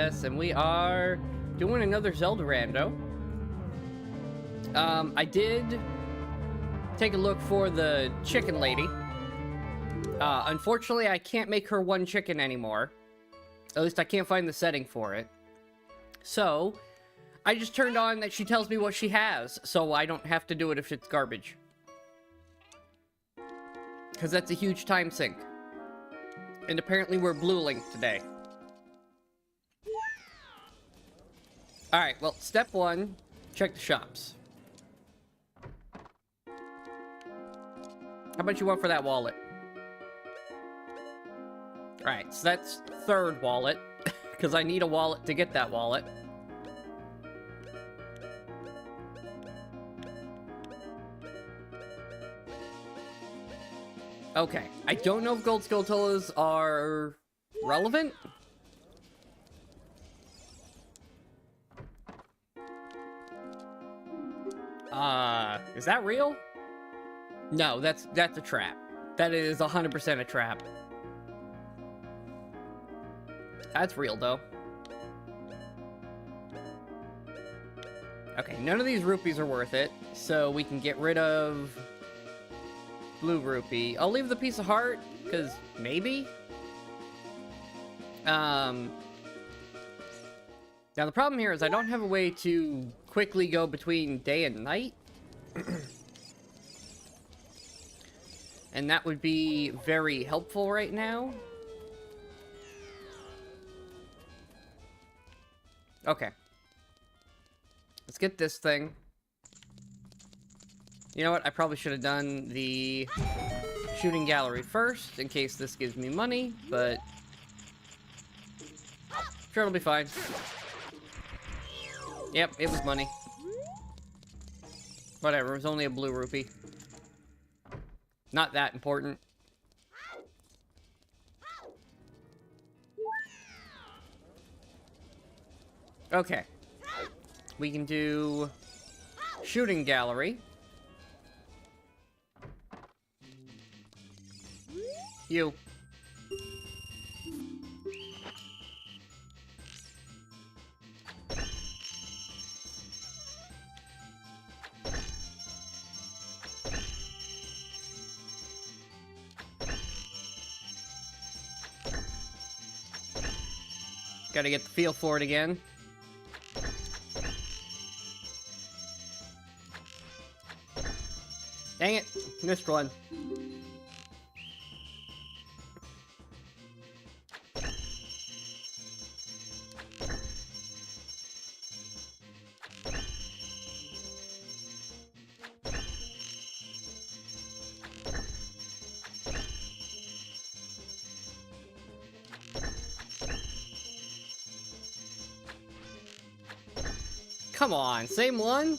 Yes, and we are doing another Zelda Rando. I did take a look for the chicken lady. Unfortunately, I can't make her one chicken anymore. At least I can't find the setting for it. So, I just turned on that she tells me what she has, so I don't have to do it if it's garbage. Because that's a huge time sink. And apparently we're Blue Link today. Alright, well, step one, check the shops. How much you want for that wallet? Alright, so that's third wallet, because I need a wallet to get that wallet. Okay, I don't know if gold Skulltulas are relevant. Is that real? No, that's a trap. That is 100% a trap. That's real, though. Okay, none of these rupees are worth it, so we can get rid of blue rupee. I'll leave the piece of heart, because maybe? Now the problem here is I don't have a way to quickly go between day and night. And that would be very helpful right now. Okay. Let's get this thing. You know what? I probably should have done the shooting gallery first, in case this gives me money, but sure, it'll be fine. Yep, it was money. Whatever, it was only a blue rupee. Not that important. Okay. We can do shooting gallery. You. Gotta get the feel for it again. Dang it, missed one. Come on, same one?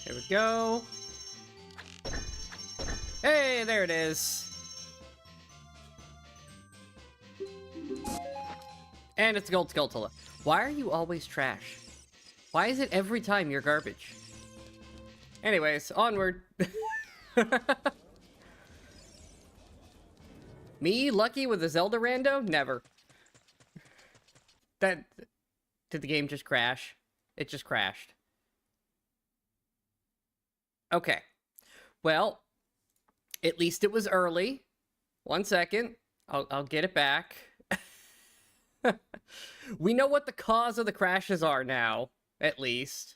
There we go. Hey, there it is. And it's Gold Skulltula. Why are you always trash? Why is it every time you're garbage? Anyways, onward. Me, lucky with a Zelda rando? Never. Did the game just crash? It just crashed. Okay. Well, at least it was early. 1 second. I'll get it back. We know what the cause of the crashes are now, at least.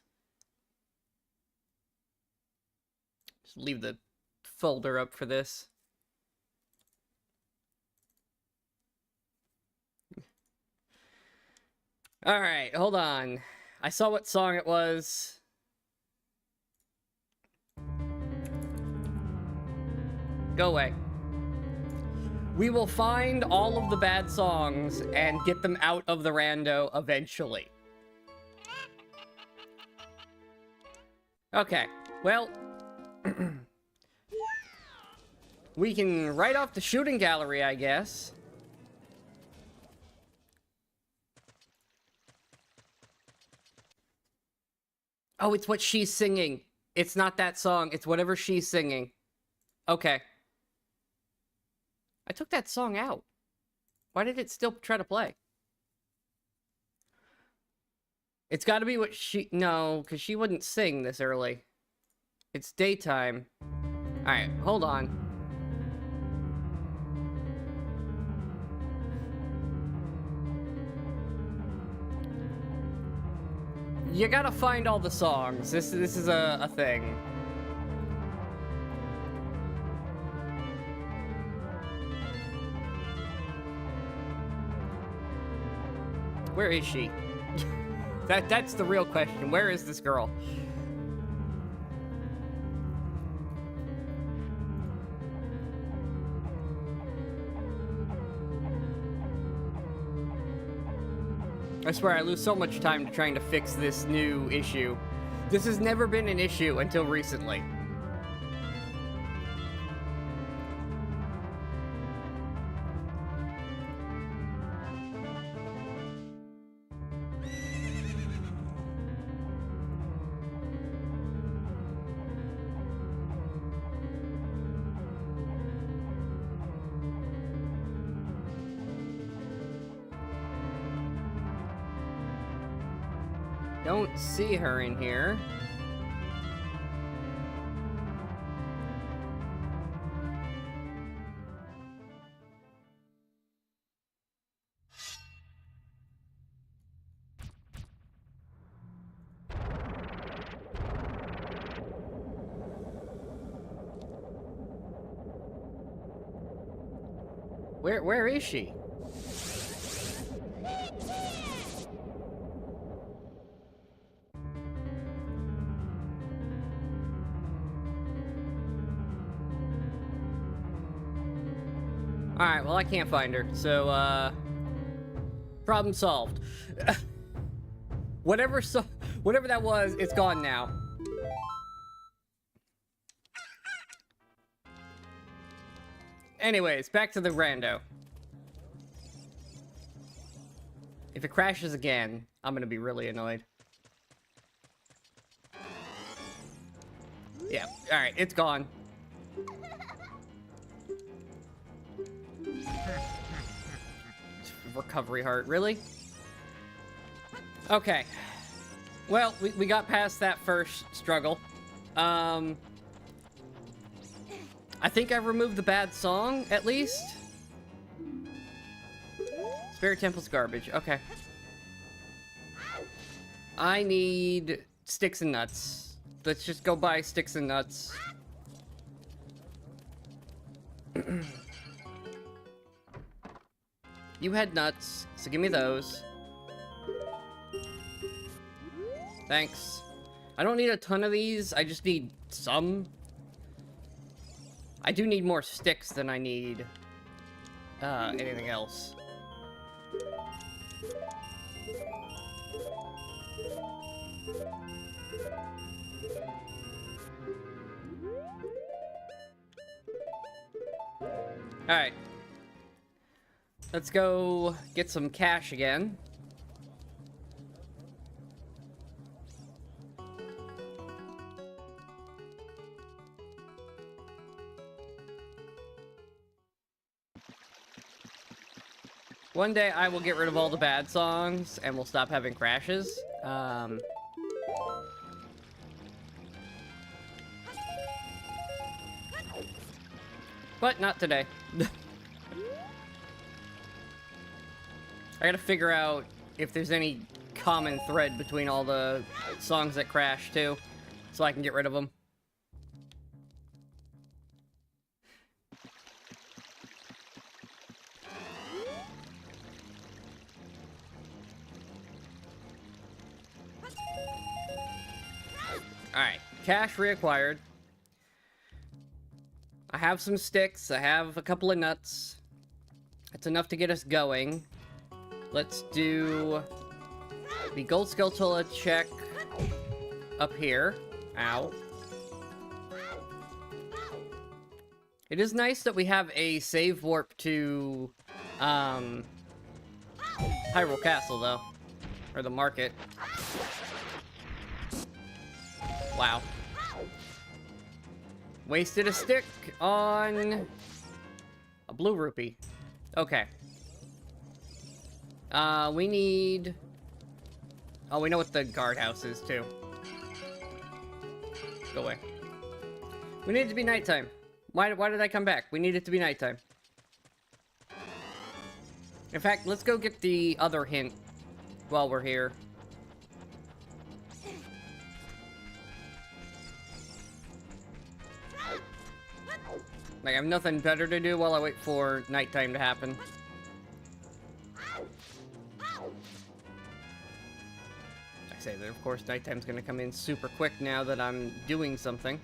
Just leave the folder up for this. Alright, hold on. I saw what song it was. Go away. We will find all of the bad songs and get them out of the rando eventually. Okay, well... We can write off the shooting gallery, I guess. Oh, it's what she's singing. It's not that song. It's whatever she's singing. Okay. I took that song out. Why did it still try to play? It's got to be what she... No, because she wouldn't sing this early. It's daytime. Alright, hold on. You gotta find all the songs. This is a thing. Where is she? That's the real question. Where is this girl? I swear I lose so much time trying to fix this new issue. This has never been an issue until recently. Don't see her in here. Where is she? Alright, well I can't find her, so, problem solved. Whatever that was, it's gone now. Anyways, back to the rando. If it crashes again, I'm gonna be really annoyed. Yeah, alright, it's gone. Recovery heart, really? Okay. Well, we got past that first struggle. I think I removed the bad song, at least. Spare Temple's garbage. Okay. I need sticks and nuts. Let's just go buy sticks and nuts. You had nuts, so give me those. Thanks. I don't need a ton of these, I just need some. I do need more sticks than I need anything else. Alright. Let's go get some cash again. One day I will get rid of all the bad songs and we'll stop having crashes. But not today. I gotta figure out if there's any common thread between all the songs that crash, too, so I can get rid of them. Alright, cash reacquired. I have some sticks, I have a couple of nuts. That's enough to get us going. Let's do the Gold Skulltula check up here. Ow. It is nice that we have a save warp to, Hyrule Castle, though. Or the market. Wow. Wasted a stick on a blue rupee. Okay. We need... Oh, we know what the guardhouse is, too. Go away. We need it to be nighttime. Why did I come back? We need it to be nighttime. In fact, let's go get the other hint while we're here. Like, I have nothing better to do while I wait for nighttime to happen. I say that, of course, nighttime's gonna come in super quick now that I'm doing something.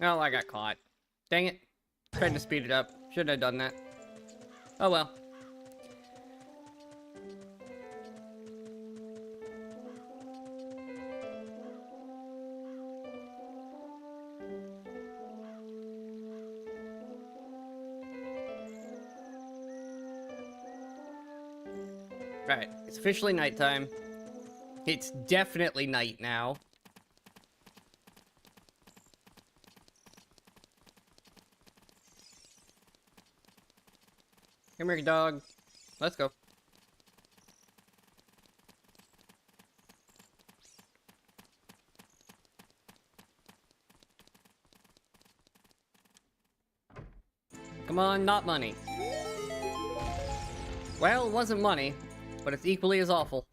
Oh, I got caught. Dang it. Tried to speed it up. Shouldn't have done that. Oh well. Right, it's officially nighttime. It's definitely night now. Come here, dog. Let's go. Come on, not money. Well, it wasn't money, but it's equally as awful.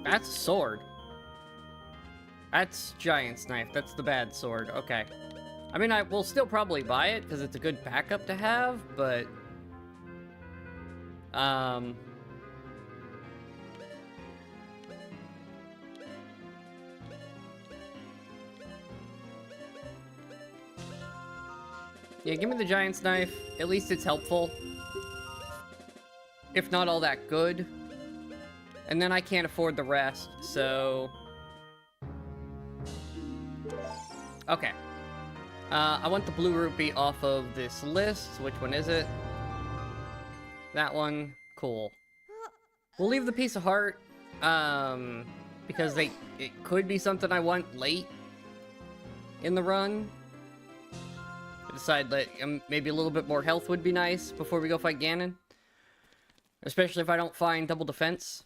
That's a sword. That's Giant's Knife. That's the bad sword. Okay. I mean, I will still probably buy it, because it's a good backup to have, but... Yeah, give me the Giant's Knife. At least it's helpful. If not all that good. And then I can't afford the rest, so... Okay. I want the blue rupee off of this list. Which one is it? That one. Cool. We'll leave the piece of heart, because it could be something I want late in the run. I decide that maybe a little bit more health would be nice before we go fight Ganon. Especially if I don't find double defense.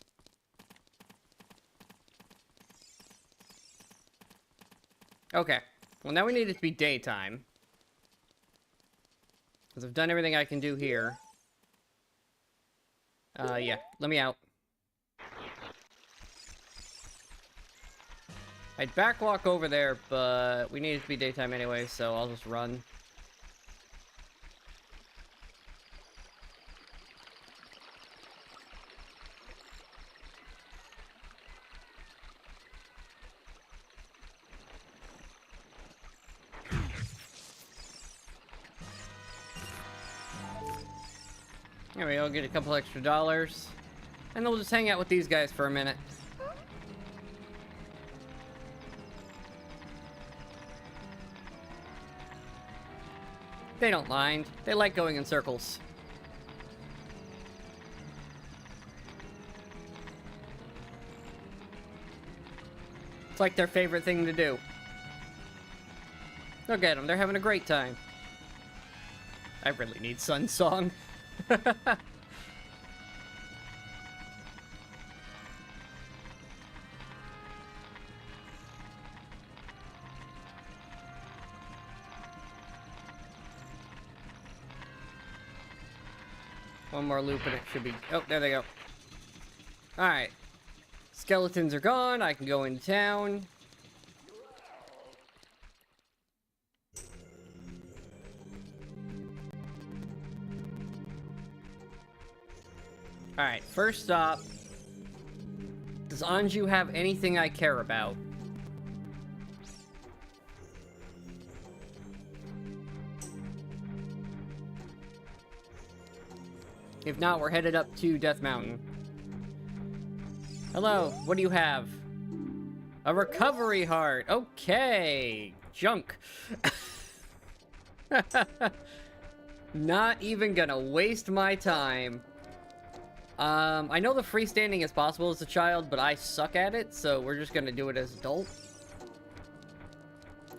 Okay. Well, now we need it to be daytime. Because I've done everything I can do here. Yeah. Let me out. I'd backwalk over there, but we need it to be daytime anyway, so I'll just run. There we go, get a couple extra dollars. And then we'll just hang out with these guys for a minute. They don't mind. They like going in circles. It's like their favorite thing to do. Look at them, they're having a great time. I really need Sun Song. One more loop and it should be... Oh, there they go. Alright. Skeletons are gone. I can go into town. Alright, first stop. Does Anju have anything I care about? If not, we're headed up to Death Mountain. Hello, what do you have? A recovery heart. Okay. Junk. Not even gonna waste my time. I know the freestanding is possible as a child, but I suck at it, so we're just gonna do it as adult.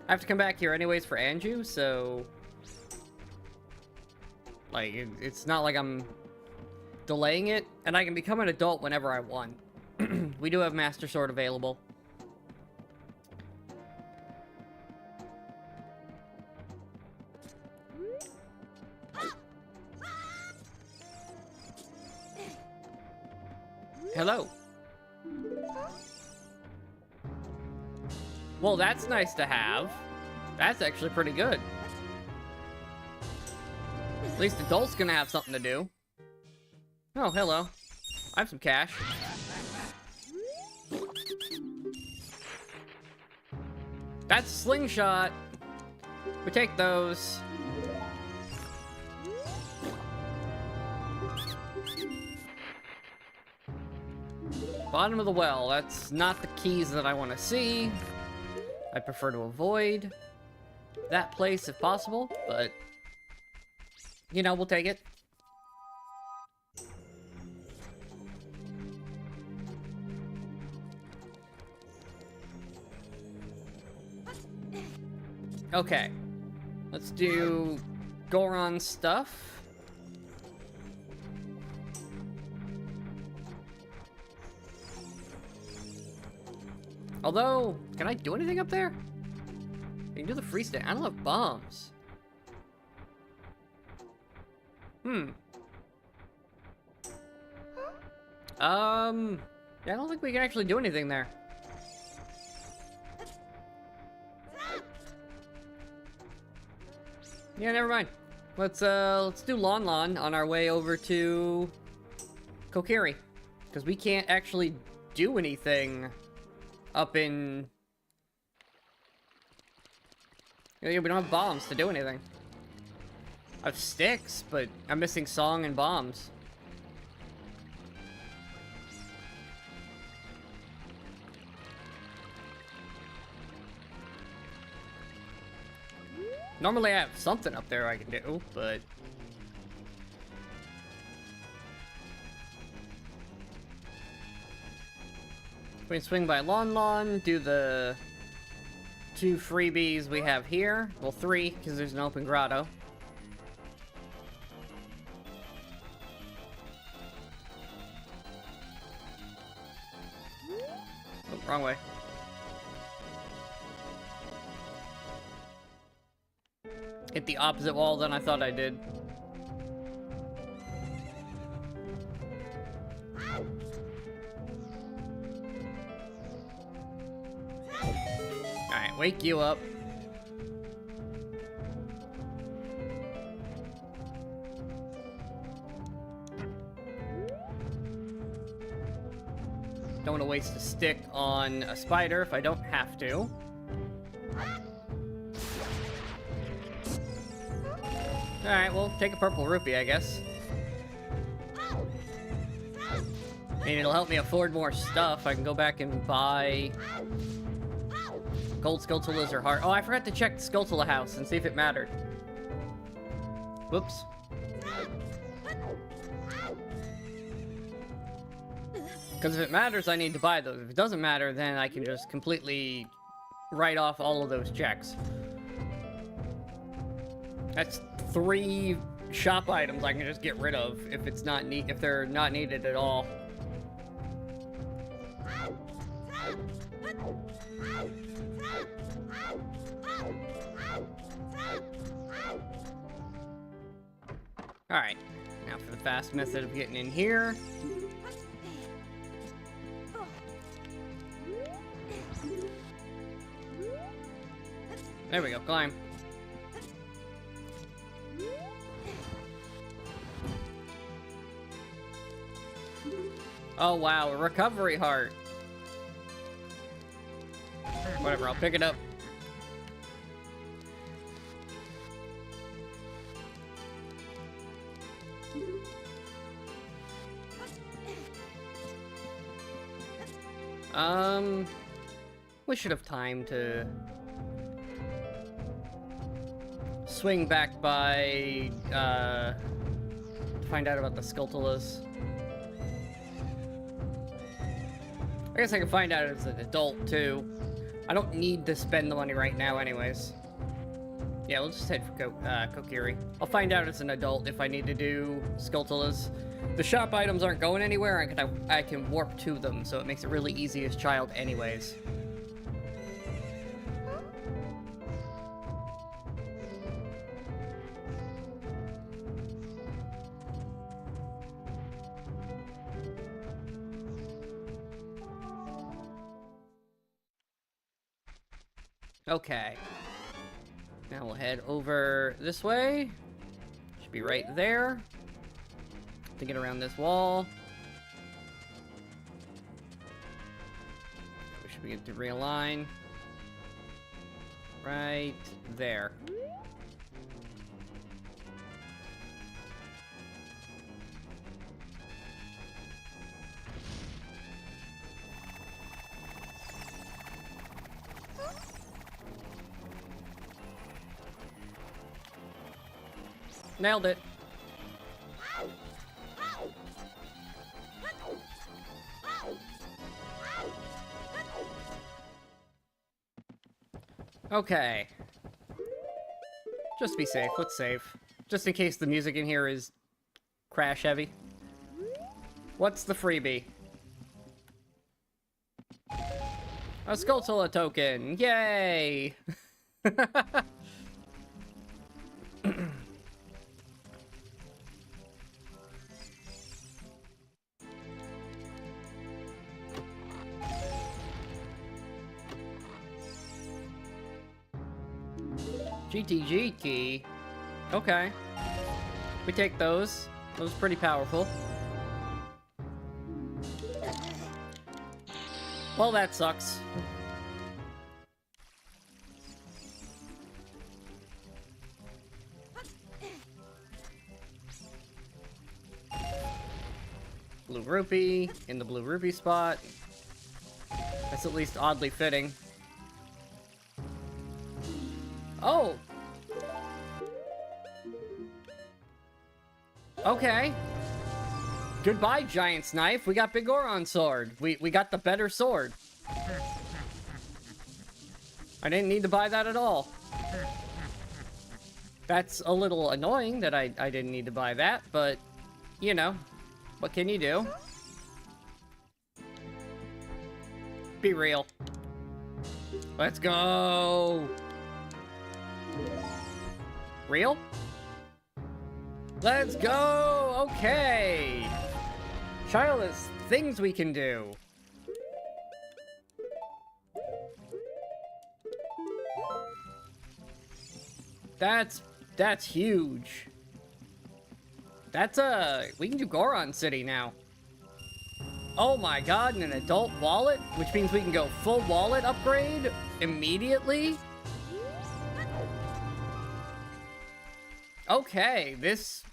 I have to come back here anyways for Anju, so... Like, it's not like I'm delaying it, and I can become an adult whenever I want. We do have Master Sword available. Hello. Well, that's nice to have. That's actually pretty good. At least adults gonna have something to do. Oh, hello. I have some cash. That's a slingshot. We take those. Bottom of the well. That's not the keys that I want to see. I prefer to avoid that place if possible, but, you know, we'll take it. Okay. Let's do Goron stuff. Although, can I do anything up there? I can do the freestyle. I don't have bombs. Yeah, I don't think we can actually do anything there. Yeah, never mind. Let's do Lon Lon on our way over to Kokiri, because we can't actually do anything up in... Yeah, we don't have bombs to do anything. I have sticks, but I'm missing song and bombs. Normally I have something up there I can do, but... We can swing by Lon Lon, do the 2 freebies we have here. Well, 3, because there's an open grotto. Oh, wrong way. Hit the opposite wall than I thought I did. Alright, wake you up. Don't want to waste a stick on a spider if I don't have to. Alright, well, take a purple rupee, I guess. I mean, it'll help me afford more stuff. I can go back and buy gold skeletal lizard heart. Oh, I forgot to check the skeletal house and see if it mattered. Whoops. Because if it matters, I need to buy those. If it doesn't matter, then I can just completely write off all of those checks. That's 3 shop items I can just get rid of if it's not if they're not needed at all. Alright, now for the fast method of getting in here. There we go, climb. Oh wow, a recovery heart. Whatever, I'll pick it up. We should have time to swing back by, to find out about the Skulltulas. I guess I can find out as an adult, too. I don't need to spend the money right now anyways. Yeah, we'll just head for Kokiri. I'll find out as an adult if I need to do Skulltulas. The shop items aren't going anywhere, I can warp to them, so it makes it really easy as child anyways. Okay. Now we'll head over this way. Should be right there. To get around this wall. We should begin to realign. Right there. Nailed it. Okay. Just be safe. Let's save. Just in case the music in here is crash heavy. What's the freebie? A Skulltula token. Yay! GTG key. Okay. We take those. Those are pretty powerful. Well, that sucks. Blue rupee in the blue rupee spot. That's at least oddly fitting. Oh! Okay. Goodbye, Giant's Knife. We got Big Goron Sword. We got the better sword. I didn't need to buy that at all. That's a little annoying that I didn't need to buy that, but, you know, what can you do? Be real. Let's go! Real? Let's go! Okay! Childless things we can do. That's huge. That's we can do Goron City now. Oh my god, and an adult wallet, which means we can go full wallet upgrade immediately. Okay, that's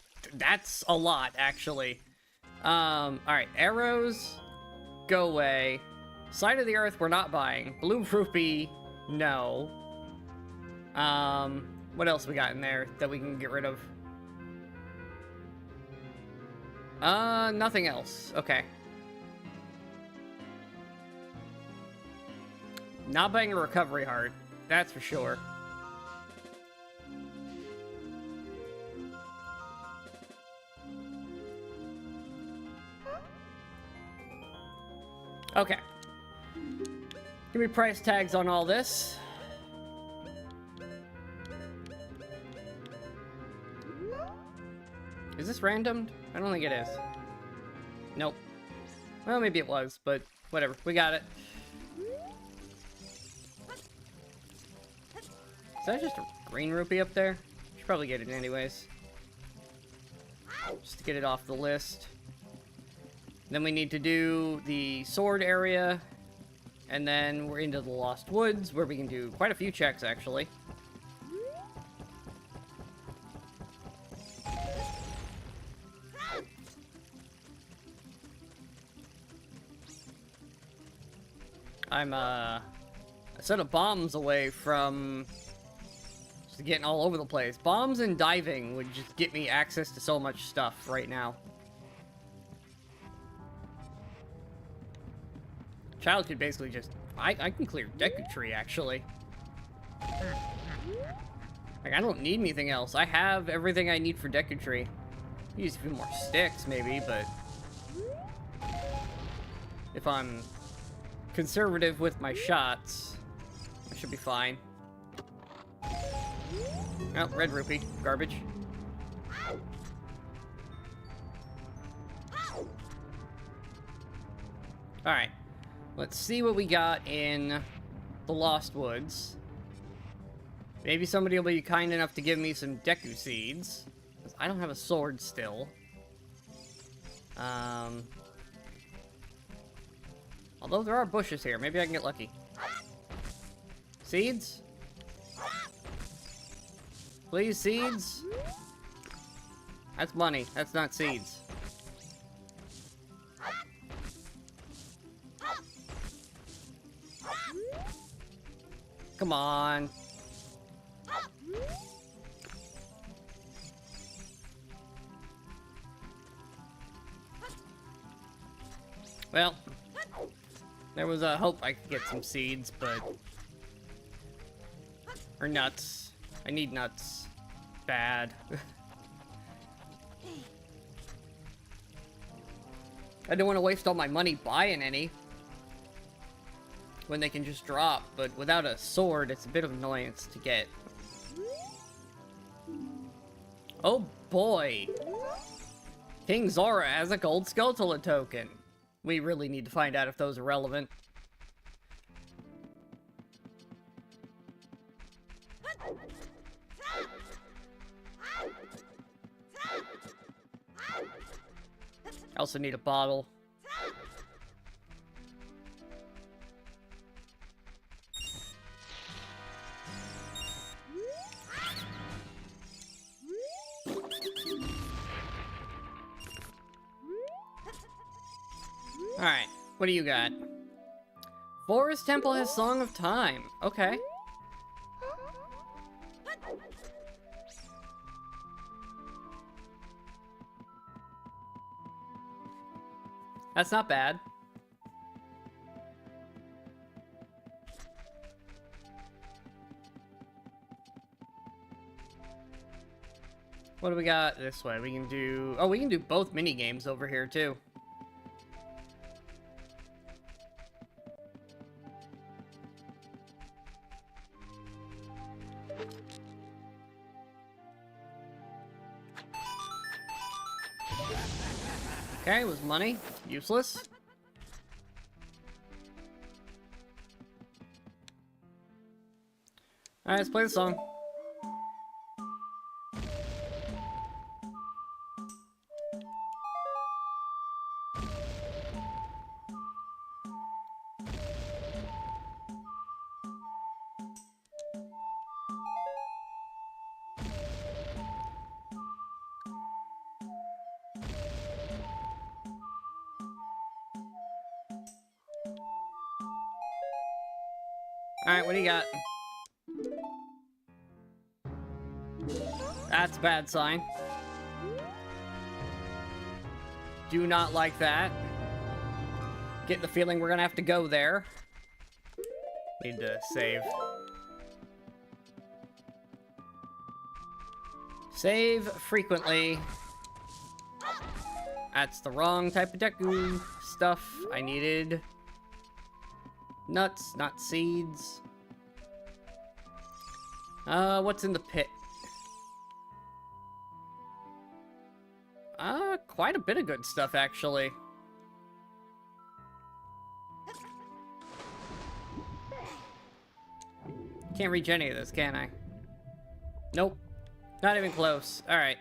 a lot, actually. Alright, arrows, go away. Side of the Earth, we're not buying. Blue rupee, no. What else we got in there that we can get rid of? Nothing else. Okay. Not buying a recovery heart, that's for sure. Okay. Give me price tags on all this. Is this randomed? I don't think it is. Nope. Well, maybe it was, but whatever. We got it. Is that just a green rupee up there? Should probably get it anyways. Just to get it off the list. Then we need to do the sword area. And then we're into the Lost Woods, where we can do quite a few checks, actually. I'm a set of bombs away from just getting all over the place. Bombs and diving would just get me access to so much stuff right now. Child could basically just... I can clear Deku Tree, actually. Like, I don't need anything else. I have everything I need for Deku Tree. Use a few more sticks, maybe, but... if I'm conservative with my shots, I should be fine. Oh, red rupee. Garbage. Alright. Let's see what we got in the Lost Woods. Maybe somebody will be kind enough to give me some Deku Seeds. Because I don't have a sword still. Although there are bushes here. Maybe I can get lucky. Seeds? Please, seeds? That's money. That's not seeds. Come on. Well, there was a hope I could get some seeds, but... or nuts. I need nuts. Bad. I don't want to waste all my money buying any when they can just drop, but without a sword, it's a bit of an annoyance to get. Oh boy! King Zora has a gold skeletal token. We really need to find out if those are relevant. I also need a bottle. Alright, what do you got? Forest Temple has Song of Time. Okay. That's not bad. What do we got this way? We can do... oh, we can do both mini games over here, too. Okay, it was money. Useless. Alright, let's play the song. Alright, what do you got? That's a bad sign. Do not like that. Get the feeling we're gonna have to go there. Need to save. Save frequently. That's the wrong type of Deku stuff I needed. Nuts, not seeds. What's in the pit? Quite a bit of good stuff, actually. Can't reach any of this, can I? Nope. Not even close. Alright.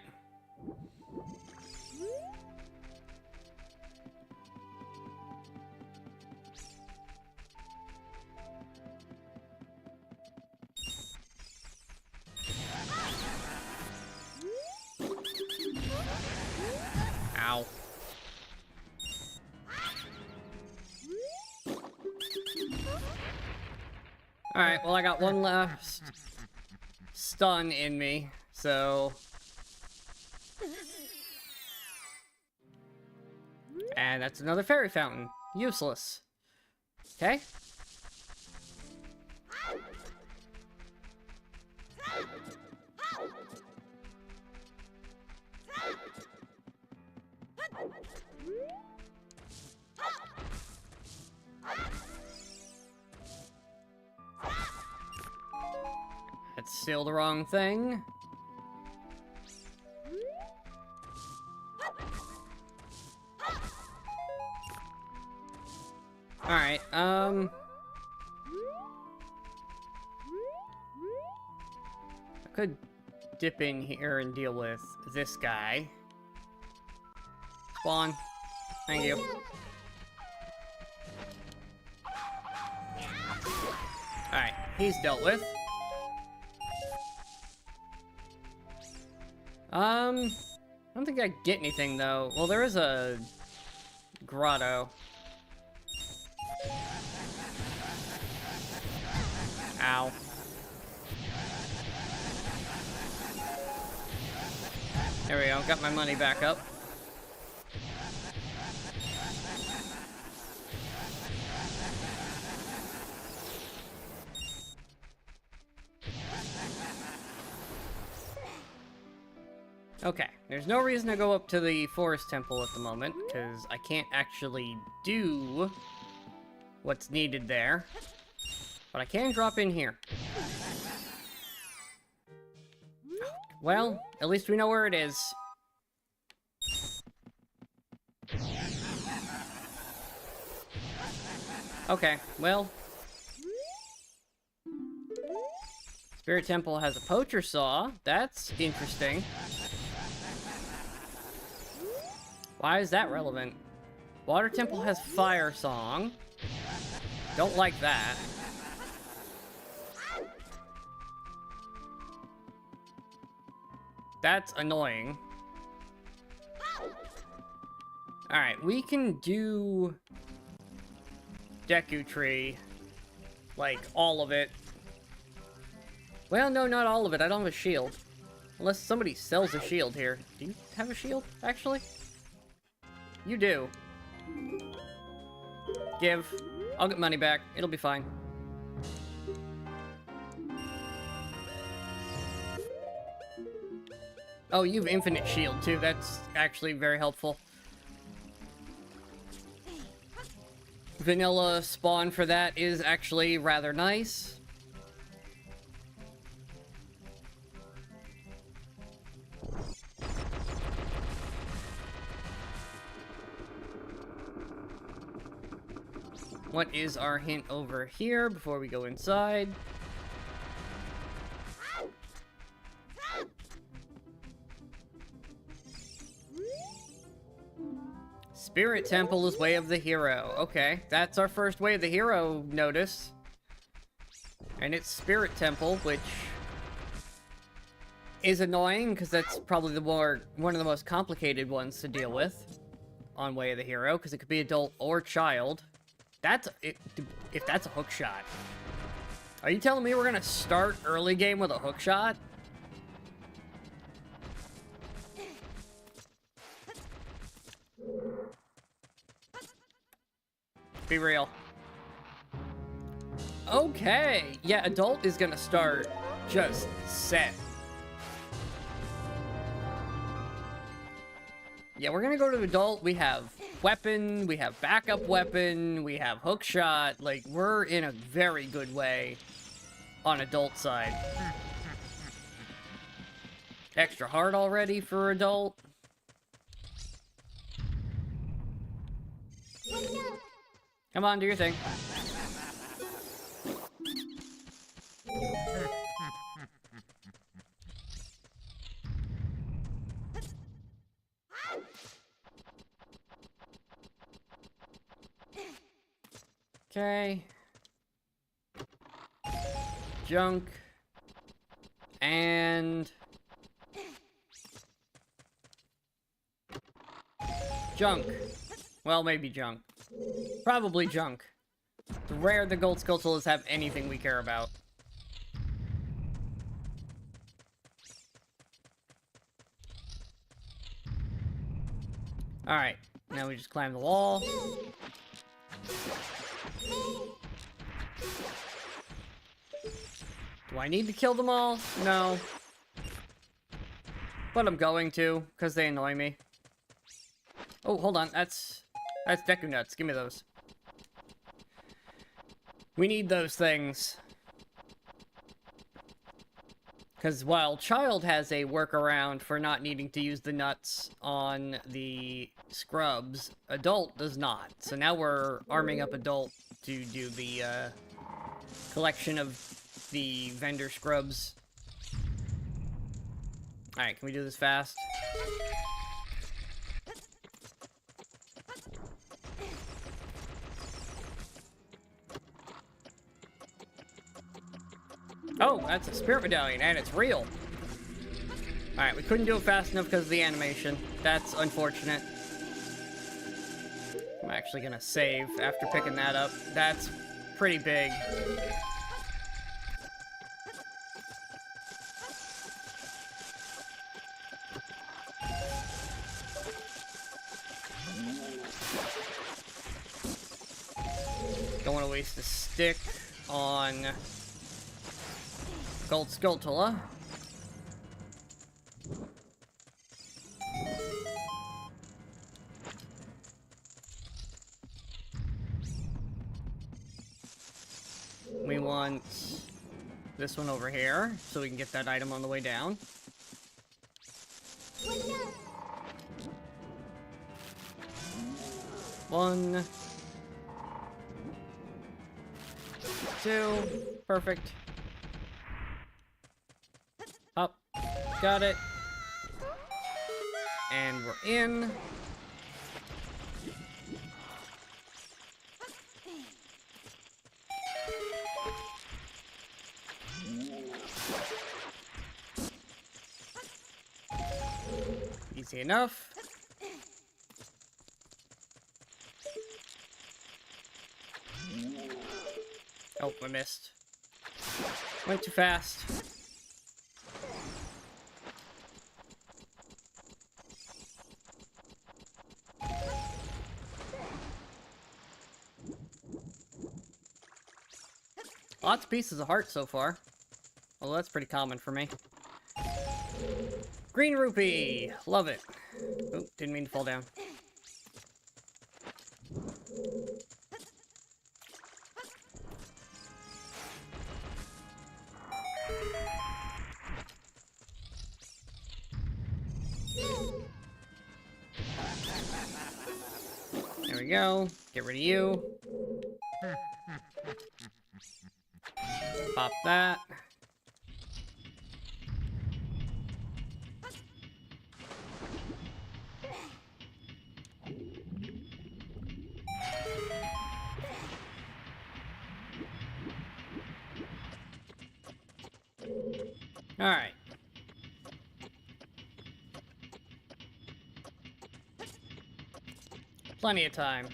Ow. Alright, well I got one last stun in me, so... And that's another fairy fountain. Useless. Okay. That's still the wrong thing. Alright, I could dip in here and deal with this guy. Spawn. Thank you. Alright, he's dealt with. I don't think I get anything, though. Well, there is a grotto. Ow. There we go, got my money back up. Okay, there's no reason to go up to the forest temple at the moment, because I can't actually do what's needed there. But I can drop in here. Well, at least we know where it is. Okay, well. Spirit Temple has a poacher saw. That's interesting. Why is that relevant? Water Temple has fire song. Don't like that. That's annoying. Alright, we can do Deku Tree. Like, all of it. Well, no, not all of it. I don't have a shield. Unless somebody sells a shield here. Do you have a shield, actually? You do. Give. I'll get money back. It'll be fine. Oh, you have infinite shield, too. That's actually very helpful. Vanilla spawn for that is actually rather nice. What is our hint over here before we go inside? Spirit Temple is Way of the Hero. Okay, that's our first Way of the Hero notice. And it's Spirit Temple, which is annoying because that's probably one of the most complicated ones to deal with on Way of the Hero, because it could be adult or child. That's if that's a hook shot. Are you telling me we're gonna start early game with a hook shot? Be real. Okay. Yeah, adult is gonna start just set. Yeah, we're gonna go to adult. We have weapon, we have backup weapon, we have hook shot. Like, we're in a very good way on adult side. Extra hard already for adult. Come on, do your thing. Okay. Junk. And... junk. Well, maybe junk. Probably junk. It's rare the gold Skulltulas have anything we care about. Alright, now we just climb the wall. Do I need to kill them all? No. But I'm going to, because they annoy me. Oh, hold on, that's Deku Nuts. Give me those. We need those things. Because while Child has a workaround for not needing to use the nuts on the scrubs, Adult does not. So now we're arming up Adult to do the collection of the vendor scrubs. Alright, can we do this fast? Oh, that's a spirit medallion, and it's real. Alright, we couldn't do it fast enough because of the animation. That's unfortunate. I'm actually gonna save after picking that up. That's pretty big. Don't want to waste a stick on Gold Skulltula. We want this one over here, so we can get that item on the way down. One. Two. Perfect. Up. Got it. And we're in. Easy enough. Oh, I missed. Went too fast. Lots of pieces of heart so far. Well, that's pretty common for me. Green rupee! Love it. Oh, didn't mean to fall down. There we go. Get rid of you. Pop that. All right. Plenty of time.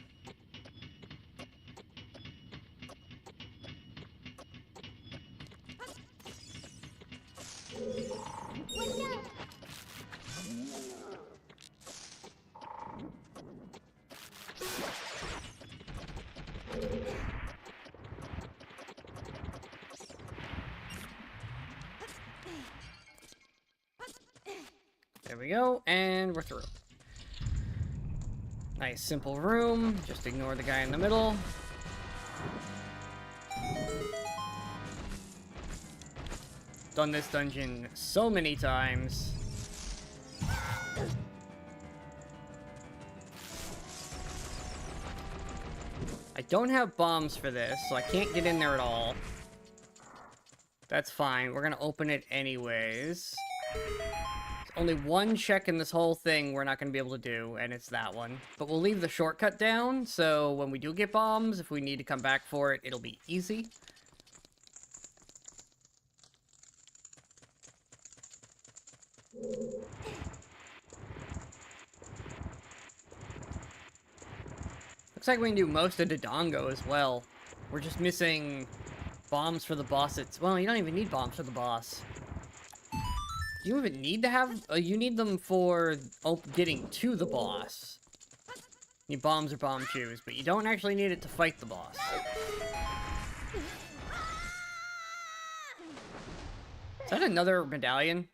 There we go, and we're through. Nice, simple room. Just ignore the guy in the middle. Done this dungeon so many times. I don't have bombs for this, so I can't get in there at all. That's fine. We're gonna open it anyways. Only one check in this whole thing we're not going to be able to do, and it's that one. But we'll leave the shortcut down, so when we do get bombs, if we need to come back for it, it'll be easy. Looks like we can do most of Dodongo as well. We're just missing bombs for the boss. Well, you don't even need bombs for the boss. You even need to have... you need them for getting to the boss. You need bombs or bomb shoes, but you don't actually need it to fight the boss. Is that another medallion?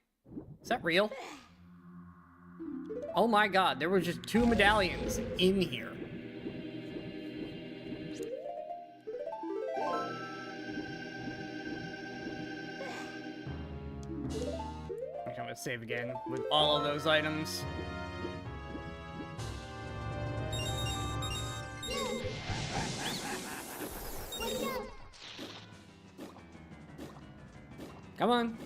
Is that real? Oh my god, there were just 2 medallions in here. I'm gonna save again with all of those items. Come on.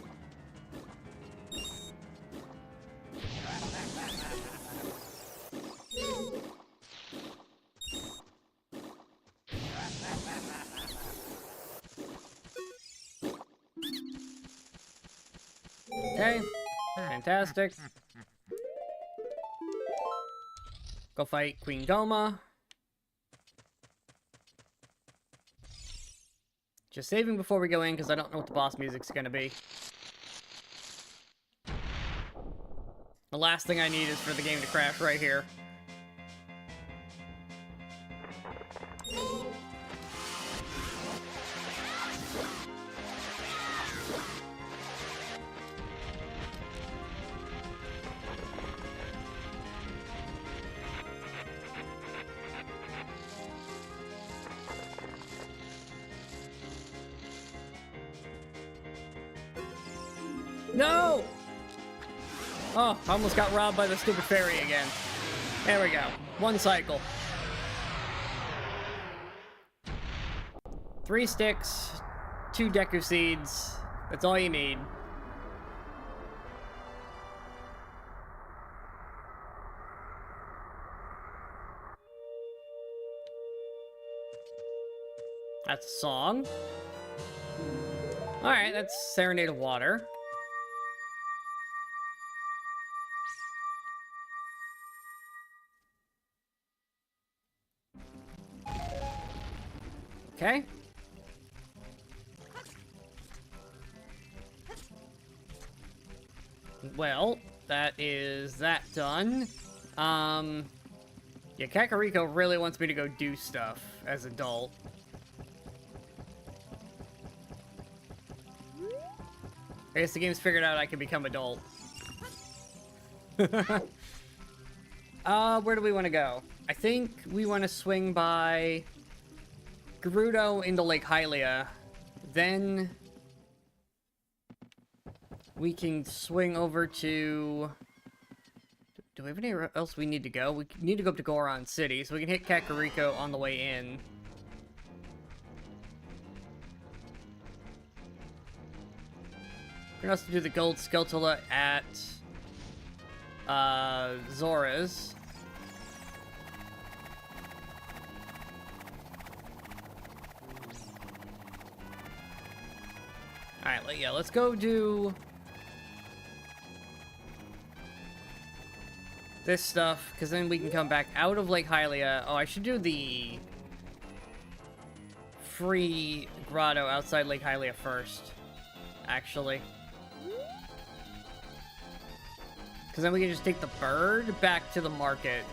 Okay, fantastic. Go fight Queen Goma. Just saving before we go in, because I don't know what the boss music's gonna be. The last thing I need is for the game to crash right here. No! Oh, I almost got robbed by the stupid fairy again. There we go. 1 cycle. 3 sticks, 2 Deku Seeds. That's all you need. That's a song. Alright, that's Serenade of Water. Okay. Well, that is that done. Yeah, Kakariko really wants me to go do stuff as adult. I guess the game's figured out I can become adult. Where do we want to go? I think we want to swing by Gerudo into Lake Hylia. Then we can swing over to... Do we have anywhere else we need to go? We need to go up to Goron City, so we can hit Kakariko on the way in. We can also do the Gold Skulltula at Zora's. Alright, yeah, let's go do this stuff, because then we can come back out of Lake Hylia. Oh, I should do the free grotto outside Lake Hylia first, actually. Because then we can just take the bird back to the market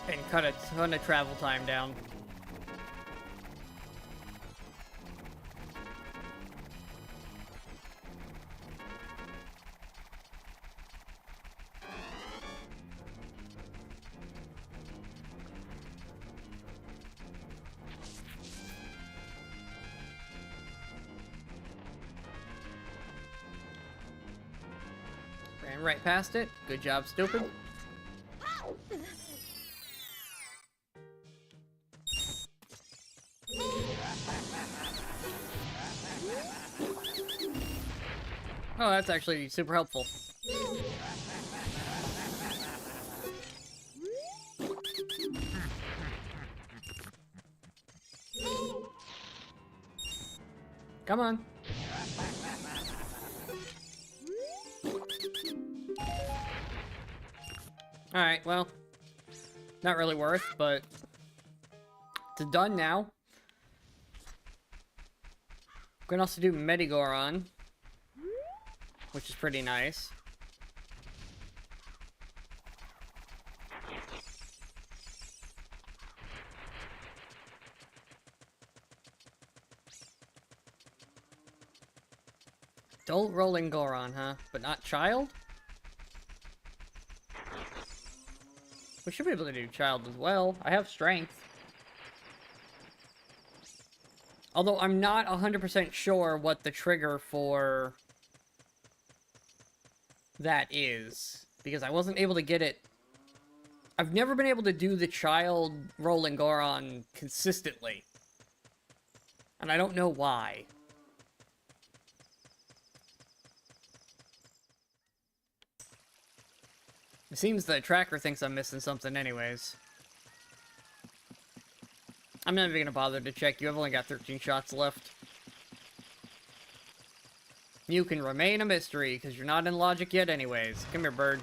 and cut a ton of travel time down. Ran right past it. Good job, stupid. Oh, that's actually super helpful. Come on. Alright, well, not really worth, but it's done now. We can also do Medigoron, which is pretty nice. Adult rolling Goron, huh? But not child? We should be able to do child as well. I have strength. Although I'm not 100% sure what the trigger for that is. Because I wasn't able to get it. I've never been able to do the child rolling Goron consistently. And I don't know why. It seems the tracker thinks I'm missing something anyways. I'm not even gonna bother to check you. I've only got 13 shots left. You can remain a mystery, because you're not in logic yet anyways. Come here, bird.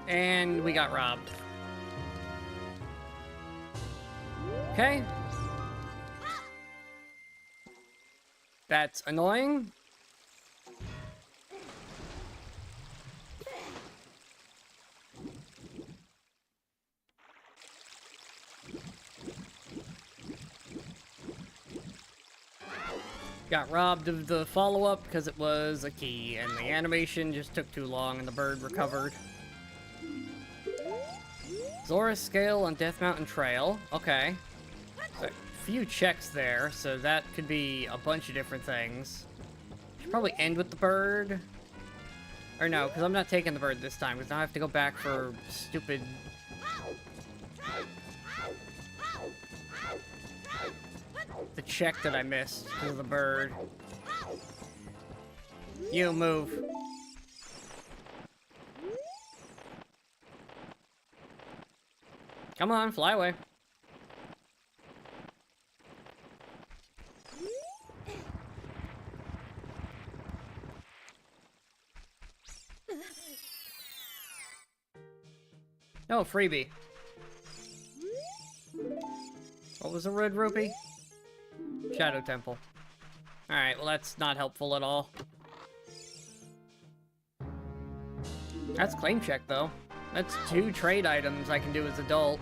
And we got robbed. Okay. That's annoying. Got robbed of the follow-up because it was a key, and the animation just took too long, and the bird recovered. Zora Scale on Death Mountain Trail. Okay. So, a few checks there, so that could be a bunch of different things. Should probably end with the bird. Or no, because I'm not taking the bird this time, because I have to go back for stupid... the check that I missed because of the bird. You move. Come on, fly away. Oh, freebie. What was the red rupee? Shadow Temple. Alright, well that's not helpful at all. That's claim check, though. That's 2 trade items I can do as adult.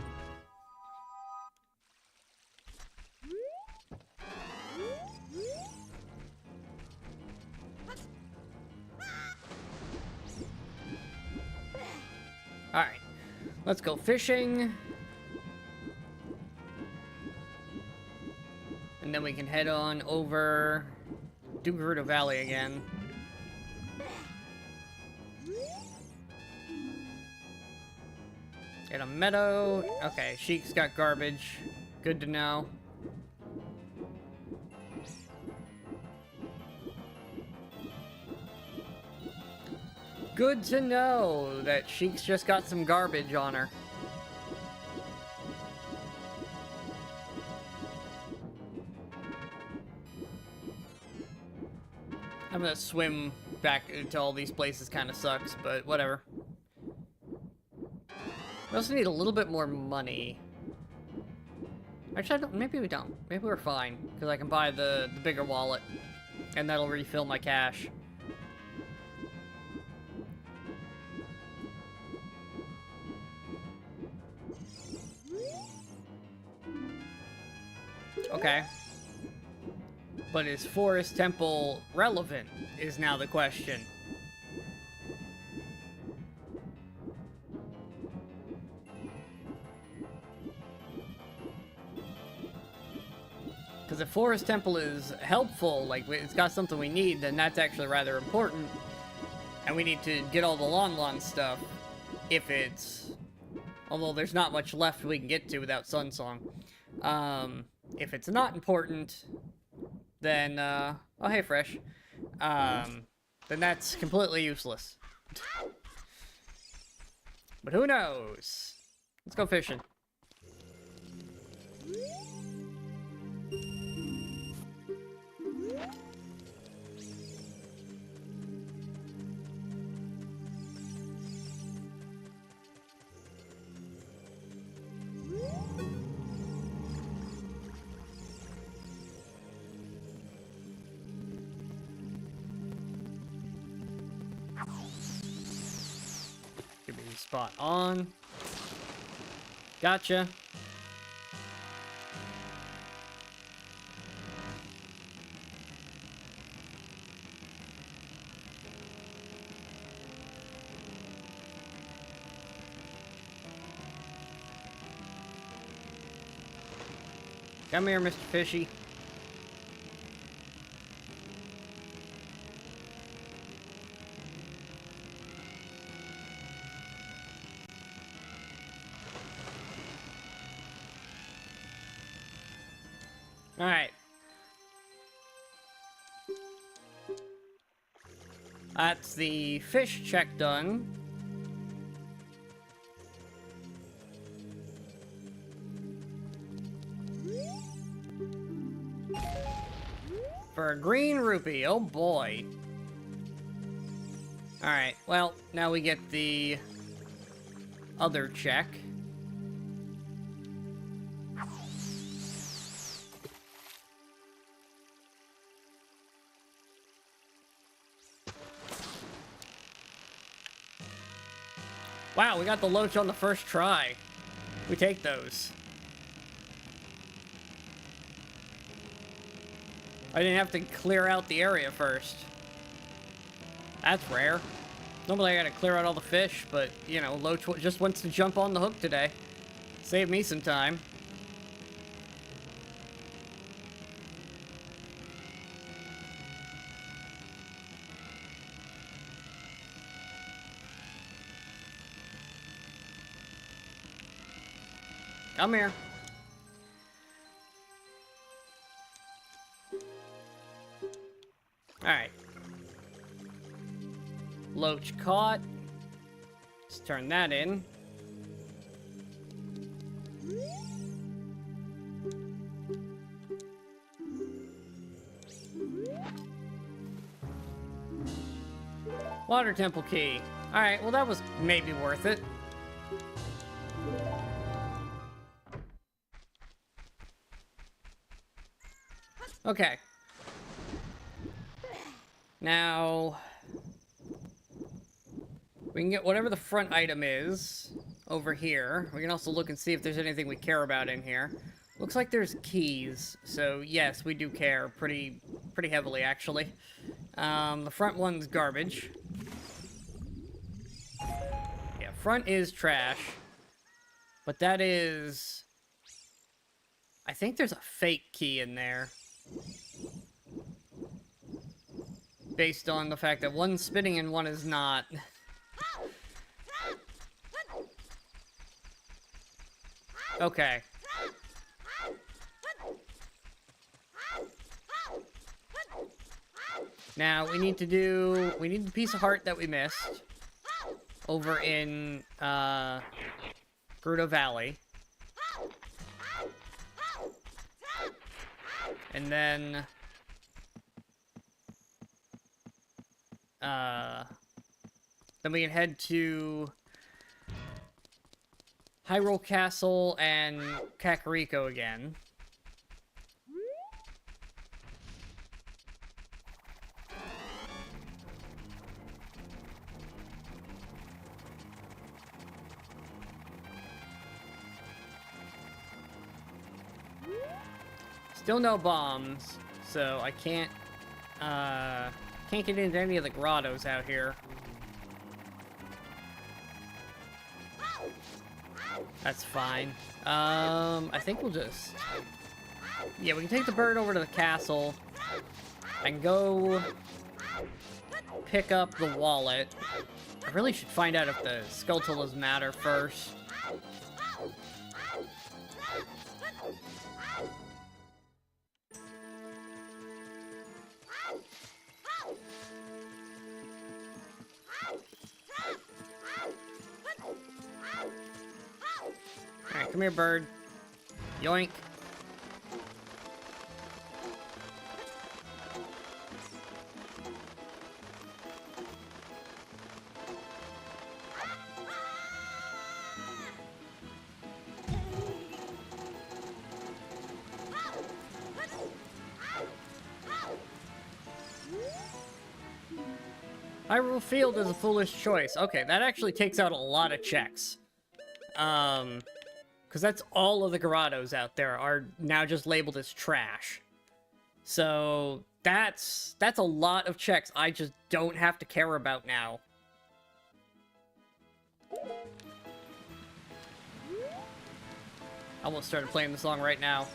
Alright, let's go fishing. And then we can head on over to Gerudo Valley again. Get a meadow. Okay, Sheik's got garbage. Good to know. Good to know that Sheik's just got some garbage on her. I'm gonna swim back to all these places, kind of sucks, but whatever. We also need a little bit more money. Actually, I don't, maybe we don't. Maybe we're fine, because I can buy the bigger wallet, and that'll refill my cash. Okay. But is Forest Temple relevant, is now the question. Because if Forest Temple is helpful, like, it's got something we need, then that's actually rather important. And we need to get all the Lon stuff, if it's... Although there's not much left we can get to without Sun Song. If it's not important... then, oh, hey, Fresh. Then that's completely useless. But who knows? Let's go fishing. Give me the spot on. Gotcha. Come here, Mr. Fishy. Alright. That's the fish check done. For a green rupee, oh boy. Alright, well, now we get the other check. Wow, we got the loach on the first try. We take those. I didn't have to clear out the area first. That's rare. Normally I gotta clear out all the fish, but, you know, loach just wants to jump on the hook today. Save me some time. Come here. Alright. Loach caught. Let's turn that in. Water temple key. Alright, well that was maybe worth it. Okay. Now, we can get whatever the front item is over here. We can also look and see if there's anything we care about in here. Looks like there's keys, so yes, we do care pretty heavily, actually. The front one's garbage. Yeah, front is trash. But that is... I think there's a fake key in there. Based on the fact that one's spinning and one is not. Okay. Now, we need the piece of heart that we missed over in, Gerudo Valley. And then we can head to Hyrule Castle and Kakariko again. Still no bombs, so I can't get into any of the grottos out here. That's fine. I think we'll just... Yeah, we can take the bird over to the castle and go pick up the wallet. I really should find out if the Skulltulas matter first. Alright, come here, bird. Yoink. Hyrule Field is a foolish choice. Okay, that actually takes out a lot of checks. Because that's all of the Grottos out there are now just labeled as trash. So, that's a lot of checks I just don't have to care about now. I almost started playing the song right now.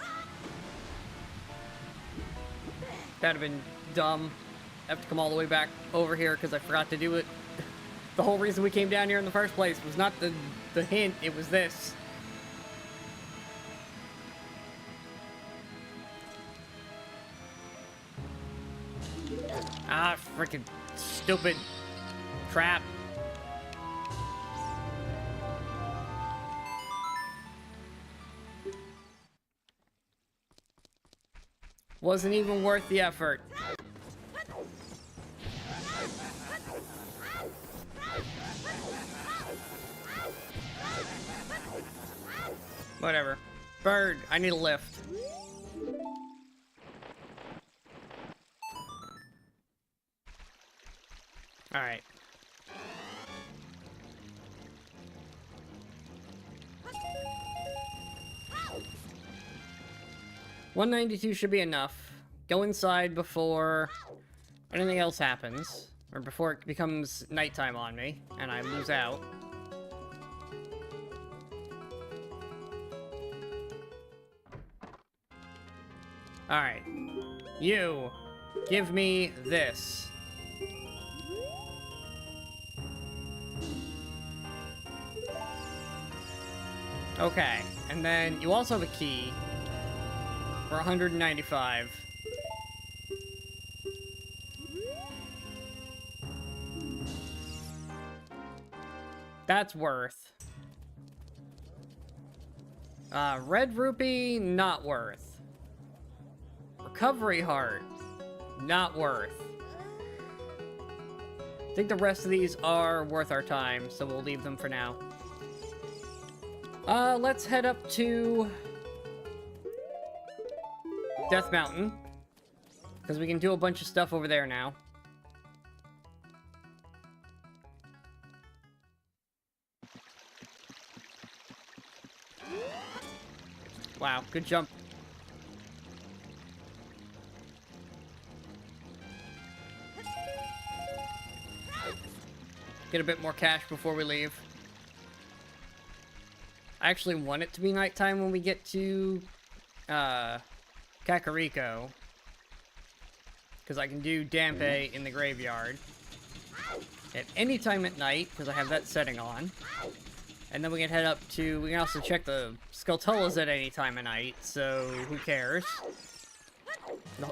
That'd have been dumb. I have to come all the way back over here because I forgot to do it. The whole reason we came down here in the first place was not the hint, it was this. Ah, freaking stupid crap. Wasn't even worth the effort. Whatever. Bird, I need a lift. Alright. $192 should be enough. Go inside before anything else happens. Or before it becomes nighttime on me, and I lose out. Alright. You, give me this. Okay, and then you also have a key for 195. That's worth. Red rupee, not worth. Recovery heart, not worth. I think the rest of these are worth our time, so we'll leave them for now. Let's head up to Death Mountain, because we can do a bunch of stuff over there now. Wow, good jump. Get a bit more cash before we leave. I actually want it to be nighttime when we get to Kakariko, because I can do Dampe in the graveyard at any time at night, because I have that setting on. And then we can head up to, we can also check the Skulltulas at any time of night, so who cares?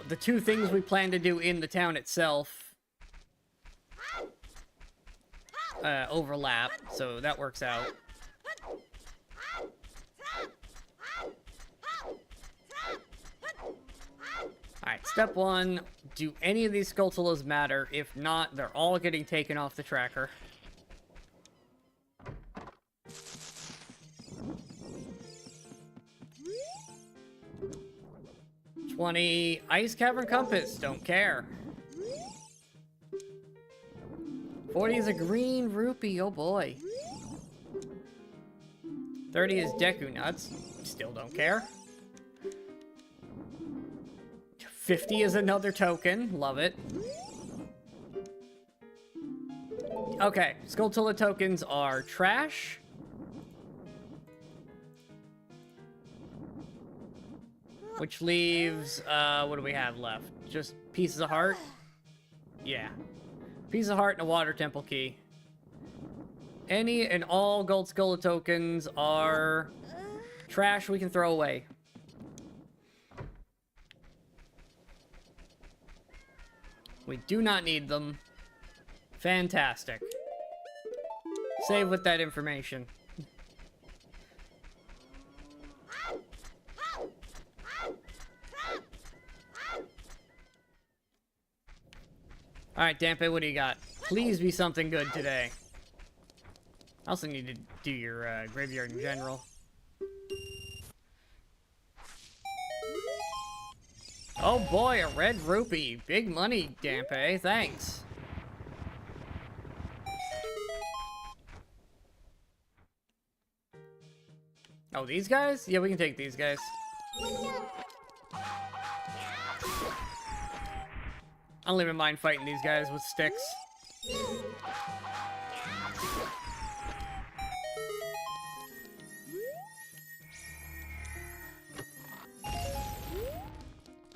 The two things we plan to do in the town itself overlap, so that works out. Alright, step one, do any of these Skulltulas matter? If not, they're all getting taken off the tracker. 20 Ice Cavern Compass, don't care. 40 is a green rupee, oh boy. 30 is Deku Nuts, still don't care. 50 is another token, love it. Okay, Skulltula tokens are trash. Which leaves, what do we have left? Just pieces of heart? Yeah. Piece of heart and a water temple key. Any and all gold Skulla tokens are trash we can throw away. We do not need them. Fantastic. Save with that information. Alright, Dampe, what do you got? Please be something good today. I also need to do your graveyard in general. Oh boy, a red rupee. Big money, Dampe. Thanks. Oh, these guys? Yeah, we can take these guys. I don't even mind fighting these guys with sticks.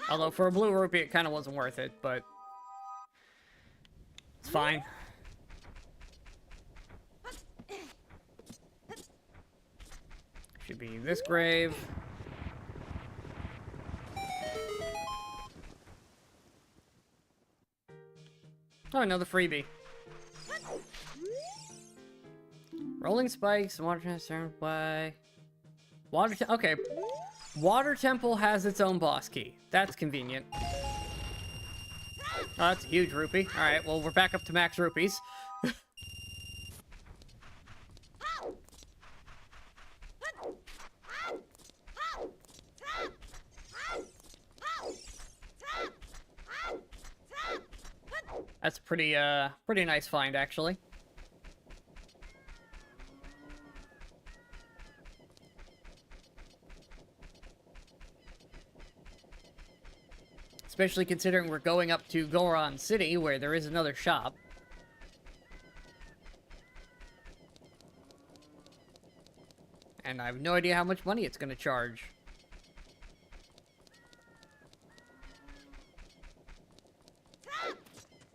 Although for a blue rupee, it kind of wasn't worth it, but it's fine. Should be this grave. Oh, another freebie. Rolling spikes, water transfer by... Okay. Water Temple has its own boss key. That's convenient. Oh, that's a huge rupee. Alright, well, we're back up to max rupees. That's pretty nice find, actually. Especially considering we're going up to Goron City, where there is another shop. And I have no idea how much money it's going to charge.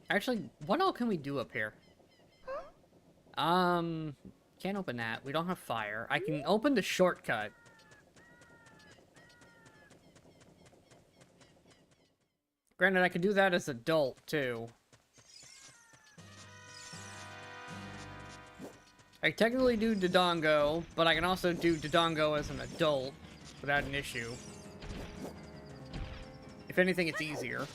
Actually, what all can we do up here? Can't open that. We don't have fire. I can open the shortcut. Granted, I could do that as an adult, too. I technically do Dodongo, but I can also do Dodongo as an adult without an issue. If anything, it's easier.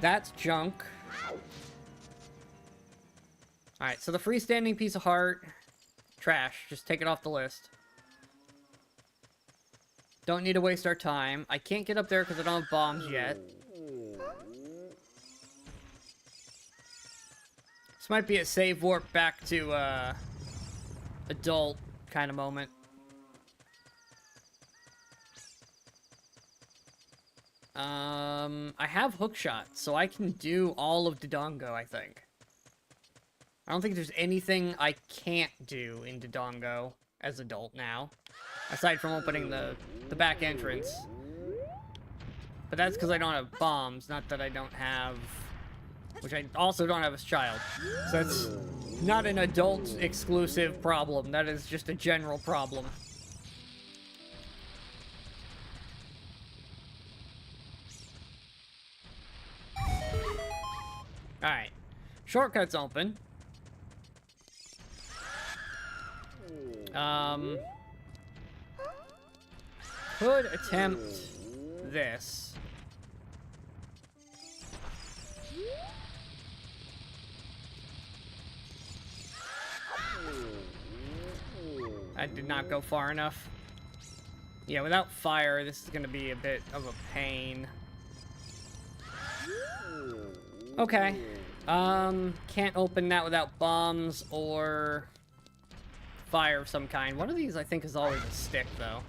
That's junk. Alright, so the freestanding piece of heart, trash. Just take it off the list. Don't need to waste our time. I can't get up there because I don't have bombs yet. This might be a save warp back to, adult kind of moment. I have hook shots, so I can do all of Dodongo, I think. I don't think there's anything I can't do in Dodongo as adult now. Aside from opening the back entrance. But that's because I don't have bombs, not that I don't have... Which I also don't have as child. So it's not an adult-exclusive problem. That is just a general problem. Alright. Shortcut's open. Could attempt this. I did not go far enough. Yeah, without fire, this is gonna be a bit of a pain. Okay. Can't open that without bombs or fire of some kind. One of these, I think, is always a stick, though.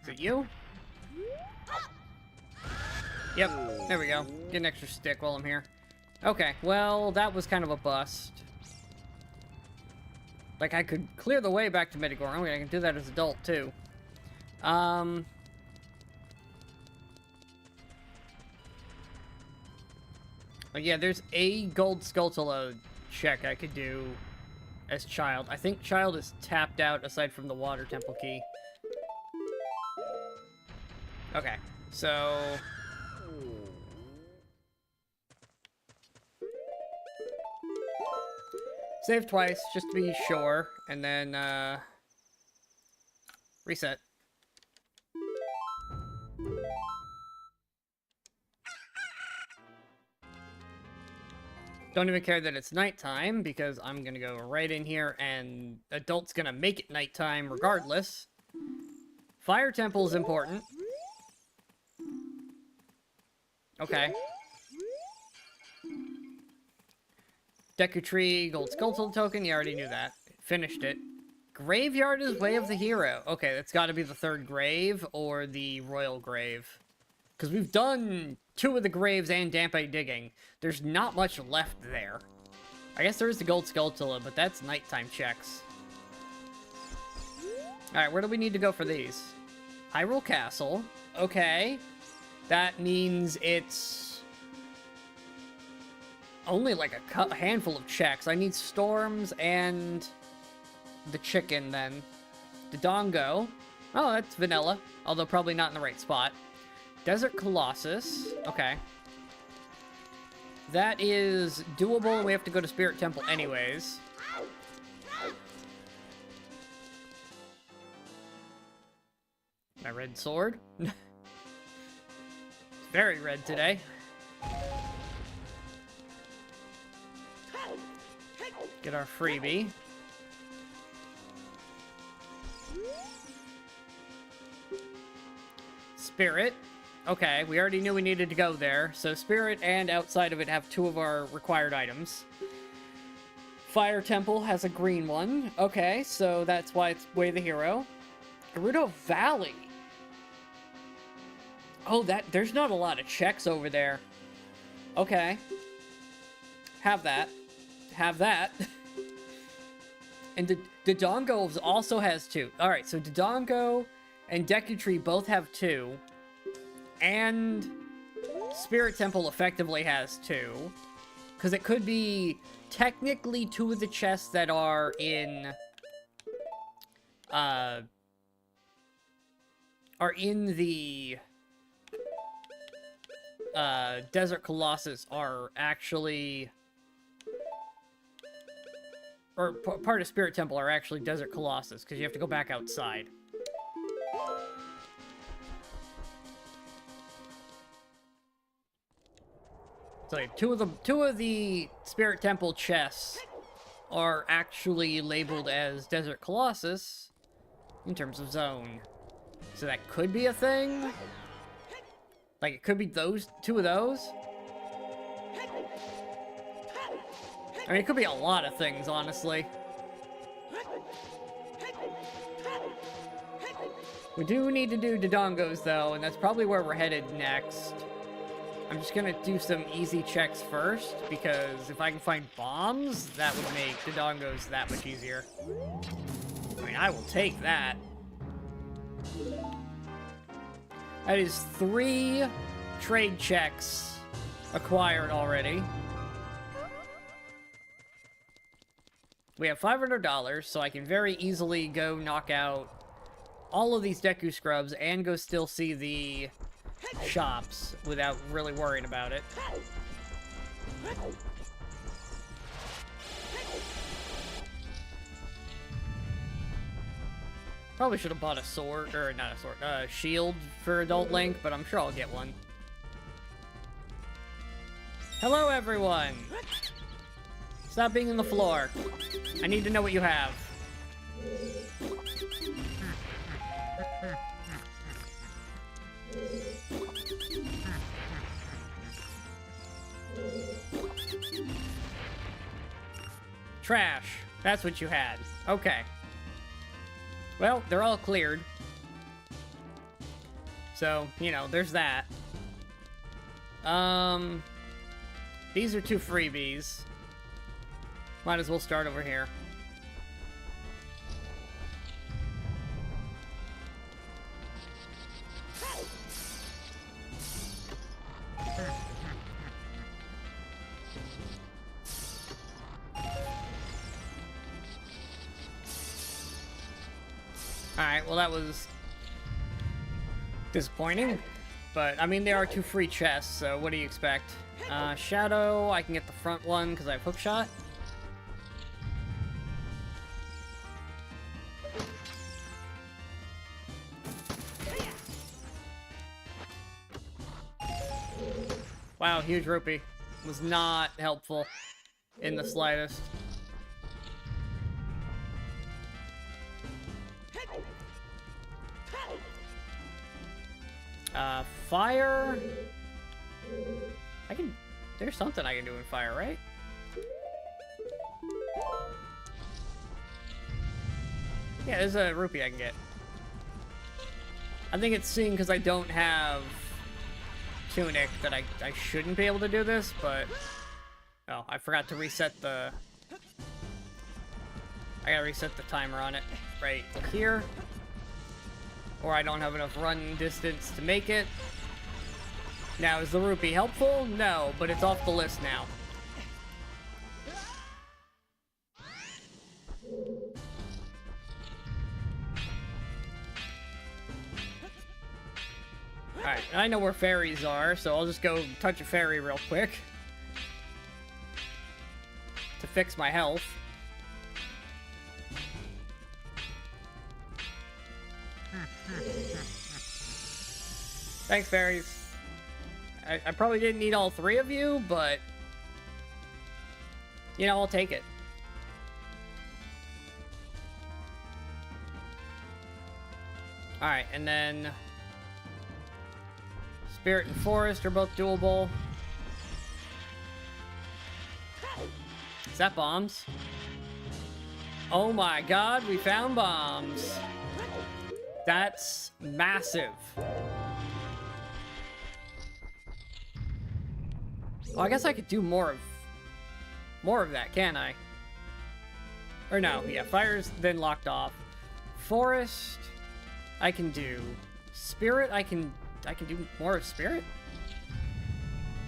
Is it you? Yep, there we go. Get an extra stick while I'm here. Okay, well, that was kind of a bust. Like, I could clear the way back to Metagoron. I can do that as adult, too. But yeah, there's a gold Skulltula check I could do as child. I think child is tapped out aside from the water temple key. Okay, so... Save twice, just to be sure, and then, reset. Don't even care that it's nighttime, because I'm gonna go right in here, and adult's gonna make it nighttime regardless. Fire temple is important. Okay. Deku Tree, Gold Skulltula token, you already knew that. Finished it. Graveyard is Way of the Hero. Okay, that's got to be the third grave or the royal grave. Because we've done 2 of the graves and Damp Egg Digging. There's not much left there. I guess there is the Gold Skulltula, but that's nighttime checks. Alright, where do we need to go for these? Hyrule Castle. Okay. That means it's only like a handful of checks. I need Storms and the chicken, then. Dodongo. Oh, that's vanilla. Although probably not in the right spot. Desert Colossus. Okay. That is doable, and we have to go to Spirit Temple anyways. My red sword. It's very red today. Get our freebie. Spirit. Okay, we already knew we needed to go there. So Spirit and outside of it have 2 of our required items. Fire Temple has a green one. Okay, so that's why it's Way of the Hero. Gerudo Valley. Oh, there's not a lot of checks over there. Okay. Have that. Have that. And Dodongo also has 2. Alright, so Dodongo and Deku Tree both have 2. And Spirit Temple effectively has 2. Because it could be technically 2 of the chests that are in... are in the... Desert Colossus are actually... Or part of Spirit Temple are actually Desert Colossus, because you have to go back outside. So two of the Spirit Temple chests are actually labeled as Desert Colossus in terms of zone. So that could be a thing. Like, it could be 2 of those. I mean, it could be a lot of things, honestly. We do need to do Dodongos, though, and that's probably where we're headed next. I'm just gonna do some easy checks first, because if I can find bombs, that would make Dodongos that much easier. I mean, I will take that. That is 3 trade checks acquired already. We have $500, so I can very easily go knock out all of these Deku Scrubs and go still see the shops without really worrying about it. Probably should have bought a sword, or not a sword, shield for Adult Link, but I'm sure I'll get one. Hello, everyone! Stop being on the floor. I need to know what you have. Trash. That's what you had. Okay. Well, they're all cleared. So, you know, there's that. These are 2 freebies. Might as well start over here. Alright, well that was disappointing. But, I mean, there are 2 free chests, so what do you expect? Shadow, I can get the front one because I have Hookshot. Wow, huge rupee. Was not helpful in the slightest. Fire. There's something I can do in fire, right? Yeah, there's a rupee I can get. I think it's seeing because I don't have Tunic that I shouldn't be able to do this, but... Oh, I forgot to reset the... I gotta reset the timer on it right here. Or I don't have enough run distance to make it. Now, is the rupee helpful? No, but it's off the list now. Alright, I know where fairies are, so I'll just go touch a fairy real quick. To fix my health. Thanks, fairies. I probably didn't need all three of you, but... You know, I'll take it. Alright, and then... Spirit and Forest are both doable. Is that bombs? Oh my god, we found bombs. That's massive. Oh, I guess I could do more of that, can't I? Or no, yeah, fire's then locked off. Forest, I can do. Spirit, I can do more of Spirit?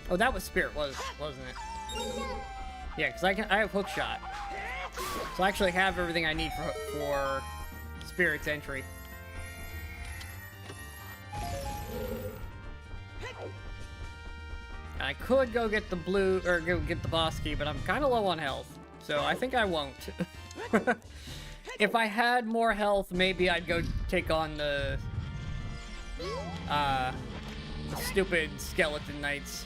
Oh, that was Spirit, wasn't it? Yeah, because I have hook shot. So I actually have everything I need for Spirit's entry. I could go get the blue, or go get the boss key, but I'm kind of low on health. So I think I won't. If I had more health, maybe I'd go take on the stupid skeleton knights.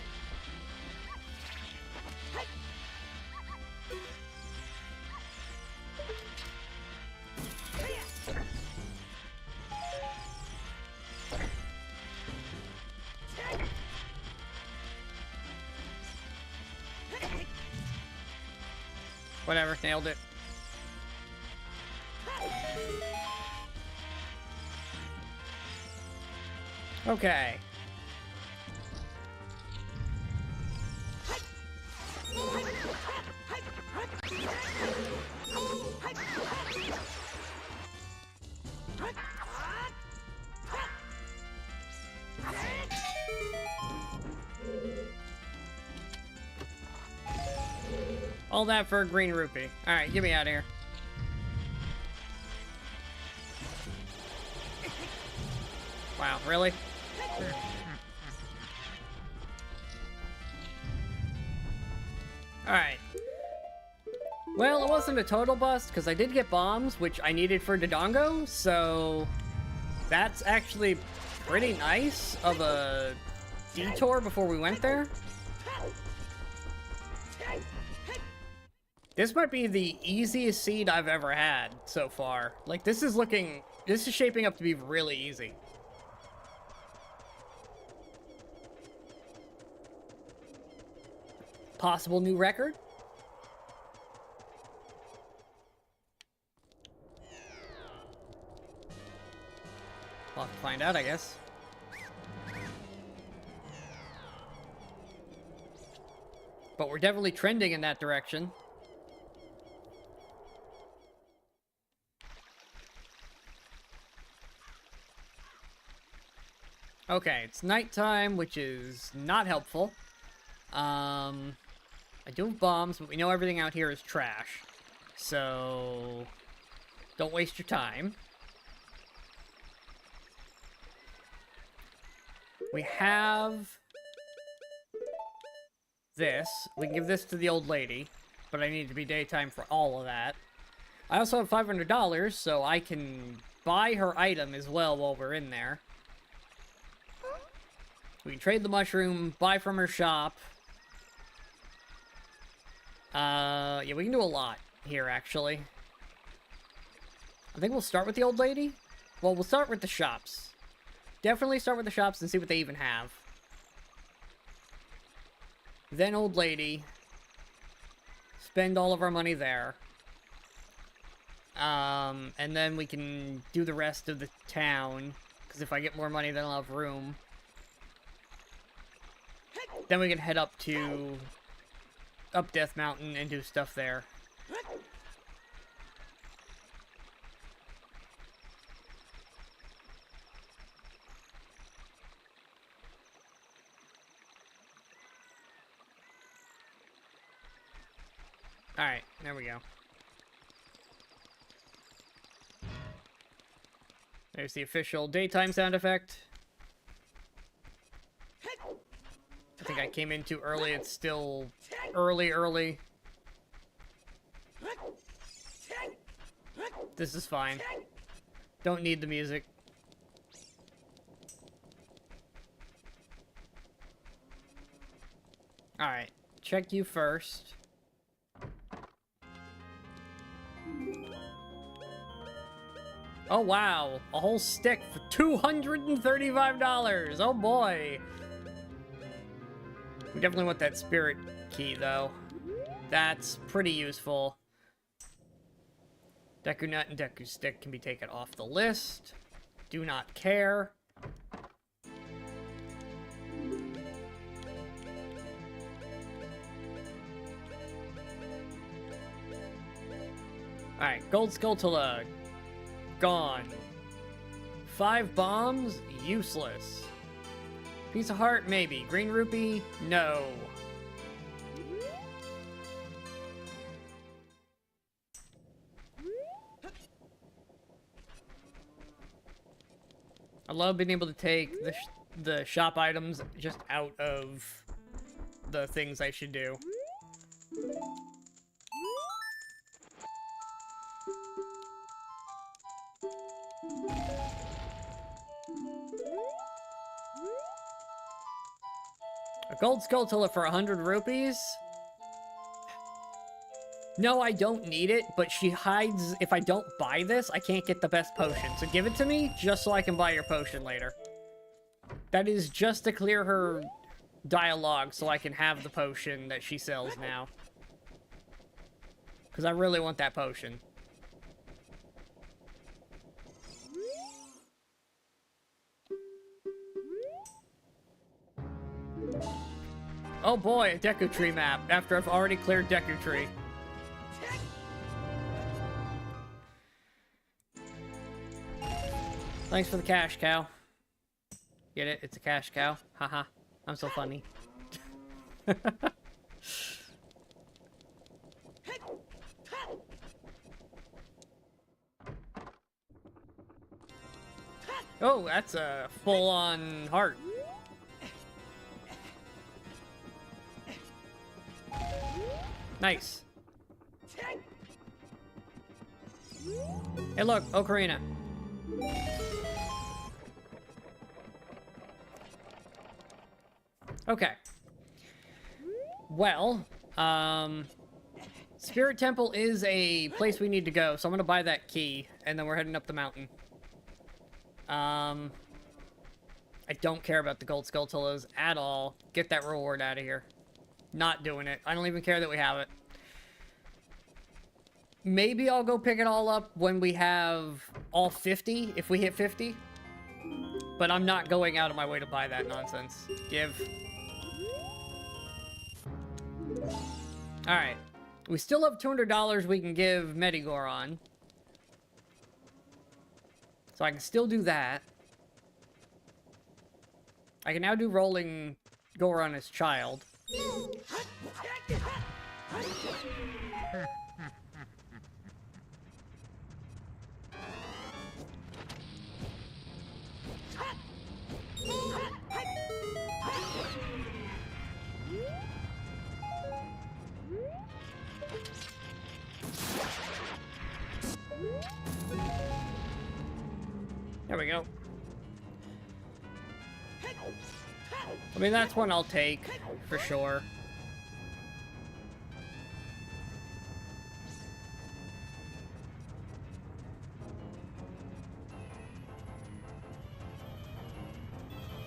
Whatever, nailed it. Okay. All that for a green rupee. Alright, get me out of here. Wow, really? Alright. Well, it wasn't a total bust, because I did get bombs, which I needed for Dodongo, so... That's actually pretty nice of a detour before we went there. This might be the easiest seed I've ever had so far. Like, this is shaping up to be really easy. Possible new record? We'll have to find out, I guess. But we're definitely trending in that direction. Okay, it's nighttime, which is not helpful. I do have bombs, but we know everything out here is trash. So, don't waste your time. We have this. We can give this to the old lady, but I need to be daytime for all of that. I also have $500, so I can buy her item as well while we're in there. We can trade the mushroom, buy from her shop. Yeah, we can do a lot here, actually. I think we'll start with the old lady. Well, we'll start with the shops. Definitely start with the shops and see what they even have. Then old lady. Spend all of our money there. And then we can do the rest of the town. Because if I get more money, then I'll have room. Then we can head up Death Mountain and do stuff there. Alright, there we go. There's the official daytime sound effect. I think I came in too early. It's still early. This is fine. Don't need the music. Alright, check you first. Oh wow, a whole stick for $235. Oh boy. We definitely want that spirit key though. That's pretty useful. Deku Nut and Deku Stick can be taken off the list. Do not care. Alright, Gold Skulltula. Gone. 5 bombs? Useless. Piece of heart? Maybe. Green rupee? No. I love being able to take the shop items just out of the things I should do. A gold Skulltula for 100 rupees? No, I don't need it, but she hides... If I don't buy this, I can't get the best potion. So give it to me, just so I can buy your potion later. That is just to clear her dialogue, so I can have the potion that she sells now. Because I really want that potion. Oh boy, a Deku Tree map, after I've already cleared Deku Tree. Thanks for the cash cow. Get it? It's a cash cow. Haha. I'm so funny. Oh, that's a full-on heart. Nice. Hey look, Ocarina. Okay. Well, Spirit Temple is a place we need to go, so I'm gonna buy that key, and then we're heading up the mountain. I don't care about the gold Skulltulas at all. Get that reward out of here. Not doing it. I don't even care that we have it. Maybe I'll go pick it all up when we have all 50, if we hit 50. But I'm not going out of my way to buy that nonsense. Give. Alright. We still have $200 we can give Medigore on. So I can still do that. I can now do rolling Goron as child. There we go. I mean, that's one I'll take, for sure.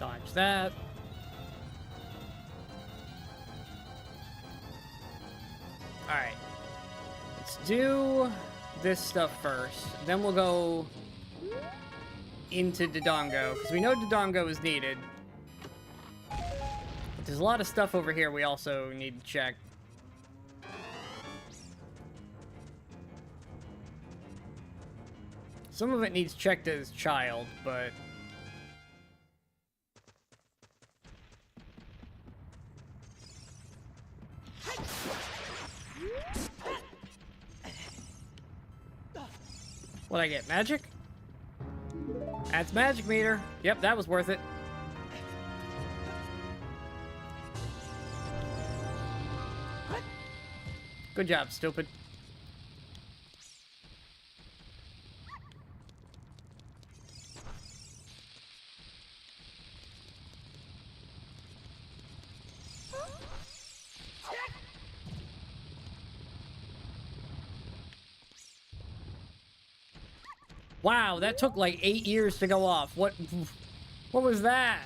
Dodge that. Alright. Let's do this stuff first. Then we'll go into Dodongo, because we know Dodongo is needed. But there's a lot of stuff over here we also need to check. Some of it needs checked as child, but... What'd I get? Magic? That's magic meter. Yep, that was worth it. Good job, stupid. Wow, that took like 8 years to go off. What was that?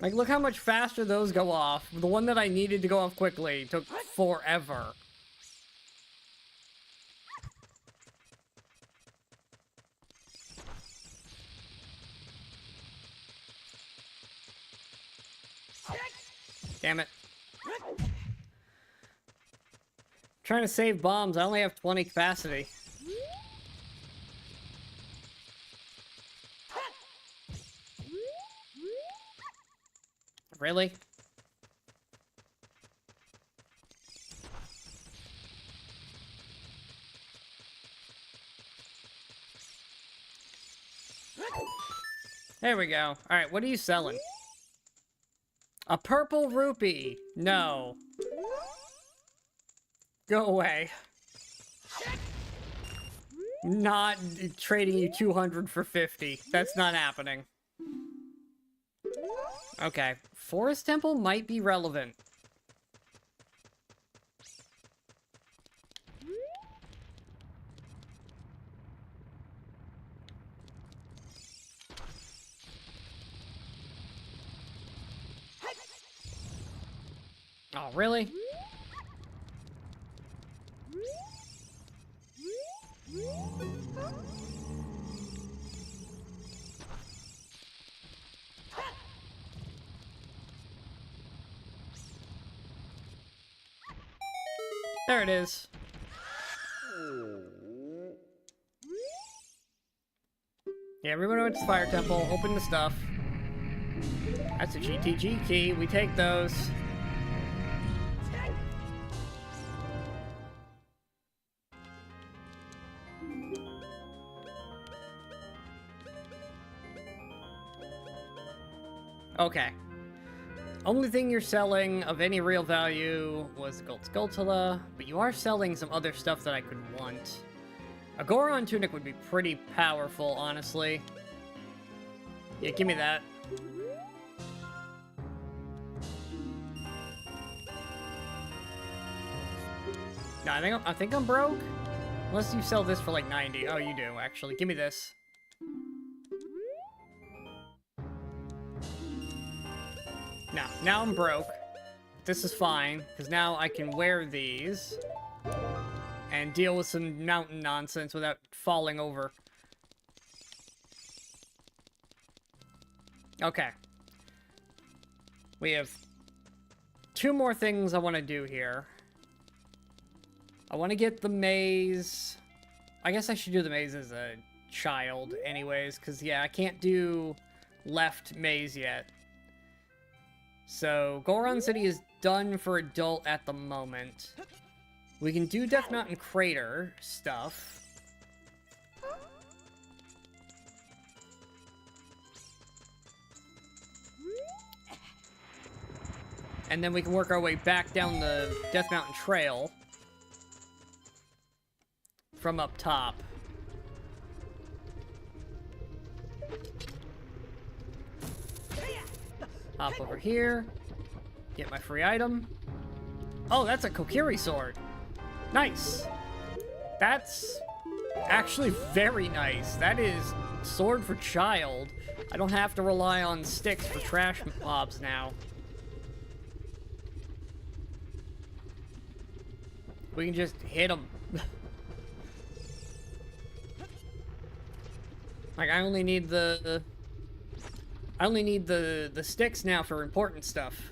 Like, look how much faster those go off. The one that I needed to go off quickly took forever. Damn it. Trying to save bombs. I only have 20 capacity. Really? There we go. Alright, what are you selling? A purple rupee. No. Go away. Not trading you 200 for 50. That's not happening. Okay. Forest Temple might be relevant. Oh, really? There it is. Yeah, everyone went to the Fire Temple, open the stuff. That's a GTG key, we take those. Okay. Only thing you're selling of any real value was the Gold Skulltula, but you are selling some other stuff that I could want. A Goron Tunic would be pretty powerful, honestly. Yeah, give me that. No, I think I'm broke. Unless you sell this for like 90. Oh, you do, actually. Give me this. No, now I'm broke. This is fine, because now I can wear these and deal with some mountain nonsense without falling over. Okay. We have 2 more things I want to do here. I want to get the maze. I guess I should do the maze as a child anyways, because, yeah, I can't do left maze yet. So, Goron City is done for adult at the moment. We can do Death Mountain Crater stuff. And then we can work our way back down the Death Mountain Trail from up top. Hop over here. Get my free item. Oh, that's a Kokiri sword. Nice. That's actually very nice. That is sword for child. I don't have to rely on sticks for trash mobs now. We can just hit them. Like, I only need the sticks now for important stuff.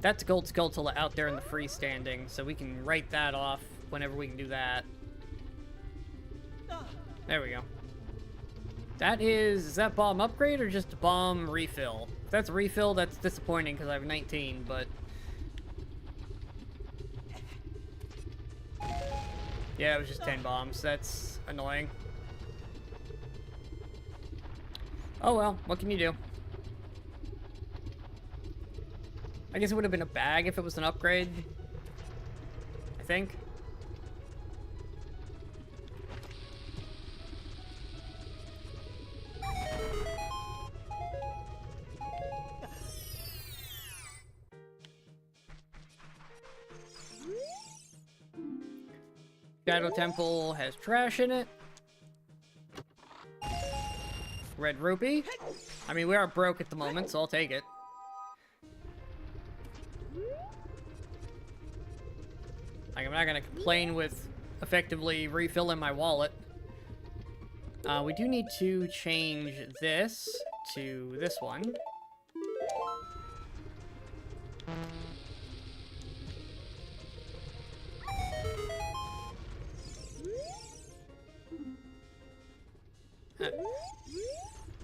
That's Gold Skulltula out there in the freestanding, so we can write that off whenever we can do that. There we go. That is that bomb upgrade or just a bomb refill? If that's a refill, that's disappointing because I have 19, but... Yeah, it was just 10 bombs. That's annoying. Oh well, what can you do? I guess it would have been a bag if it was an upgrade. I think. Shadow Temple has trash in it. Red rupee. I mean, we are broke at the moment, so I'll take it. Like, I'm not gonna complain with effectively refilling my wallet. We do need to change this to this one.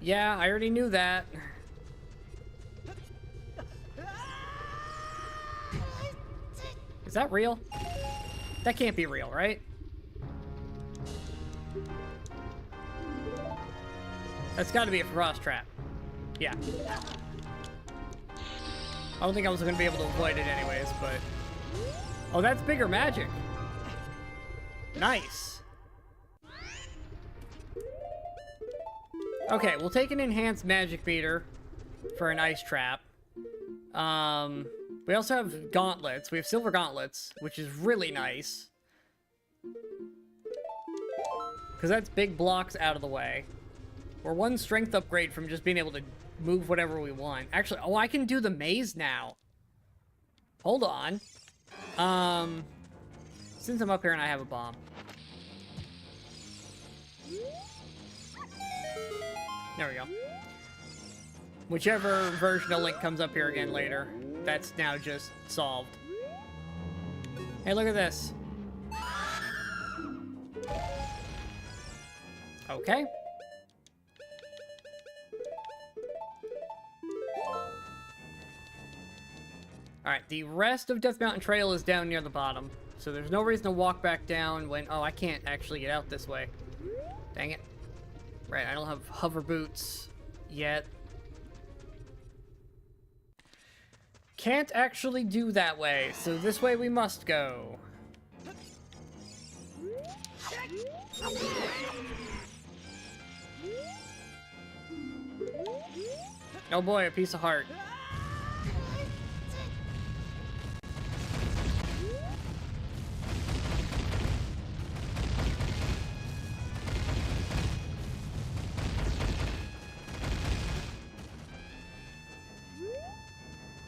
Yeah, I already knew that. Is that real? That can't be real, right? That's gotta be a frost trap. Yeah. I don't think I was gonna be able to avoid it anyways, but... Oh, that's bigger magic. Nice. Okay, we'll take an enhanced magic meter for an ice trap. We also have gauntlets. We have silver gauntlets, which is really nice. Because that's big blocks out of the way. We're one strength upgrade from just being able to move whatever we want. Actually, oh, I can do the maze now. Hold on. Since I'm up here and I have a bomb. There we go. Whichever version of Link comes up here again later, that's now just solved. Hey, look at this. Okay. Alright, the rest of Death Mountain Trail is down near the bottom, so there's no reason to walk back down when... Oh, I can't actually get out this way. Dang it. Right, I don't have hover boots yet. Can't actually do that way, so this way we must go. Oh boy, a piece of heart.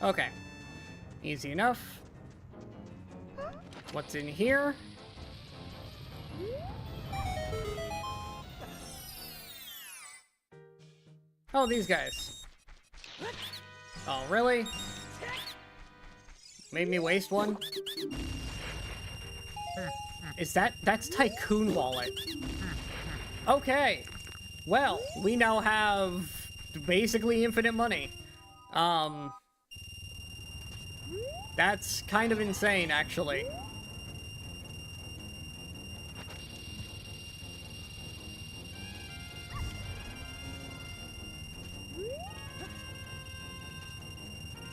Okay. Easy enough. What's in here? Oh, these guys. Oh, really? Made me waste one? Is that's Tycoon Wallet. Okay. Well, we now have basically infinite money. That's kind of insane, actually.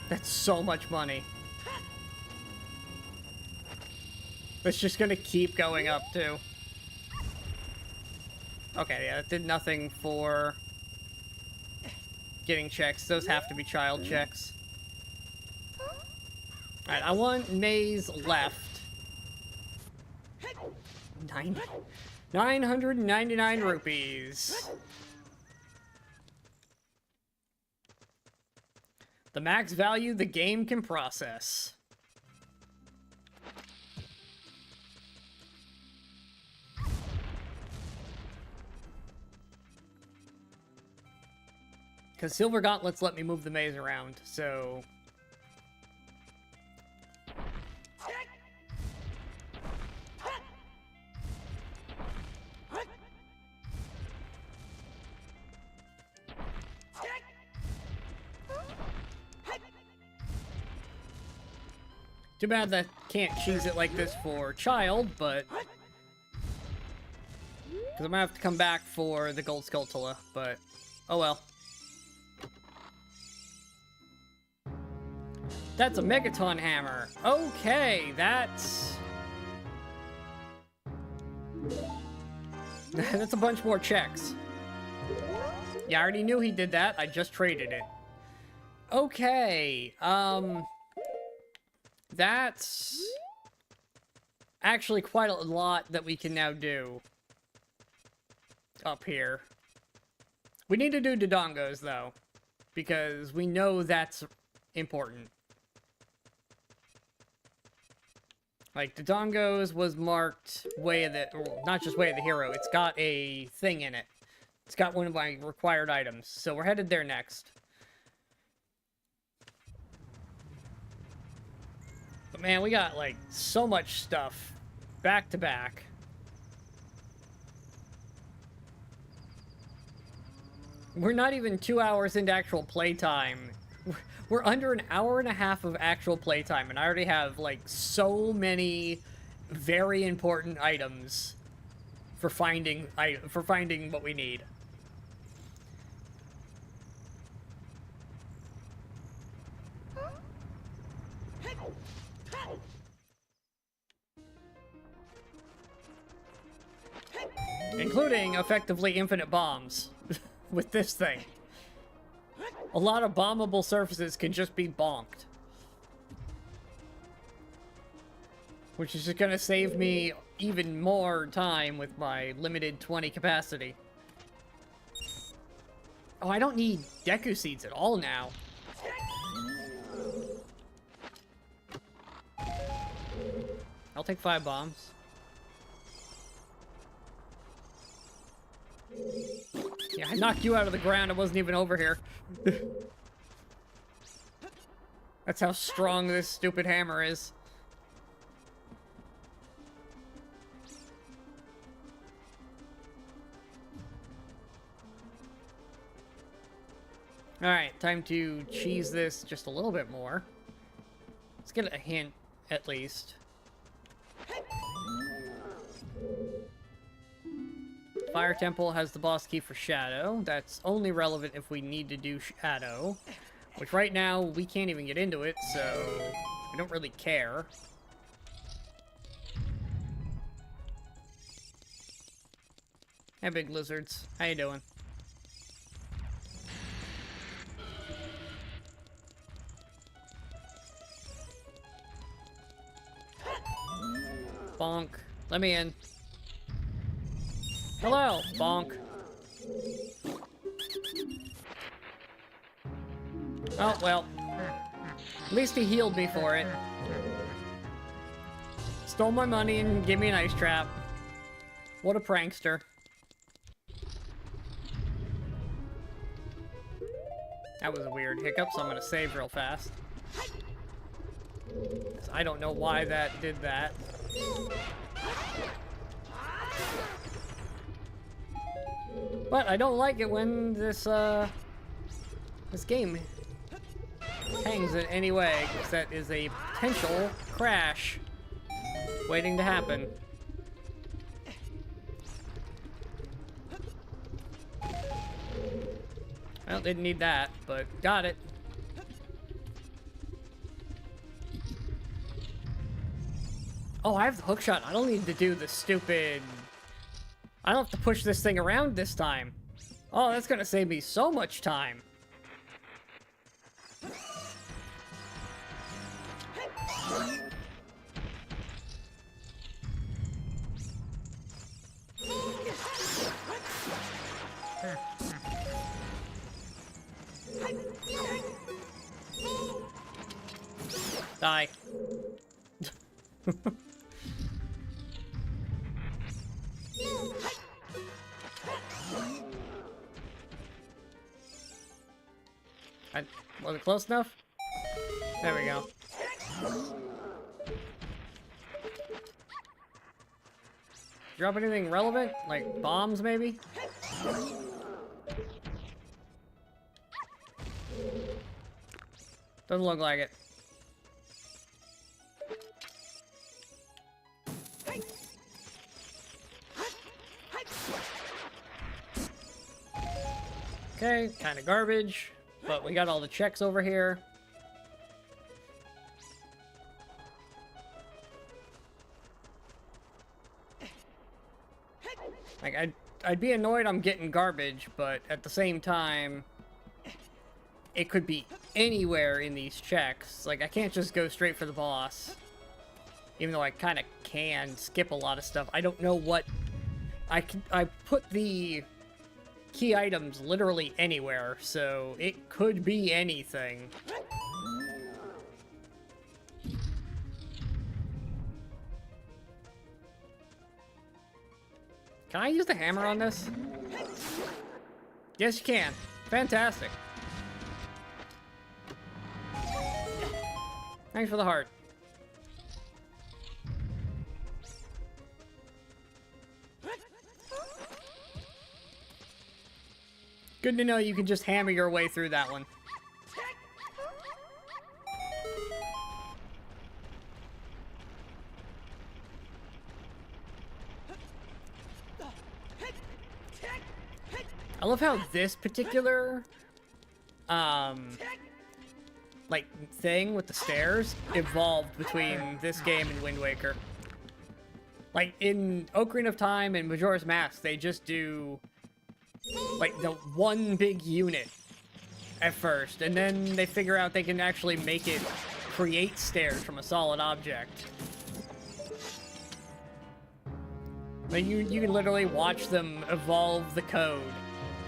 That's so much money. It's just gonna keep going up, too. Okay, yeah, that did nothing for getting checks. Those have to be child checks. Alright, I want maze left. 999 rupees. The max value the game can process. Because Silver Gauntlets let me move the maze around, so... Too bad that can't cheese it like this for Child, but... Because I'm gonna have to come back for the Gold Skulltula, but... Oh well. That's a Megaton Hammer. Okay, that's... That's a bunch more checks. Yeah, I already knew he did that. I just traded it. Okay, that's actually quite a lot that we can now do up here. We need to do Dodongos, though, because we know that's important. Like, Dodongos was marked Way of the... Well, not just Way of the Hero, it's got a thing in it. It's got one of my required items, so we're headed there next. But man, we got, like, so much stuff back to back. We're not even 2 hours into actual playtime. We're under an hour and a half of actual playtime, and I already have, like, so many very important items for finding what we need. Including, effectively, infinite bombs with this thing. A lot of bombable surfaces can just be bonked. Which is just gonna save me even more time with my limited 20 capacity. Oh, I don't need Deku Seeds at all now. I'll take 5 bombs. Yeah, I knocked you out of the ground. I wasn't even over here. That's how strong this stupid hammer is. Alright, time to cheese this just a little bit more. Let's get a hint, at least. Fire Temple has the boss key for Shadow. That's only relevant if we need to do Shadow. Which right now, we can't even get into it, so we don't really care. Hey, big lizards. How you doing? Bonk. Let me in. Hello, bonk. Oh, well. At least he healed me for it. Stole my money and gave me an ice trap. What a prankster. That was a weird hiccup, so I'm gonna save real fast. 'Cause I don't know why that did that. But I don't like it when this game hangs in any way, because that is a potential crash waiting to happen. Well, didn't need that, but got it. Oh, I have the hookshot. I don't need to do the stupid... I don't have to push this thing around this time. Oh, that's gonna save me so much time. Die. Was it close enough? There we go. Drop anything relevant? Like bombs, maybe? Doesn't look like it. Okay, kind of garbage, but we got all the checks over here. Like, I'd be annoyed I'm getting garbage, but at the same time, it could be anywhere in these checks. Like, I can't just go straight for the boss. Even though I kind of can skip a lot of stuff. I don't know what... I put the key items literally anywhere, so it could be anything. Can I use the hammer on this? Yes, you can. Fantastic. Thanks for the heart. Good to know you can just hammer your way through that one. I love how this particular, like, thing with the stairs evolved between this game and Wind Waker. Like, in Ocarina of Time and Majora's Mask, they just do, like, the one big unit at first, and then they figure out they can actually make it create stairs from a solid object. Like, you can literally watch them evolve the code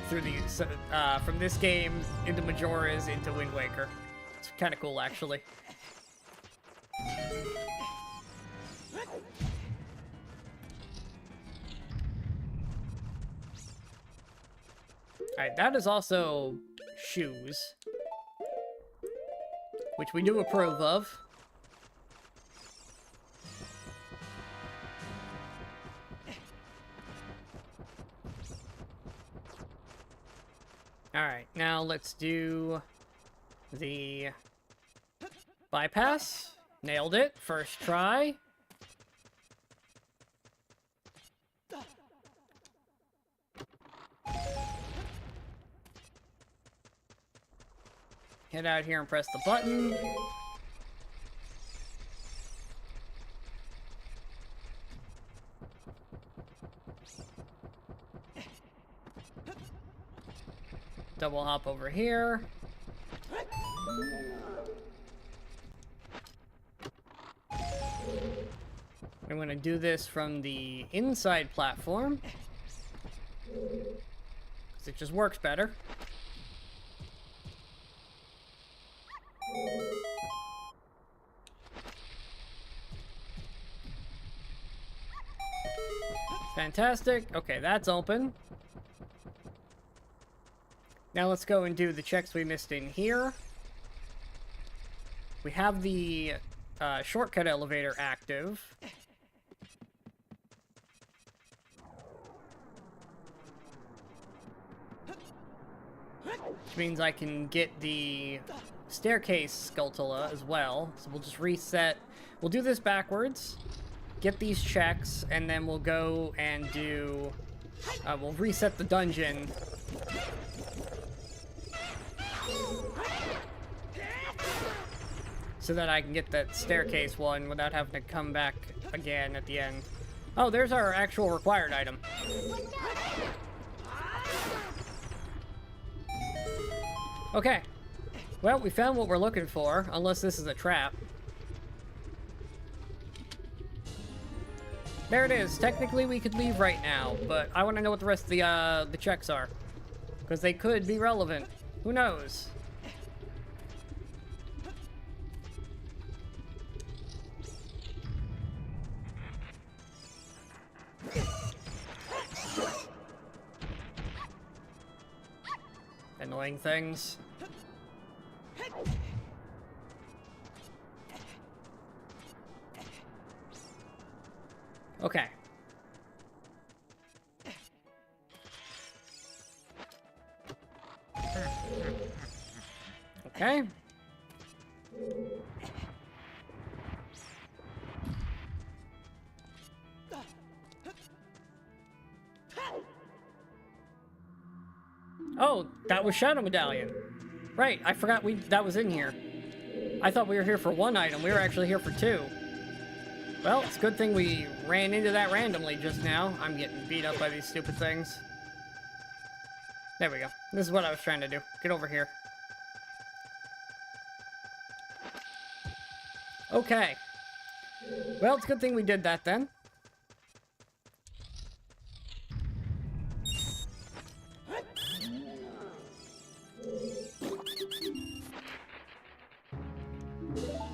through these, from this game into Majora's into Wind Waker. It's kind of cool, actually. Alright, that is also shoes, which we do approve of. Alright, now let's do the bypass. Nailed it. First try. Head out here and press the button. Double hop over here. I'm going to do this from the inside platform, because it just works better. Fantastic. Okay, that's open. Now let's go and do the checks we missed in here. We have the shortcut elevator active. Which means I can get the staircase Skulltula as well. So we'll just reset. We'll do this backwards. Get these checks, and then we'll go and do... we'll reset the dungeon. So that I can get that staircase one without having to come back again at the end. Oh, there's our actual required item. Okay. Well, we found what we're looking for, unless this is a trap. There it is. Technically, we could leave right now, but I want to know what the rest of the checks are. Because they could be relevant. Who knows? Annoying things. Okay. Okay. Oh, that was Shadow Medallion. Right, I forgot that was in here. I thought we were here for one item. We were actually here for two. Well, it's a good thing we ran into that randomly just now. I'm getting beat up by these stupid things. There we go. This is what I was trying to do. Get over here. Okay. Well, it's a good thing we did that then.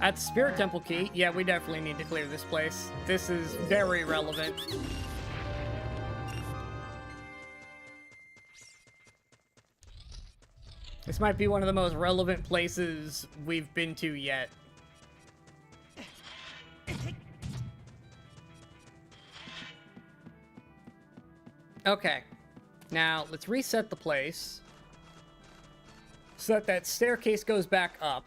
At Spirit Temple Key, yeah, we definitely need to clear this place. This is very relevant. This might be one of the most relevant places we've been to yet. Okay. Now, let's reset the place so that that staircase goes back up.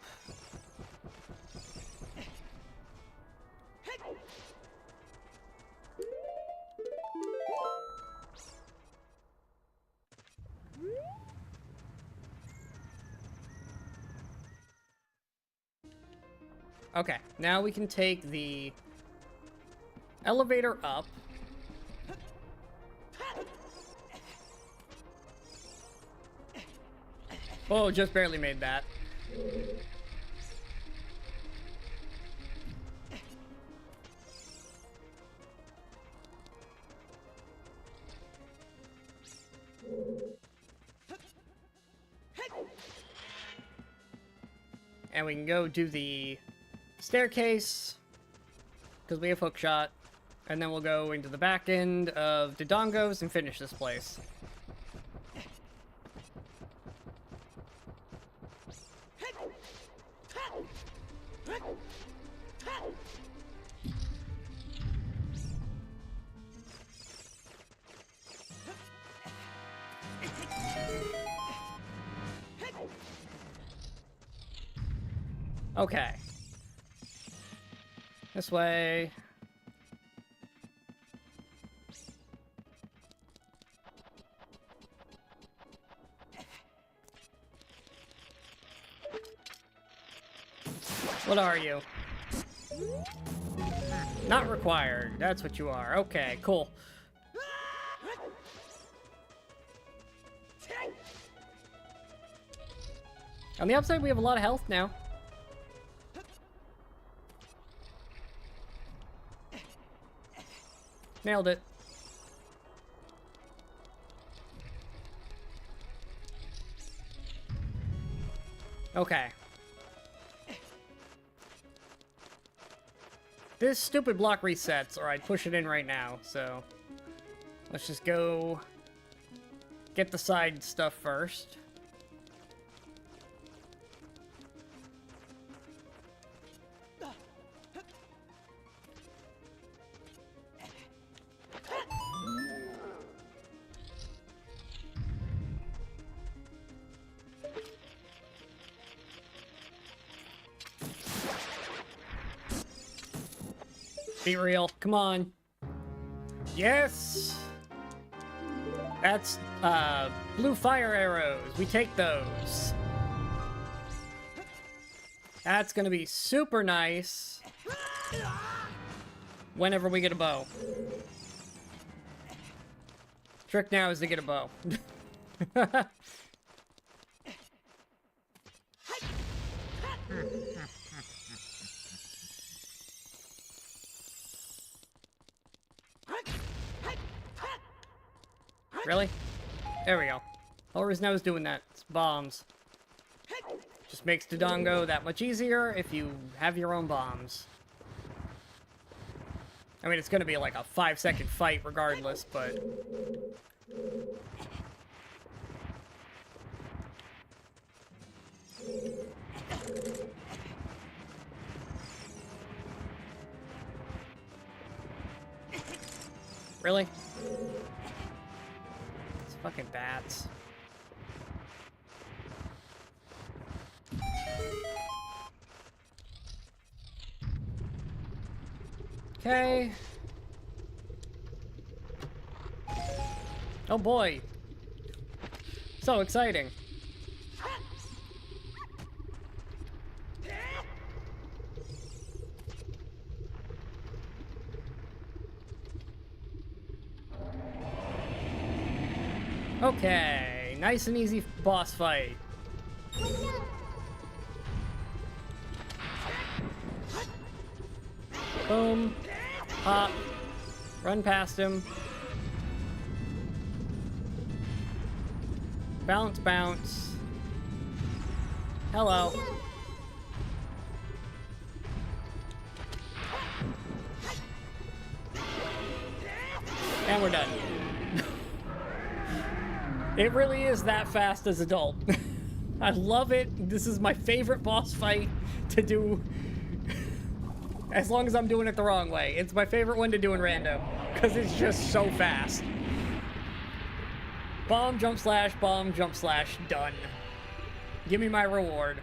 Okay, now we can take the elevator up. Oh, just barely made that. And we can go do the staircase, because we have hookshot, and then we'll go into the back end of Dodongo's and finish this place. Okay. This way. What are you? Not required. That's what you are. Okay, cool. On the upside, we have a lot of health now. Nailed it. Okay. This stupid block resets, or I'd push it in right now, so... Let's just go... get the side stuff first. Be real. Come on. Yes! That's, blue fire arrows. We take those. That's gonna be super nice. Whenever we get a bow. Trick now is to get a bow. Really? There we go. Whole reason I was doing that. It's bombs. Just makes Dodongo that much easier if you have your own bombs. I mean, it's gonna be like a 5-second fight regardless, but... Really? It's fucking bats. Okay. Oh boy. So exciting. Okay, nice and easy boss fight. Boom. Hop. Run past him. Bounce, bounce. Hello. And we're done. It really is that fast as adult. I love it. This is my favorite boss fight to do. As long as I'm doing it the wrong way. It's my favorite one to do in Rando. Because it's just so fast. Bomb, jump slash, done. Give me my reward.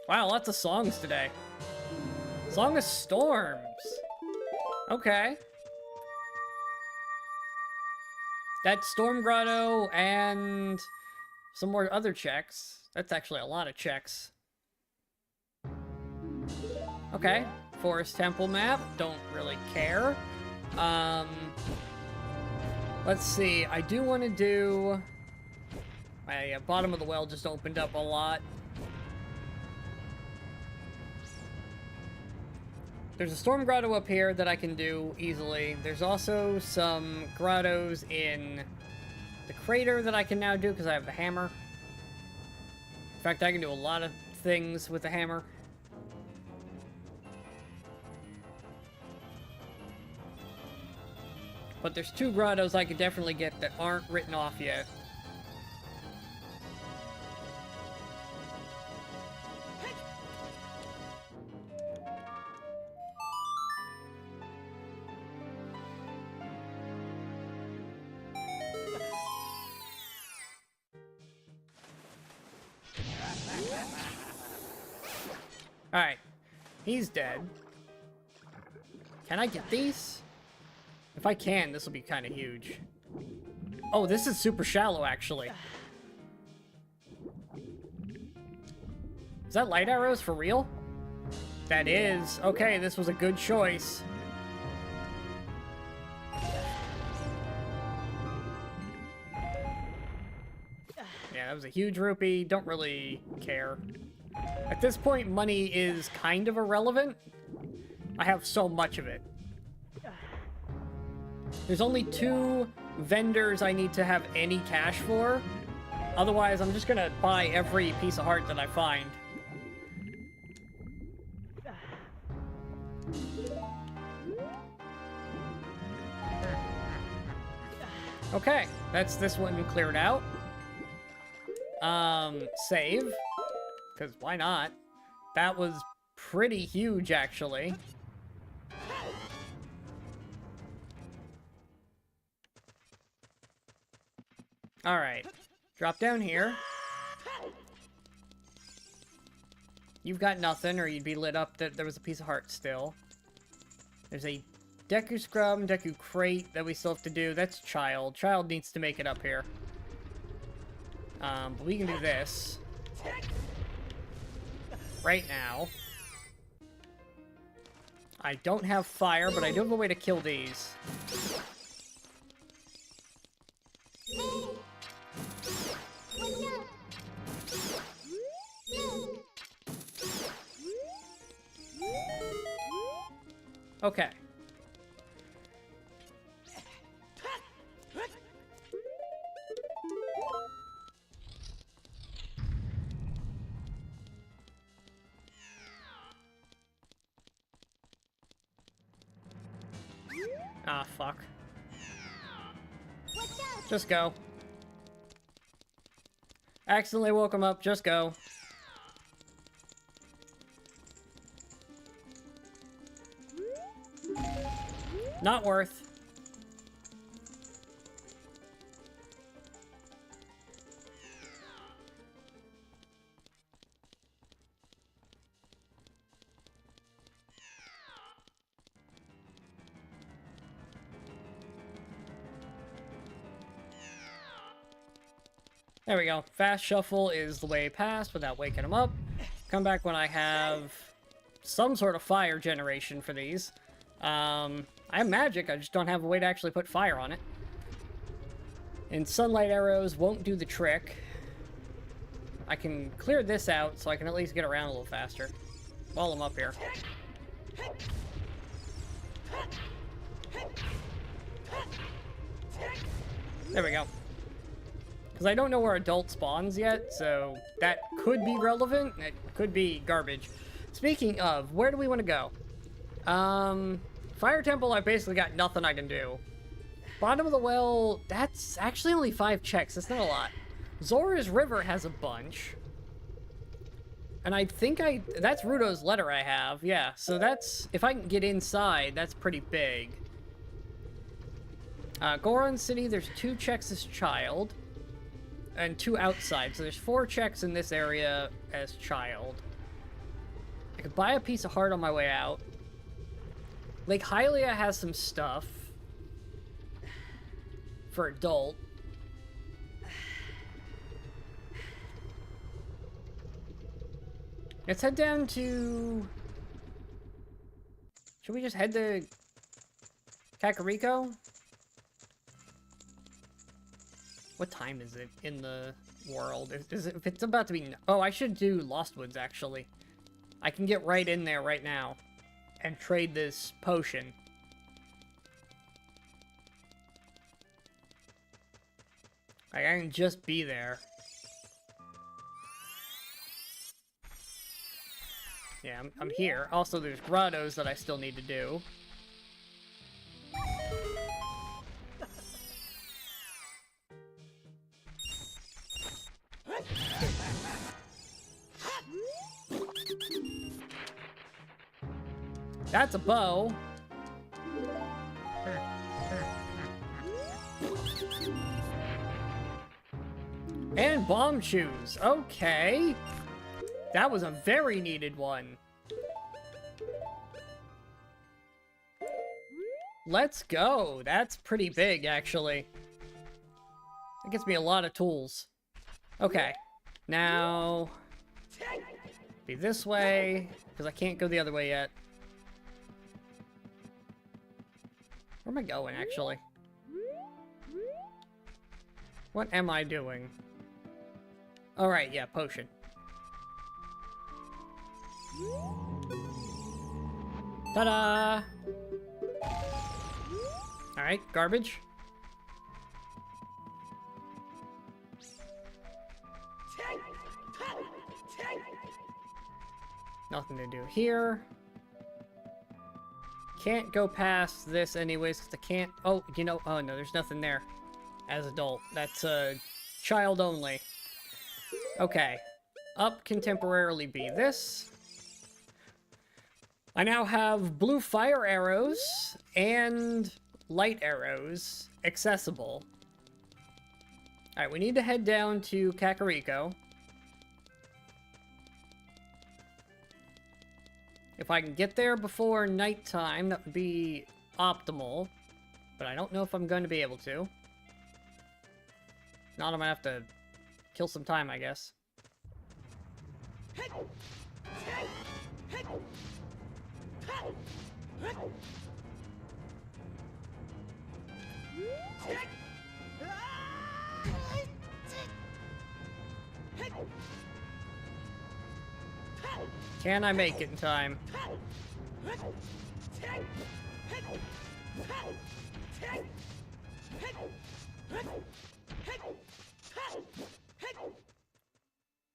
Wow, lots of songs today. Song of Storms. Okay. That's Storm Grotto and some more other checks. That's actually a lot of checks. Okay. Forest Temple map. Don't really care. Let's see. I do want to do... My bottom of the well just opened up a lot. There's a Storm Grotto up here that I can do easily. There's also some grottos in the crater that I can now do because I have the hammer. In fact, I can do a lot of things with the hammer. But there's 2 grottos I could definitely get that aren't written off yet. Alright. He's dead. Can I get these? If I can, this will be kind of huge. Oh, this is super shallow, actually. Is that light arrows for real? That is. Okay, this was a good choice. Yeah, that was a huge rupee. Don't really care. At this point, money is kind of irrelevant. I have so much of it. There's only 2 vendors I need to have any cash for. Otherwise, I'm just gonna buy every piece of heart that I find. Okay, that's this one cleared out. Save. Because why not? That was pretty huge, actually. Alright. Drop down here. You've got nothing, or you'd be lit up. There was a piece of heart still. There's a Deku Scrub and Deku Crate that we still have to do. That's Child. Child needs to make it up here. But we can do this. Right now. I don't have fire, but I do have a way to kill these. Okay. Ah, fuck. Just go. Accidentally woke him up. Just go. Not worth. There we go. Fast shuffle is the way past without waking him up. Come back when I have some sort of fire generation for these. I have magic, I just don't have a way to actually put fire on it. And sunlight arrows won't do the trick. I can clear this out so I can at least get around a little faster while I'm up here. There we go. Because I don't know where adult spawns yet, so that could be relevant. It could be garbage. Speaking of, where do we want to go? Fire Temple, I've basically got nothing I can do. Bottom of the well, that's actually only 5 checks. That's not a lot. Zora's River has a bunch. And I think that's Rudo's letter I have. Yeah, so that's, if I can get inside, that's pretty big. Goron City, there's 2 checks as child. And 2 outside, so there's 4 checks in this area as child. I could buy a piece of heart on my way out. Lake Hylia has some stuff for adult. Let's head down to... Should we just head to Kakariko? What time is it in the world? If it's about to be... Oh, I should do Lost Woods, actually. I can get right in there right now and trade this potion. Like, I can just be there. Yeah, I'm here. Also, there's grottos that I still need to do. That's a bow. And bomb shoes. Okay. That was a very needed one. Let's go. That's pretty big, actually. That gets me a lot of tools. Okay. Now... be this way, because I can't go the other way yet. Where am I going, actually? What am I doing? Alright, yeah, potion. Ta-da! Alright, garbage. Nothing to do here. Can't go past this anyways, because I can't... Oh, you know... Oh, no, there's nothing there. As adult. That's, child only. Okay. Up can temporarily be this. I now have blue fire arrows and light arrows accessible. Alright, we need to head down to Kakariko. If I can get there before nighttime, that would be optimal. But I don't know if I'm going to be able to. Not, I'm going to have to kill some time, I guess. Can I make it in time?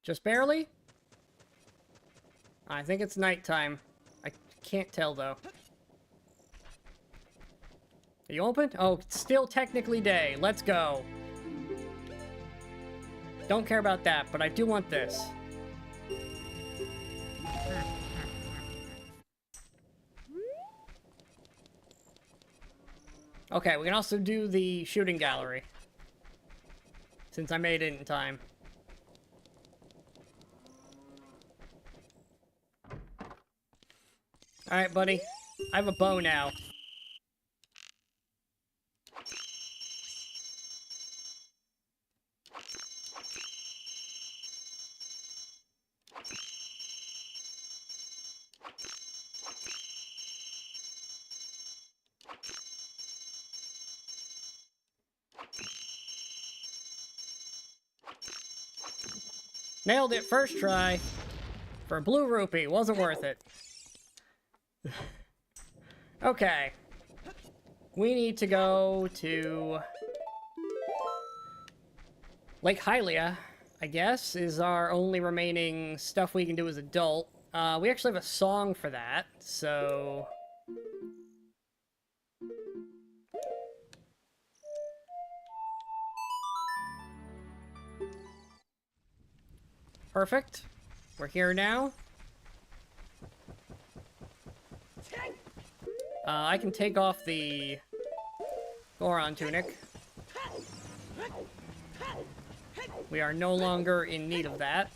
Just barely? I think it's nighttime. I can't tell, though. Are you open? Oh, it's still technically day. Let's go. Don't care about that, but I do want this. Okay, we can also do the shooting gallery. Since I made it in time. Alright, buddy. I have a bow now. Nailed it first try. For a blue rupee. Wasn't worth it. Okay. We need to go to Lake Hylia, I guess, is our only remaining stuff we can do as adult. We actually have a song for that, so... Perfect. We're here now. I can take off the Goron tunic. We are no longer in need of that.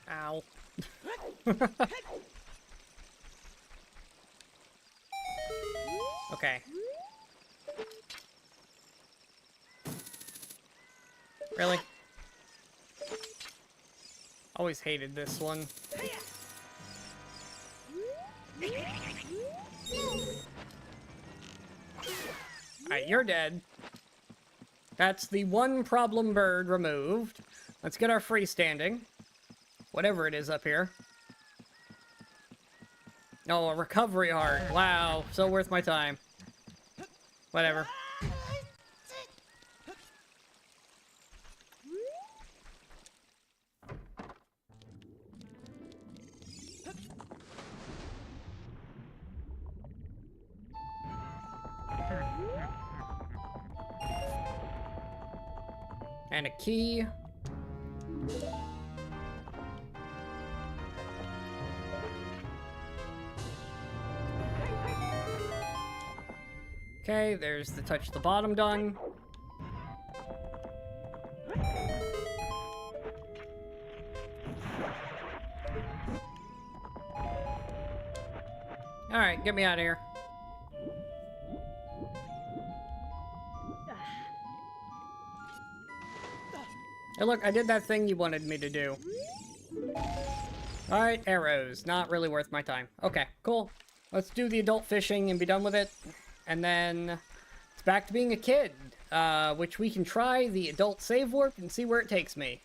Ow. Okay. Really? Always hated this one. Alright, you're dead. That's the one problem bird removed. Let's get our freestanding. Whatever it is up here. Oh, a recovery heart. Wow, so worth my time. Whatever. And a key. Okay, there's the touch the bottom done. Alright, get me out of here. Hey look, I did that thing you wanted me to do. Alright, arrows. Not really worth my time. Okay, cool. Let's do the adult fishing and be done with it. And then it's back to being a kid. Which we can try the adult save warp and see where it takes me.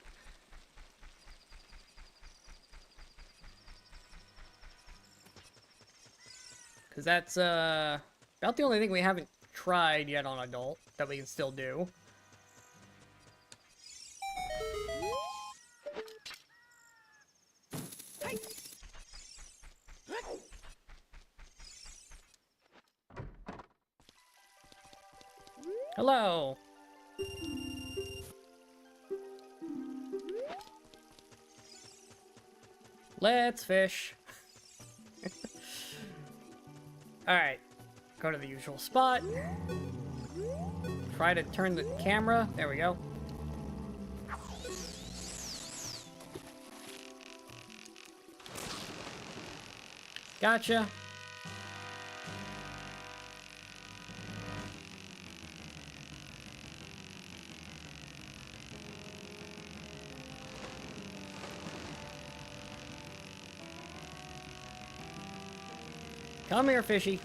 Because that's about the only thing we haven't tried yet on adult that we can still do. Hello! Let's fish. Alright. Go to the usual spot. Try to turn the camera. There we go. Gotcha. Come here, fishy.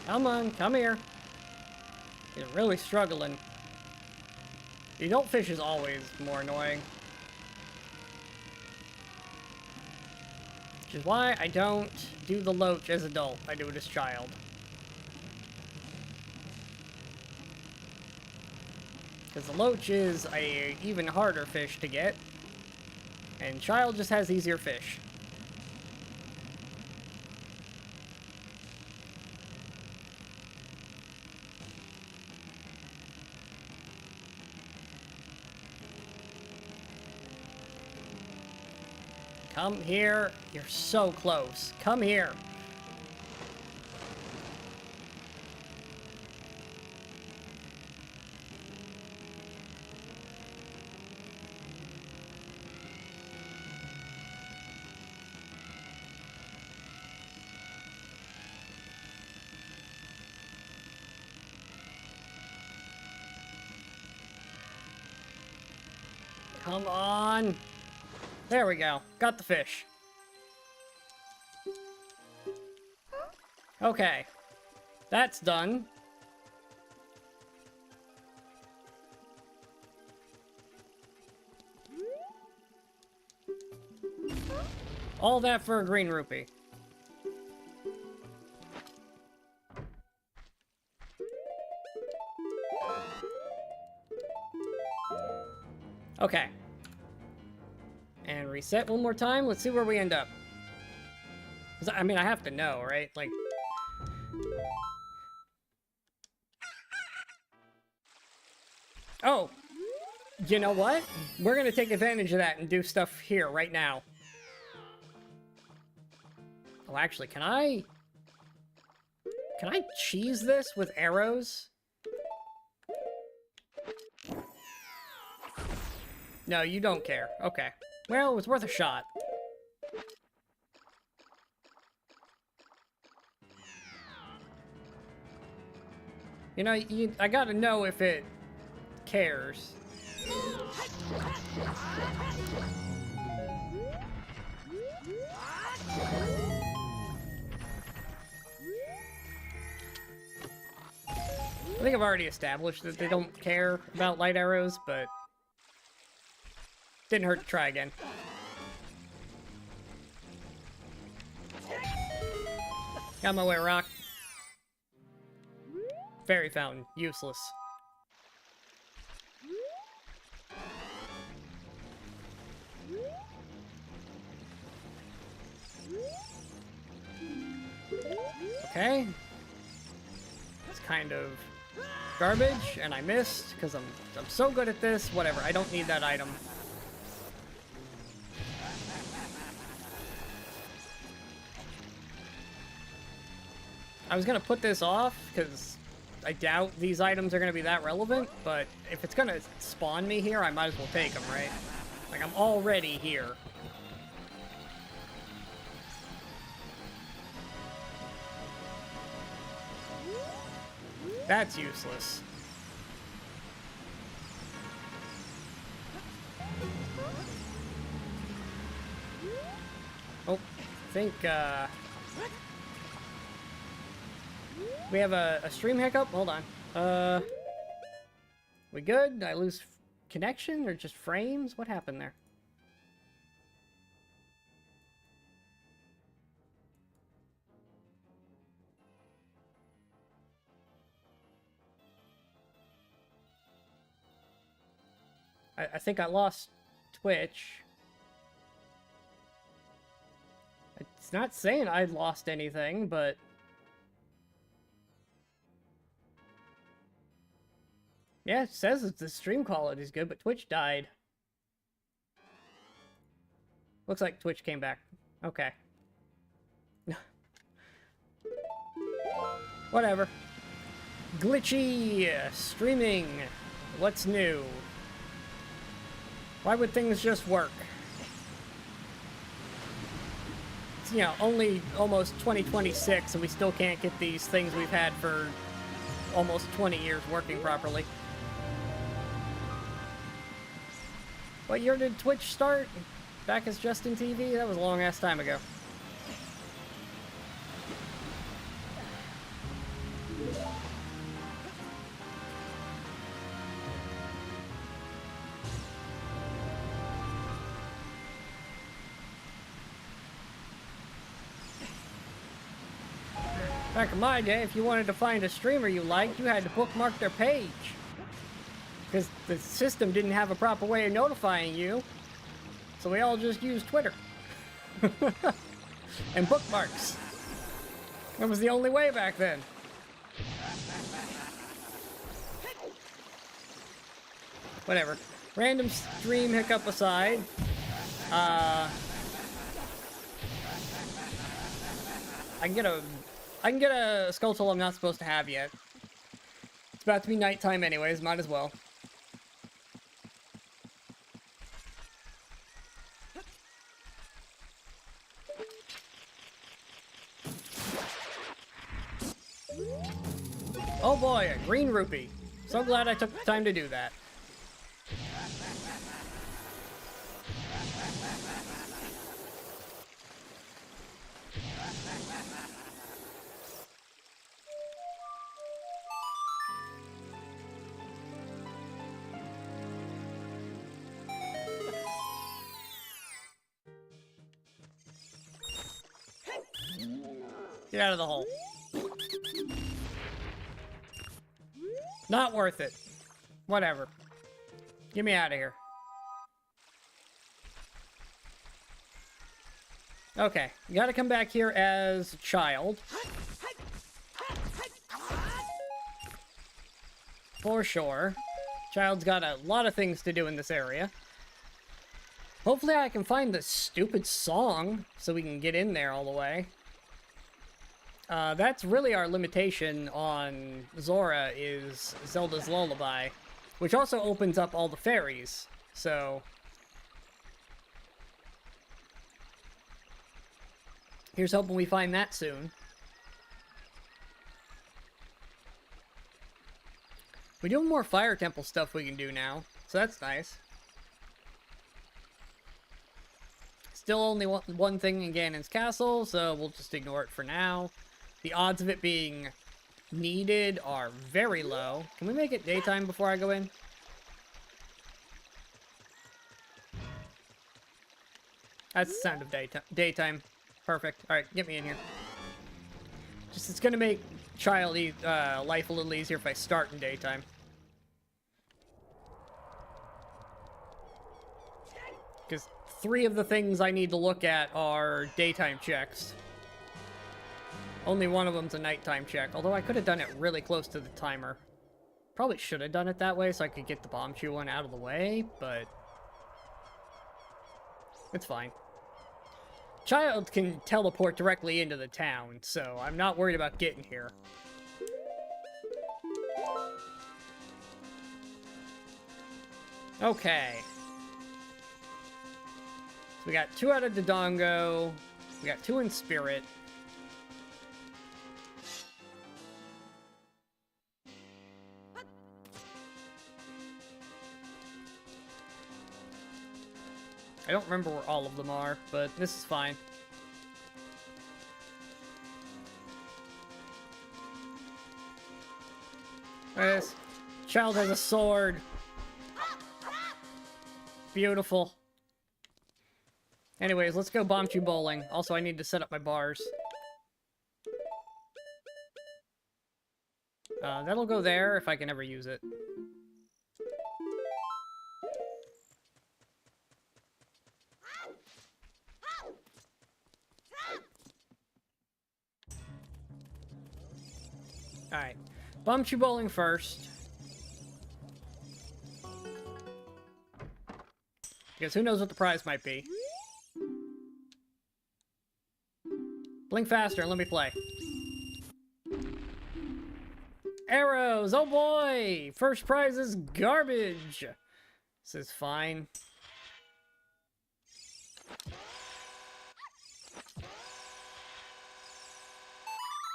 Come on, come here. He's really struggling. The adult fish is always more annoying. Which is why I don't do the loach as adult. I do it as child. Because the loach is a even harder fish to get. And child just has easier fish. Come here. You're so close. Come here. Come on. There we go. Got the fish. Okay. That's done. All that for a green rupee. Okay. And reset one more time. Let's see where we end up. 'Cause, I mean, I have to know, right? Like... Oh! You know what? We're gonna take advantage of that and do stuff here, right now. Oh, actually, can I cheese this with arrows? No, you don't care. Okay. Well, it was worth a shot. You know, I gotta know if it cares. I think I've already established that they don't care about light arrows, but didn't hurt to try again. Got my way, rock. Fairy fountain, useless. Okay. It's kind of garbage, and I missed, because I'm so good at this. Whatever, I don't need that item. I was gonna put this off, because I doubt these items are gonna be that relevant, but if it's gonna spawn me here, I might as well take them, right? Like, I'm already here. That's useless. Oh, I think, we have a stream hiccup? Hold on. We good? Did I lose connection or just frames? What happened there? I think I lost Twitch. It's not saying I lost anything, but... Yeah, it says that the stream quality is good, but Twitch died. Looks like Twitch came back. Okay. Whatever. Glitchy streaming. What's new? Why would things just work? It's, you know, only almost 2026 and we still can't get these things we've had for almost 20 years working properly. What year did Twitch start? Back as Justin TV? That was a long ass time ago. Back in my day, if you wanted to find a streamer you liked, you had to bookmark their page. Because the system didn't have a proper way of notifying you. So we all just used Twitter. And bookmarks. That was the only way back then. Whatever. Random stream hiccup aside. I can get a Skulltula I'm not supposed to have yet. It's about to be nighttime anyways, might as well. Oh boy, a green rupee. So glad I took the time to do that. Get out of the hole. Not worth it. Whatever. Get me out of here. Okay, you gotta come back here as a child. For sure. Child's got a lot of things to do in this area. Hopefully I can find the stupid song so we can get in there all the way. That's really our limitation on Zora, is Zelda's Lullaby, which also opens up all the fairies, so... Here's hoping we find that soon. We do have more Fire Temple stuff we can do now, so that's nice. Still only one thing in Ganon's castle, so we'll just ignore it for now. The odds of it being needed are very low. Can we make it daytime before I go in? That's the sound of daytime. Perfect. Alright, get me in here. Just, it's gonna make life a little easier if I start in daytime. Because 3 of the things I need to look at are daytime checks. Only one of them's a nighttime check, although I could have done it really close to the timer. Probably should have done it that way so I could get the bomb chew one out of the way, but... it's fine. Child can teleport directly into the town, so I'm not worried about getting here. Okay. So we got 2 out of Dodongo, we got 2 in Spirit. I don't remember where all of them are, but this is fine. This child has a sword. Beautiful. Anyways, let's go Bombchu bowling. Also, I need to set up my bars. That'll go there if I can ever use it. Alright. Bombchu bowling first. Because who knows what the prize might be. Blink faster and let me play. Arrows! Oh boy! First prize is garbage! This is fine.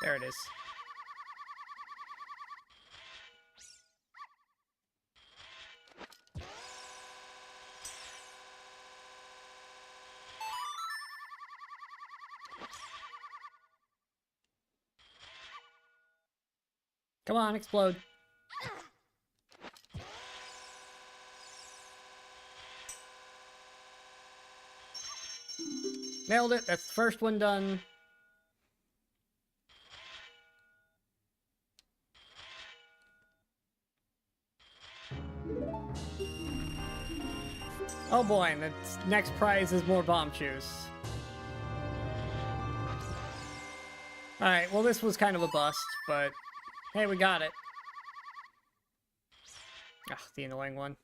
There it is. Come on, explode. Nailed it. That's the first one done. Oh boy, and the next prize is more bomb shoes. Alright, well this was kind of a bust, but hey, we got it. Ugh, the annoying one.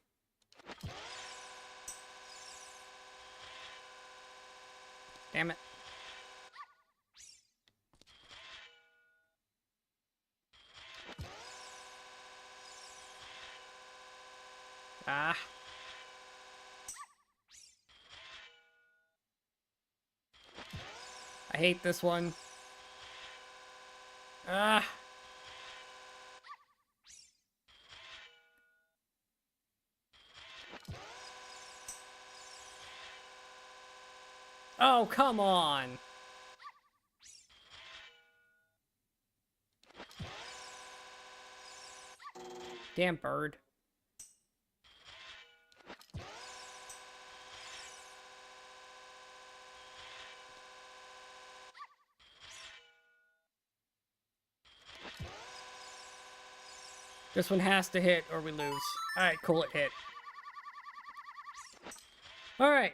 Damn it. Ah. I hate this one. Ah. Oh, come on. Damn bird. This one has to hit or we lose. Alright, cool, it hit. Alright.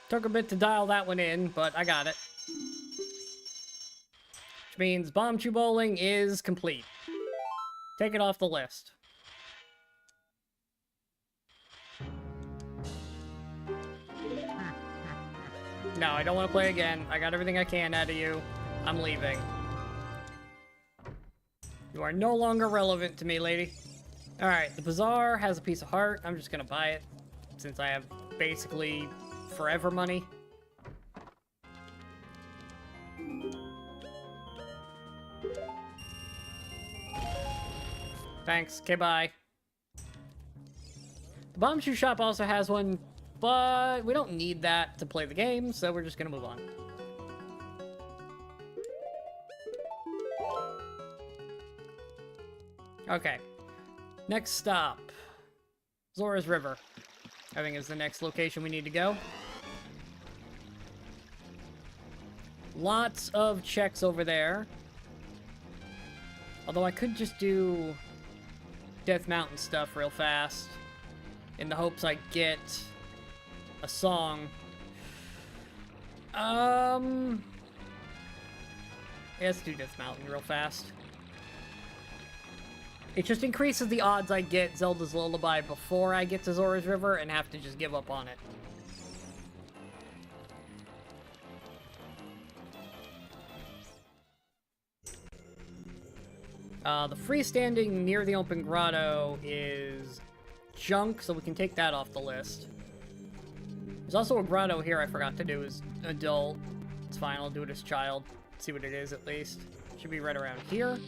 Took a bit to dial that one in, but I got it. Which means Bomb Chew Bowling is complete. Take it off the list. No, I don't want to play again. I got everything I can out of you. I'm leaving. You are no longer relevant to me, lady. Alright, the bazaar has a piece of heart. I'm just gonna buy it, since I have basically forever money. Thanks. Okay, bye. The Bomb Shoe Shop also has one, but we don't need that to play the game, so we're just gonna move on. Okay. Next stop. Zora's River. I think is the next location we need to go. Lots of checks over there. Although I could just do Death Mountain stuff real fast, in the hopes I get a song. Let's do Death Mountain real fast. It just increases the odds I get Zelda's Lullaby before I get to Zora's River and have to just give up on it. The freestanding near the open grotto is junk, so we can take that off the list. There's also a grotto here I forgot to do as adult. It's fine, I'll do it as child. See what it is at least. Should be right around here.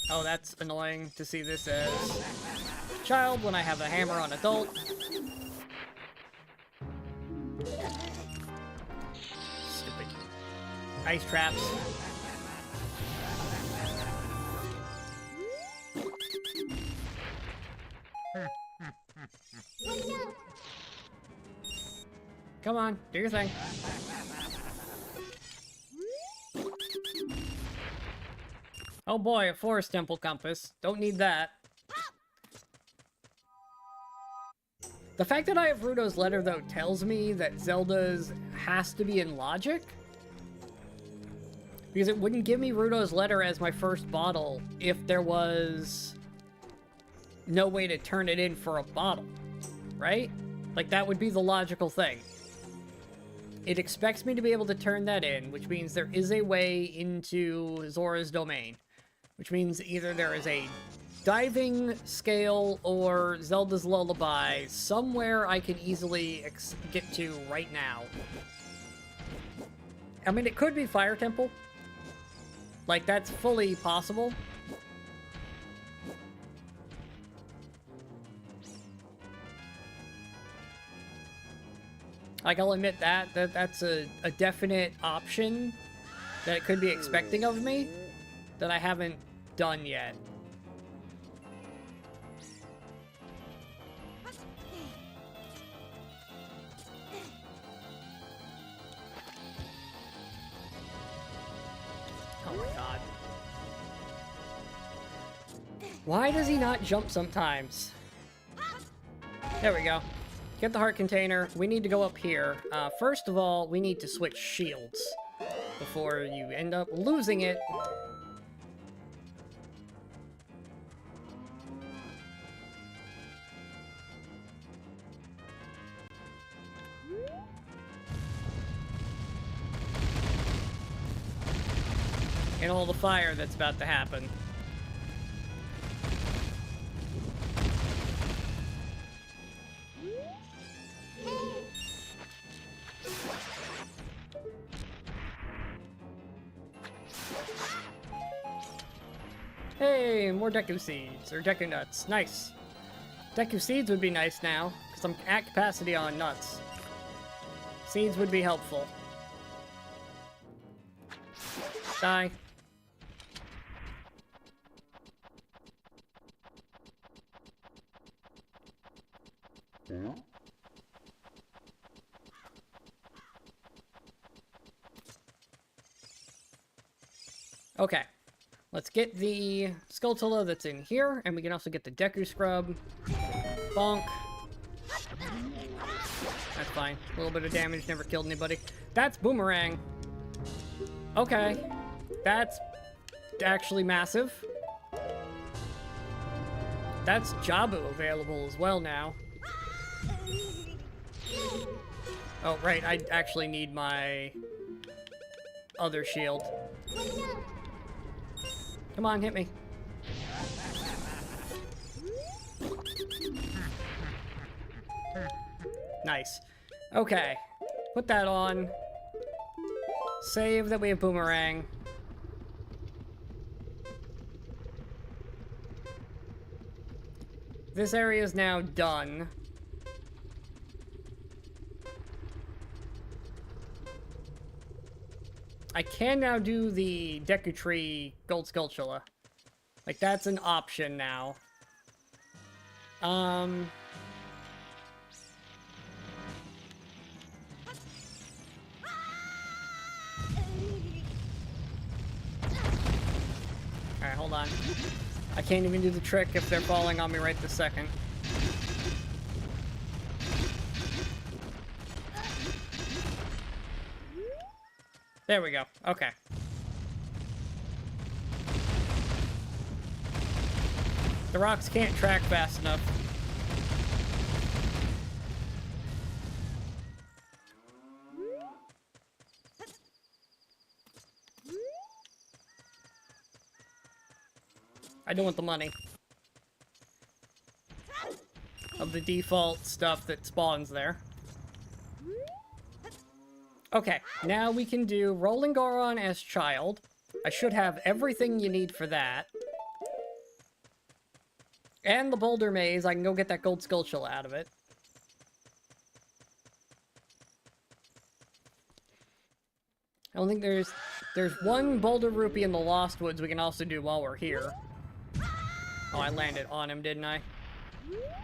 Oh, that's annoying to see this as child when I have a hammer on adult. Stupid. Ice traps. Come on, do your thing. Oh boy, a forest temple compass. Don't need that. The fact that I have Rudo's letter, though, tells me that Zelda's has to be in logic. Because it wouldn't give me Rudo's letter as my first bottle if there was no way to turn it in for a bottle, right? Like, that would be the logical thing. It expects me to be able to turn that in, which means there is a way into Zora's domain. Which means either there is a diving scale or Zelda's Lullaby somewhere I can easily get to right now. I mean, it could be Fire Temple. Like, that's fully possible. Like, I'll admit that's a definite option that it could be expecting of me that I haven't done yet. Oh my god. Why does he not jump sometimes? There we go. Get the heart container. We need to go up here. First of all, we need to switch shields before you end up losing it. And all the fire that's about to happen. Hey, more Deku Seeds, or Deku Nuts. Nice. Deku Seeds would be nice now, because I'm at capacity on nuts. Seeds would be helpful. Die. Okay. Let's get the Skulltula that's in here, and we can also get the Deku Scrub. Bonk. That's fine. A little bit of damage, never killed anybody. That's Boomerang. Okay. That's actually massive. That's Jabu available as well now. Oh, right, I actually need my other shield. Come on, hit me. Nice. Okay. Put that on. Save that we have Boomerang. This area is now done. I can now do the Deku Tree Gold Skulltula. Like, that's an option now. Alright, hold on. I can't even do the trick if they're falling on me right this second. There we go. Okay. The rocks can't track fast enough. I don't want the money. Of the default stuff that spawns there. Okay, now we can do Rolling Goron as child. I should have everything you need for that. And the Boulder Maze, I can go get that Gold Skulltula out of it. I don't think there's one Boulder Rupee in the Lost Woods we can also do while we're here. Oh, I landed on him, didn't I?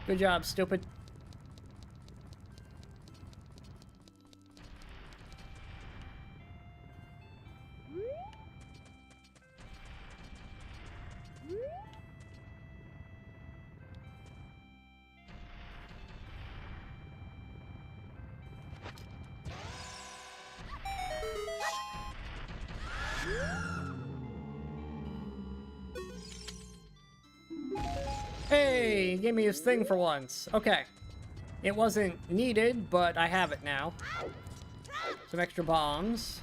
Good job, stupid. Hey, he gave me his thing for once. Okay. It wasn't needed, but I have it now. Some extra bombs.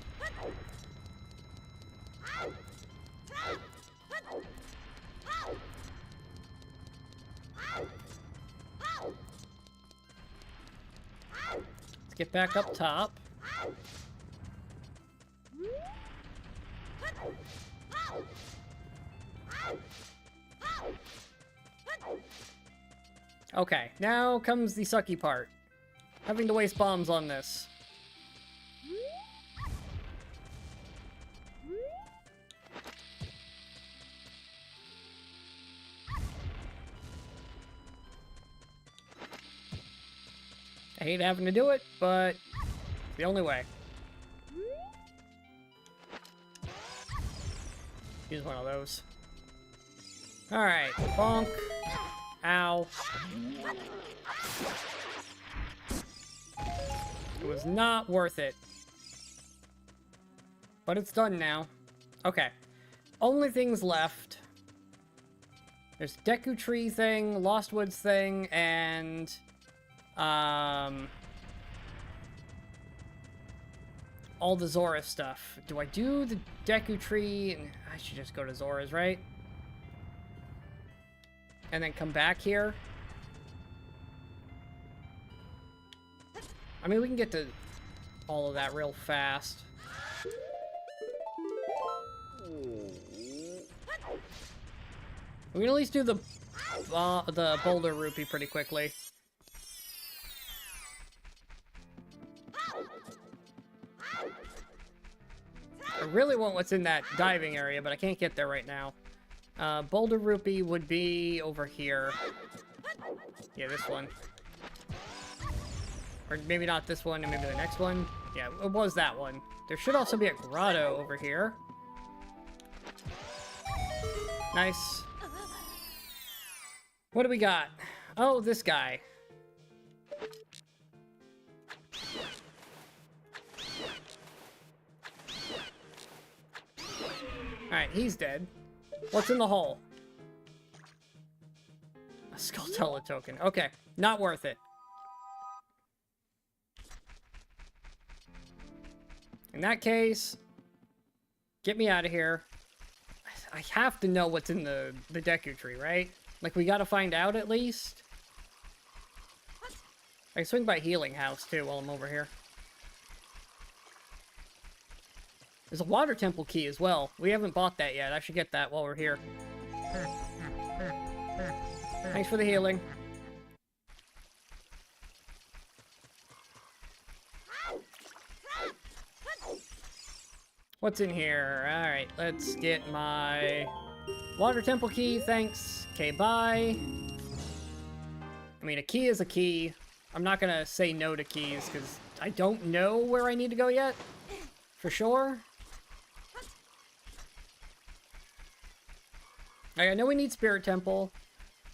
Let's get back up top. Okay, now comes the sucky part. Having to waste bombs on this. I hate having to do it, but it's the only way. Use one of those. Alright, bonk. Ow. It was not worth it. But it's done now. Okay. Only things left. There's Deku Tree thing, Lost Woods thing, and... all the Zora stuff. Do I do the Deku Tree? I should just go to Zora's, right? And then come back here? I mean, we can get to all of that real fast. We can at least do the Boulder Rupee pretty quickly. I really want what's in that diving area, but I can't get there right now. Boulder Rupee would be over here. Yeah, this one. Or maybe not this one, and maybe the next one. Yeah, it was that one. There should also be a grotto over here. Nice. What do we got? Oh, this guy. Alright, he's dead. What's in the hole? A Skulltula token. Okay, not worth it. In that case, get me out of here. I have to know what's in the Deku Tree, right? Like, we gotta find out at least. I can swing by Healing House, too, while I'm over here. There's a Water Temple key as well. We haven't bought that yet. I should get that while we're here. Thanks for the healing. What's in here? Alright, let's get my Water Temple key, thanks. Okay, bye. I mean, a key is a key. I'm not gonna say no to keys, because I don't know where I need to go yet. For sure. I know we need Spirit Temple.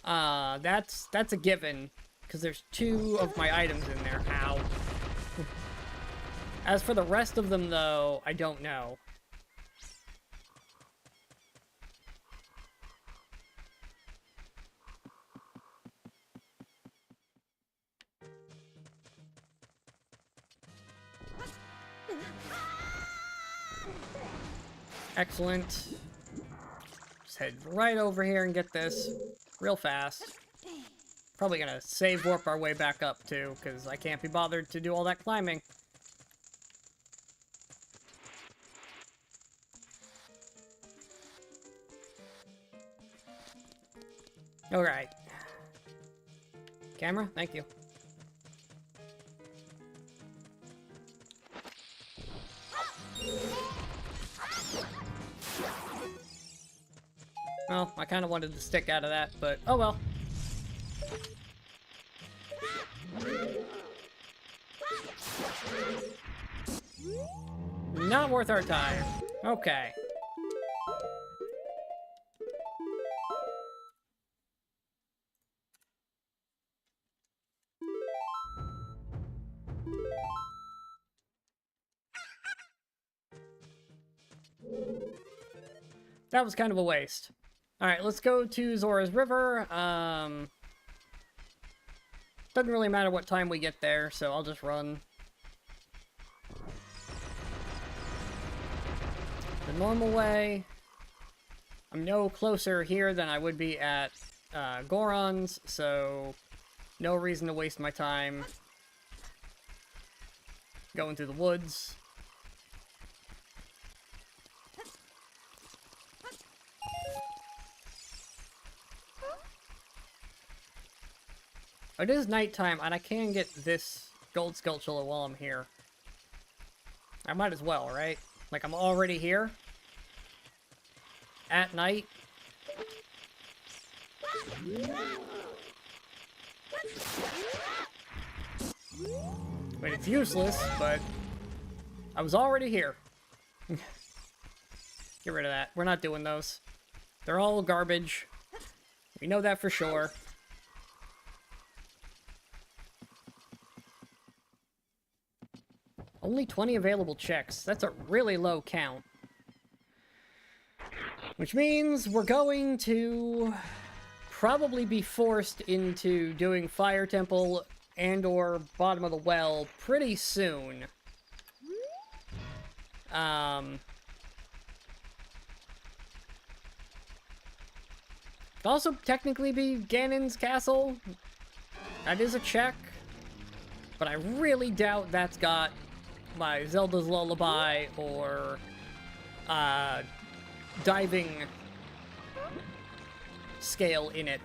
That's a given, because there's 2 of my items in there. Ow. As for the rest of them, though, I don't know. Excellent. Just head right over here and get this real fast. Probably gonna save warp our way back up, too, because I can't be bothered to do all that climbing. Alright. Camera, thank you. Well, I kind of wanted to stick out of that, but oh well. Not worth our time. Okay. That was kind of a waste. Alright, let's go to Zora's River. Doesn't really matter what time we get there, so I'll just run. The normal way. I'm no closer here than I would be at Goron's, so no reason to waste my time going through the woods. It is nighttime, and I can get this gold Skulltula while I'm here. I might as well, right? Like, I'm already here. At night. I mean, it's useless, but I was already here. Get rid of that. We're not doing those. They're all garbage. We know that for sure. Only 20 available checks. That's a really low count. Which means we're going to probably be forced into doing Fire Temple and or Bottom of the Well pretty soon. Could also technically be Ganon's castle. That is a check. But I really doubt that's got my Zelda's Lullaby or diving scale in it.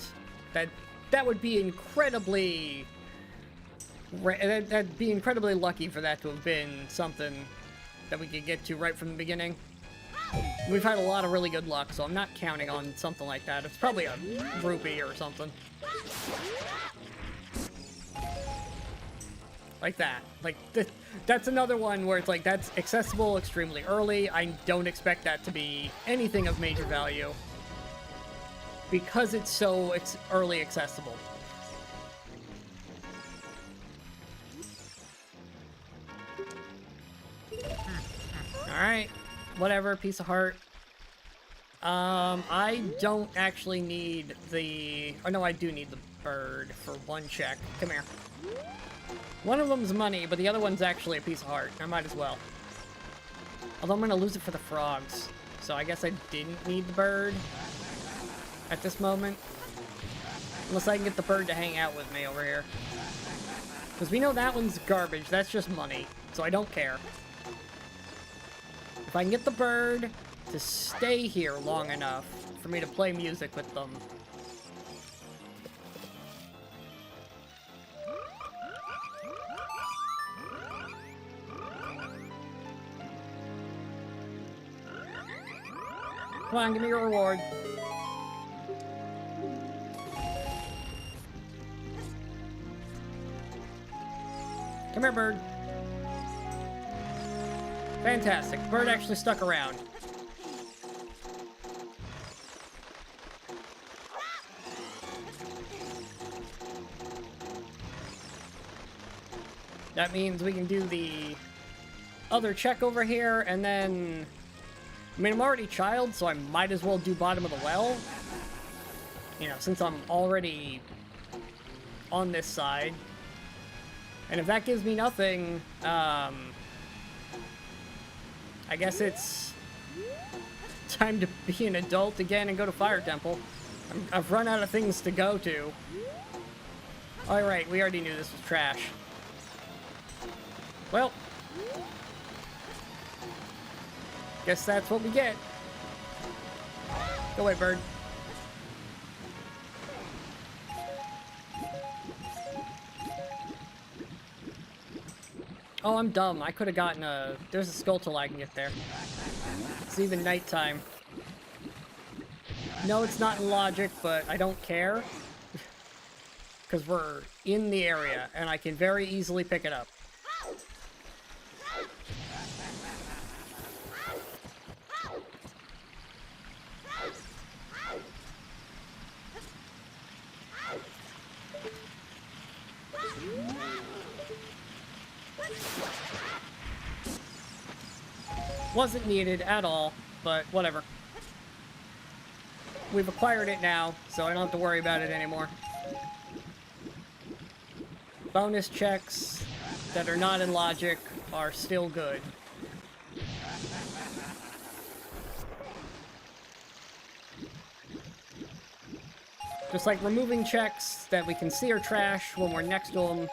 That would be incredibly... That'd be incredibly lucky for that to have been something that we could get to right from the beginning. We've had a lot of really good luck, so I'm not counting on something like that. It's probably a rupee or something. Like that. Like, that's another one where it's like, that's accessible extremely early. I don't expect that to be anything of major value. Because it's early accessible. Alright. Whatever, piece of heart. I don't actually need the... Oh, no, I do need the bird for one check. Come here. One of them's money, but the other one's actually a piece of heart. I might as well. Although I'm gonna lose it for the frogs. So I guess I didn't need the bird at this moment. Unless I can get the bird to hang out with me over here. Because we know that one's garbage. That's just money. So I don't care. If I can get the bird to stay here long enough for me to play music with them. Come on, give me your reward. Come here, bird. Fantastic. Bird actually stuck around. That means we can do the other check over here, and then... I mean, I'm already child, so I might as well do Bottom of the Well. You know, since I'm already on this side. And if that gives me nothing, I guess it's time to be an adult again and go to Fire Temple. I've run out of things to go to. Alright, we already knew this was trash. Well, guess that's what we get. Go away, bird. Oh, I'm dumb. I could have gotten a... There's a Skulltula I can get there. It's even nighttime. No, it's not in logic, but I don't care. Because we're in the area, and I can very easily pick it up. Wasn't needed at all, but whatever. We've acquired it now, so I don't have to worry about it anymore. Bonus checks that are not in logic are still good. Just like removing checks that we can see are trash when we're next to them.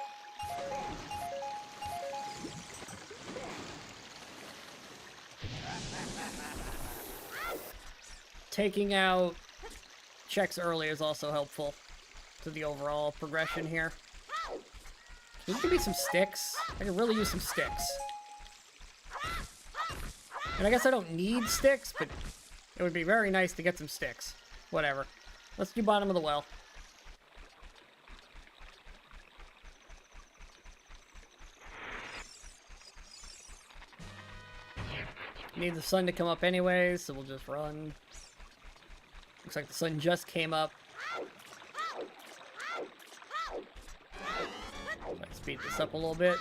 Taking out checks early is also helpful to the overall progression here. Can you give me some sticks? I could really use some sticks. And I guess I don't need sticks, but it would be very nice to get some sticks. Whatever. Let's do Bottom of the Well. Need the sun to come up anyways, so we'll just run. Looks like the sun just came up. Let's speed this up a little bit.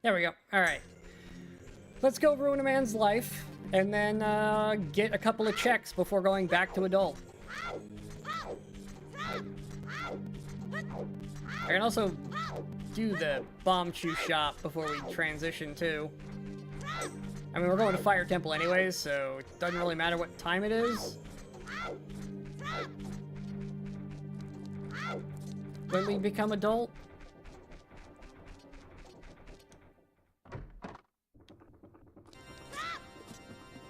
There we go. Alright. Let's go ruin a man's life, and then get a couple of checks before going back to adult. I can also do the bomb chew shop before we transition too. I mean, we're going to Fire Temple anyways, so it doesn't really matter what time it is. When we become adult.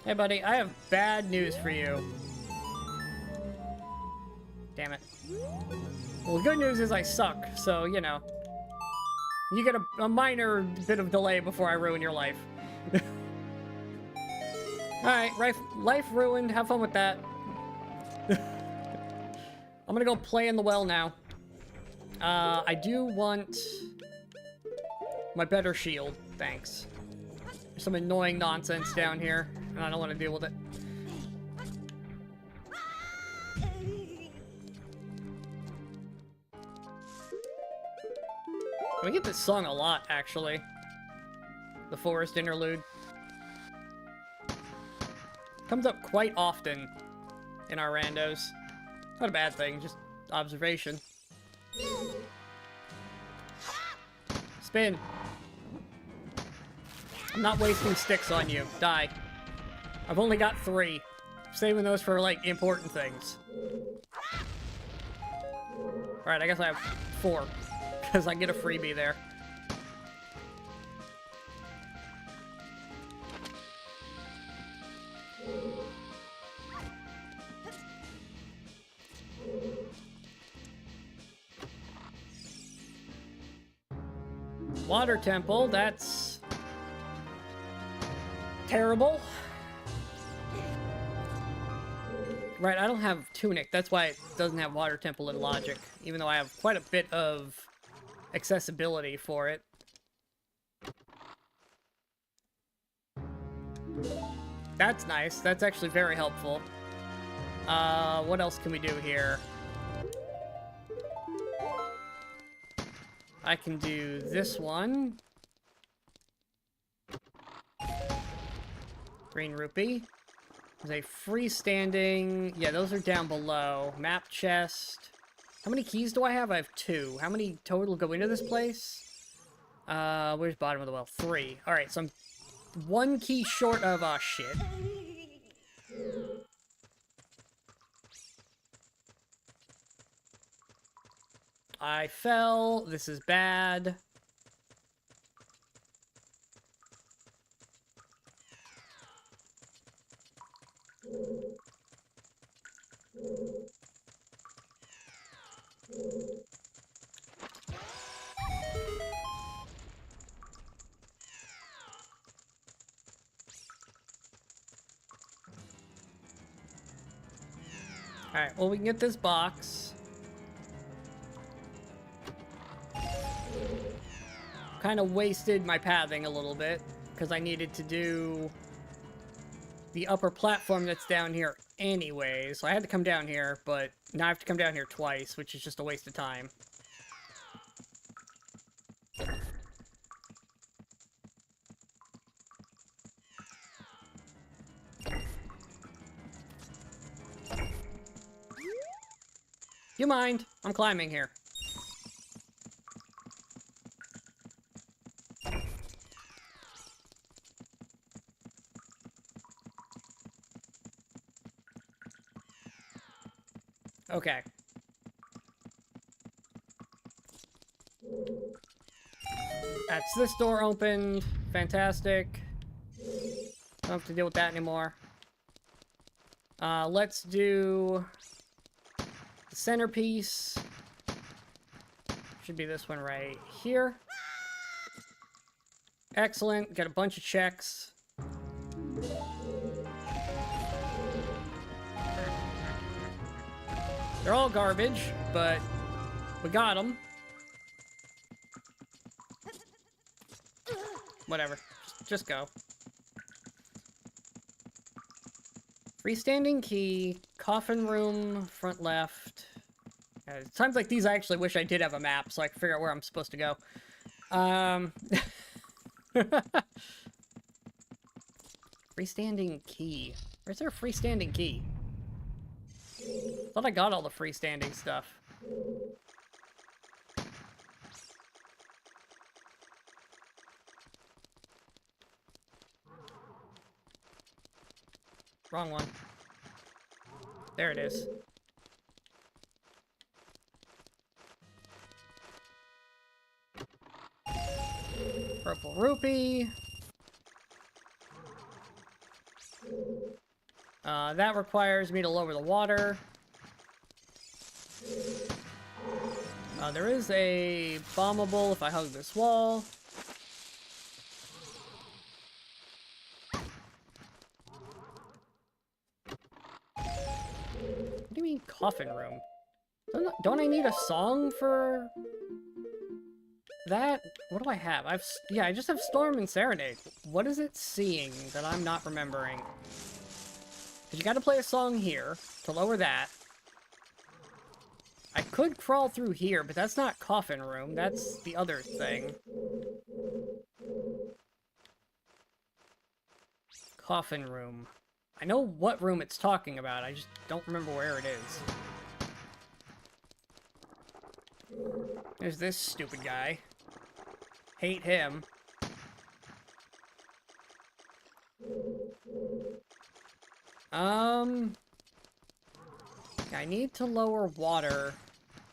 Hey buddy, I have bad news for you. Damn it. Well, the good news is I suck, so, you know. You get a minor bit of delay before I ruin your life. Alright, life ruined. Have fun with that. I'm gonna go play in the well now. I do want my better shield, thanks. There's some annoying nonsense down here, and I don't want to deal with it. We get this song a lot, actually. The Forest Interlude. Comes up quite often in our randos. Not a bad thing, just observation. Spin. I'm not wasting sticks on you. Die. I've only got 3. I'm saving those for, like, important things. Alright, I guess I have 4. Because I get a freebie there. Water Temple, that's terrible. Right, I don't have Tunic, that's why it doesn't have Water Temple in Logic, even though I have quite a bit of accessibility for it. That's nice, that's actually very helpful. What else can we do here? I can do this one. Green rupee. There's a freestanding... Yeah, those are down below. Map chest. How many keys do I have? I have 2. How many total go into this place? Where's bottom of the well? 3. Alright, so I'm 1 key short of... Aw, shit. I fell. This is bad. Alright, well, we can get this box. Kind of wasted my pathing a little bit, because I needed to do the upper platform that's down here anyway, so I had to come down here, but now I have to come down here twice, which is just a waste of time. You mind? I'm climbing here. Okay. That's this door opened. Fantastic. Don't have to deal with that anymore. Let's do the centerpiece. Should be this one right here. Excellent. Got a bunch of checks. They're all garbage, but We got him. Whatever. Just go. Freestanding key, coffin room, front left. Times like these, I actually wish I did have a map so I could figure out where I'm supposed to go. Freestanding key. Where's there a freestanding key? Thought I got all the freestanding stuff. Wrong one. There it is. Purple rupee. That requires me to lower the water. There is a bombable if I hug this wall. What do you mean coffin room? Don't I need a song for that? What do I have? Yeah, I just have Storm and Serenade. What is it seeing that I'm not remembering? Because you gotta play a song here to lower that. I could crawl through here, but that's not coffin room. That's the other thing. Coffin room. I know what room it's talking about, I just don't remember where it is. There's this stupid guy. Hate him. I need to lower water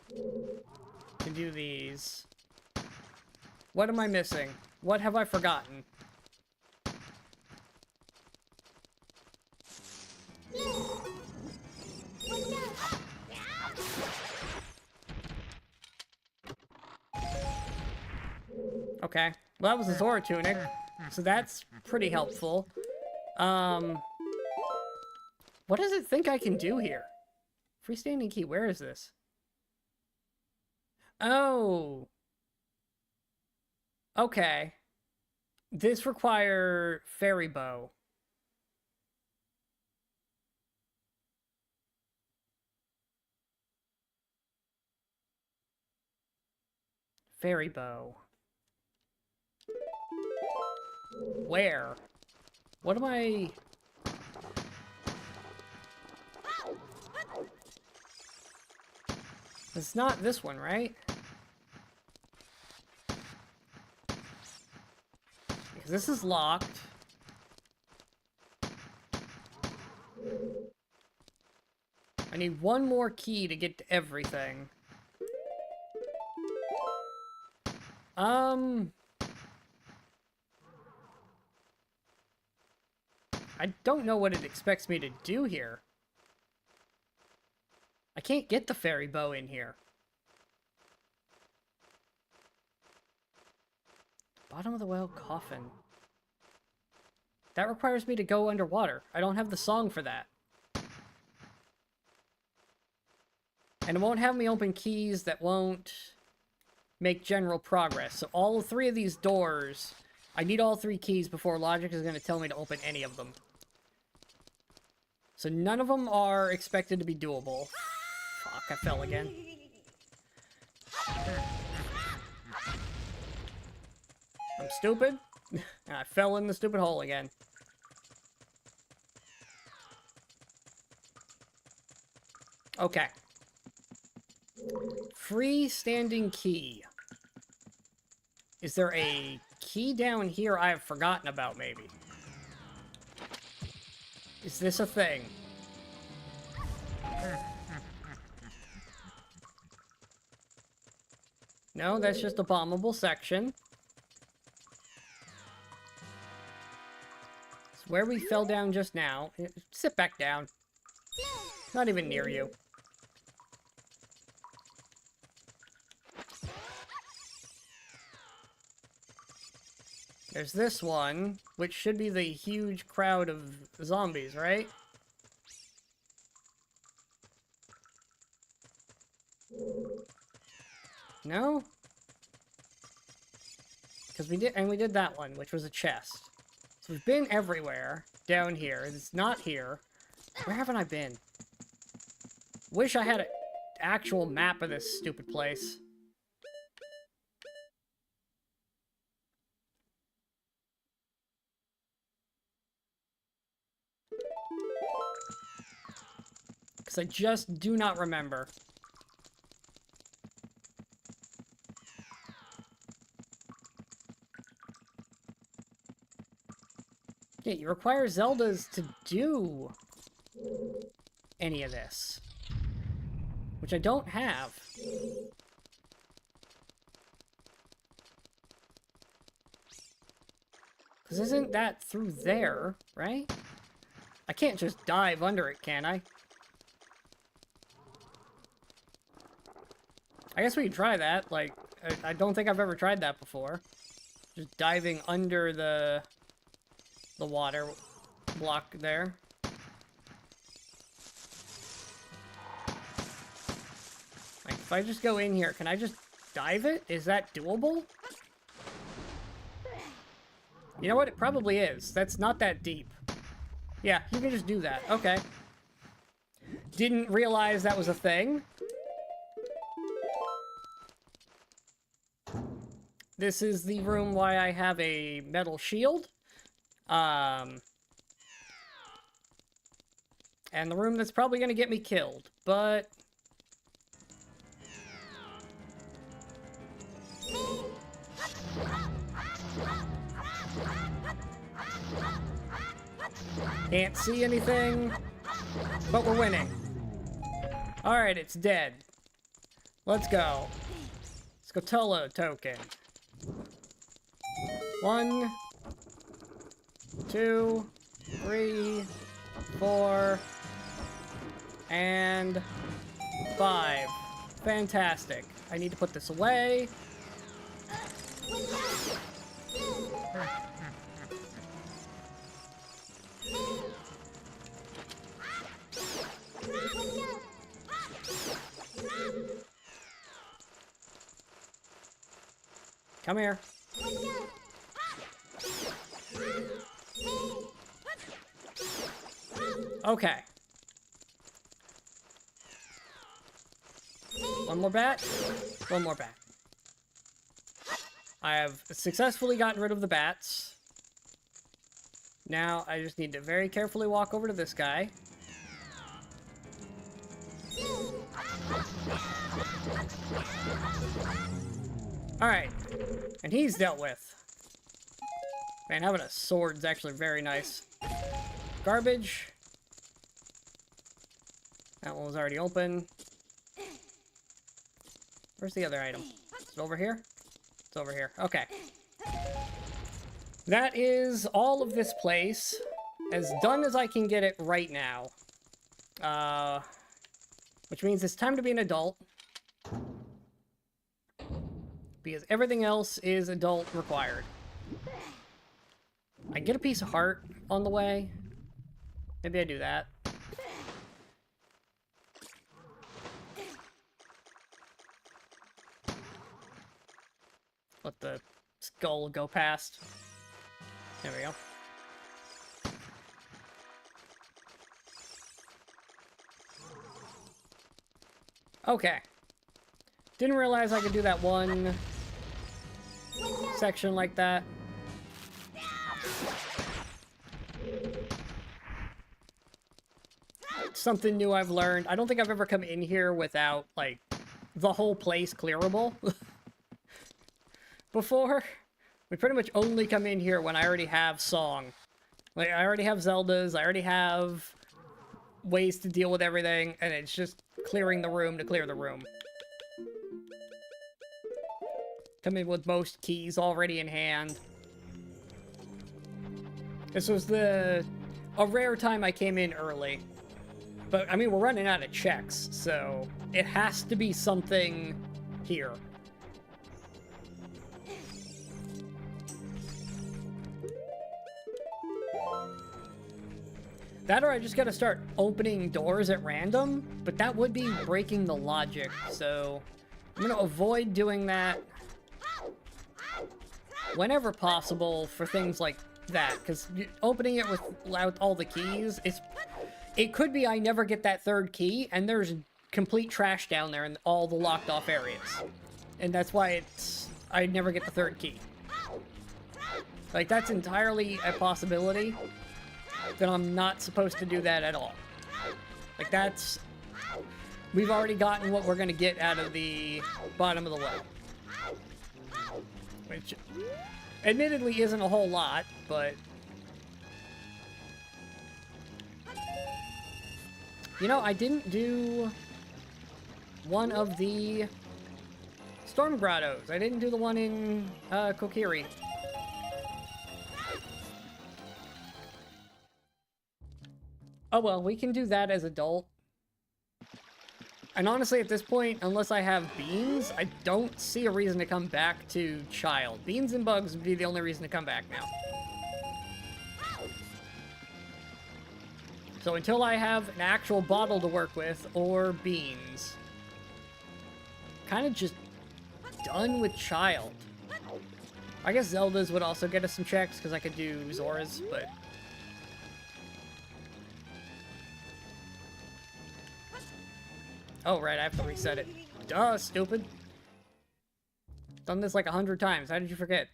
to do these. What am I missing? What have I forgotten? Okay. Well, that was a Zora tunic, so that's pretty helpful. What does it think I can do here? Freestanding key, where is this? Oh. Okay. This requires fairy bow. Fairy bow. Where? What am I... It's not this one, right? Because this is locked. I need one more key to get to everything. I don't know what it expects me to do here. I can't get the fairy bow in here. Bottom of the whale coffin. That requires me to go underwater. I don't have the song for that. And it won't have me open keys that won't make general progress. So all three of these doors, I need all three keys before logic is going to tell me to open any of them. So none of them are expected to be doable. Fuck, I fell again. I'm stupid. And I fell in the stupid hole again. Okay. Freestanding key. Is there a key down here I have forgotten about, maybe? Is this a thing? No, that's just a bombable section. It's where we fell down just now. Sit back down. Not even near you. There's this one, which should be the huge crowd of zombies, right? No? Because we did that one, which was a chest. So we've been everywhere down here. It's not here. Where haven't I been? Wish I had an actual map of this stupid place. Because I just do not remember. Yeah, you require Zeldas to do any of this. Which I don't have. Because isn't that through there, right? I can't just dive under it, can I? I guess we could try that. Like, I don't think I've ever tried that before. Just diving under the water block there. Like, if I just go in here, can I just dive it? Is that doable? You know what? It probably is. That's not that deep. Yeah, you can just do that. Okay. Didn't realize that was a thing. This is the room why I have a metal shield. And the room that's probably going to get me killed, but... Can't see anything, but we're winning. Alright, it's dead. Let's go. Scotolo token. 1, 2, 3, 4, and 5. Fantastic. I need to put this away. Come here. Okay. One more bat. One more bat. I have successfully gotten rid of the bats. Now I just need to very carefully walk over to this guy. Alright. And he's dealt with. Man, having a sword's actually very nice. Garbage. That one was already open. Where's the other item? Is it over here? It's over here. Okay. That is all of this place. As done as I can get it right now. Which means it's time to be an adult. Because everything else is adult required. I get a piece of heart on the way. Maybe I do that. Let the skull go past. There we go. Okay. Didn't realize I could do that one section like that. Something new I've learned. I don't think I've ever come in here without, like, the whole place clearable. Before, we pretty much only come in here when I already have song. Like, I already have Zeldas, I already have ways to deal with everything, and it's just clearing the room to clear the room. Come in with most keys already in hand. This was a rare time I came in early. But, I mean, we're running out of checks, so it has to be something here. That or I just gotta start opening doors at random, but that would be breaking the logic, so I'm gonna avoid doing that whenever possible for things like that, because opening it without all the keys, it could be I never get that third key, and there's complete trash down there in all the locked off areas. And that's why I never get the third key. Like, that's entirely a possibility, that I'm not supposed to do that at all. Like, we've already gotten what we're gonna get out of the bottom of the well. Which, admittedly, isn't a whole lot, but... You know, I didn't do one of the Storm Grottos. I didn't do the one in Kokiri. Oh well, we can do that as adult. And honestly, at this point, unless I have beans, I don't see a reason to come back to child. Beans and bugs would be the only reason to come back now. So until I have an actual bottle to work with, or beans, kind of just done with child. I guess Zelda's would also get us some checks, because I could do Zora's, but... Oh, right, I have to reset it. Duh, stupid. Done this like 100 times. How did you forget?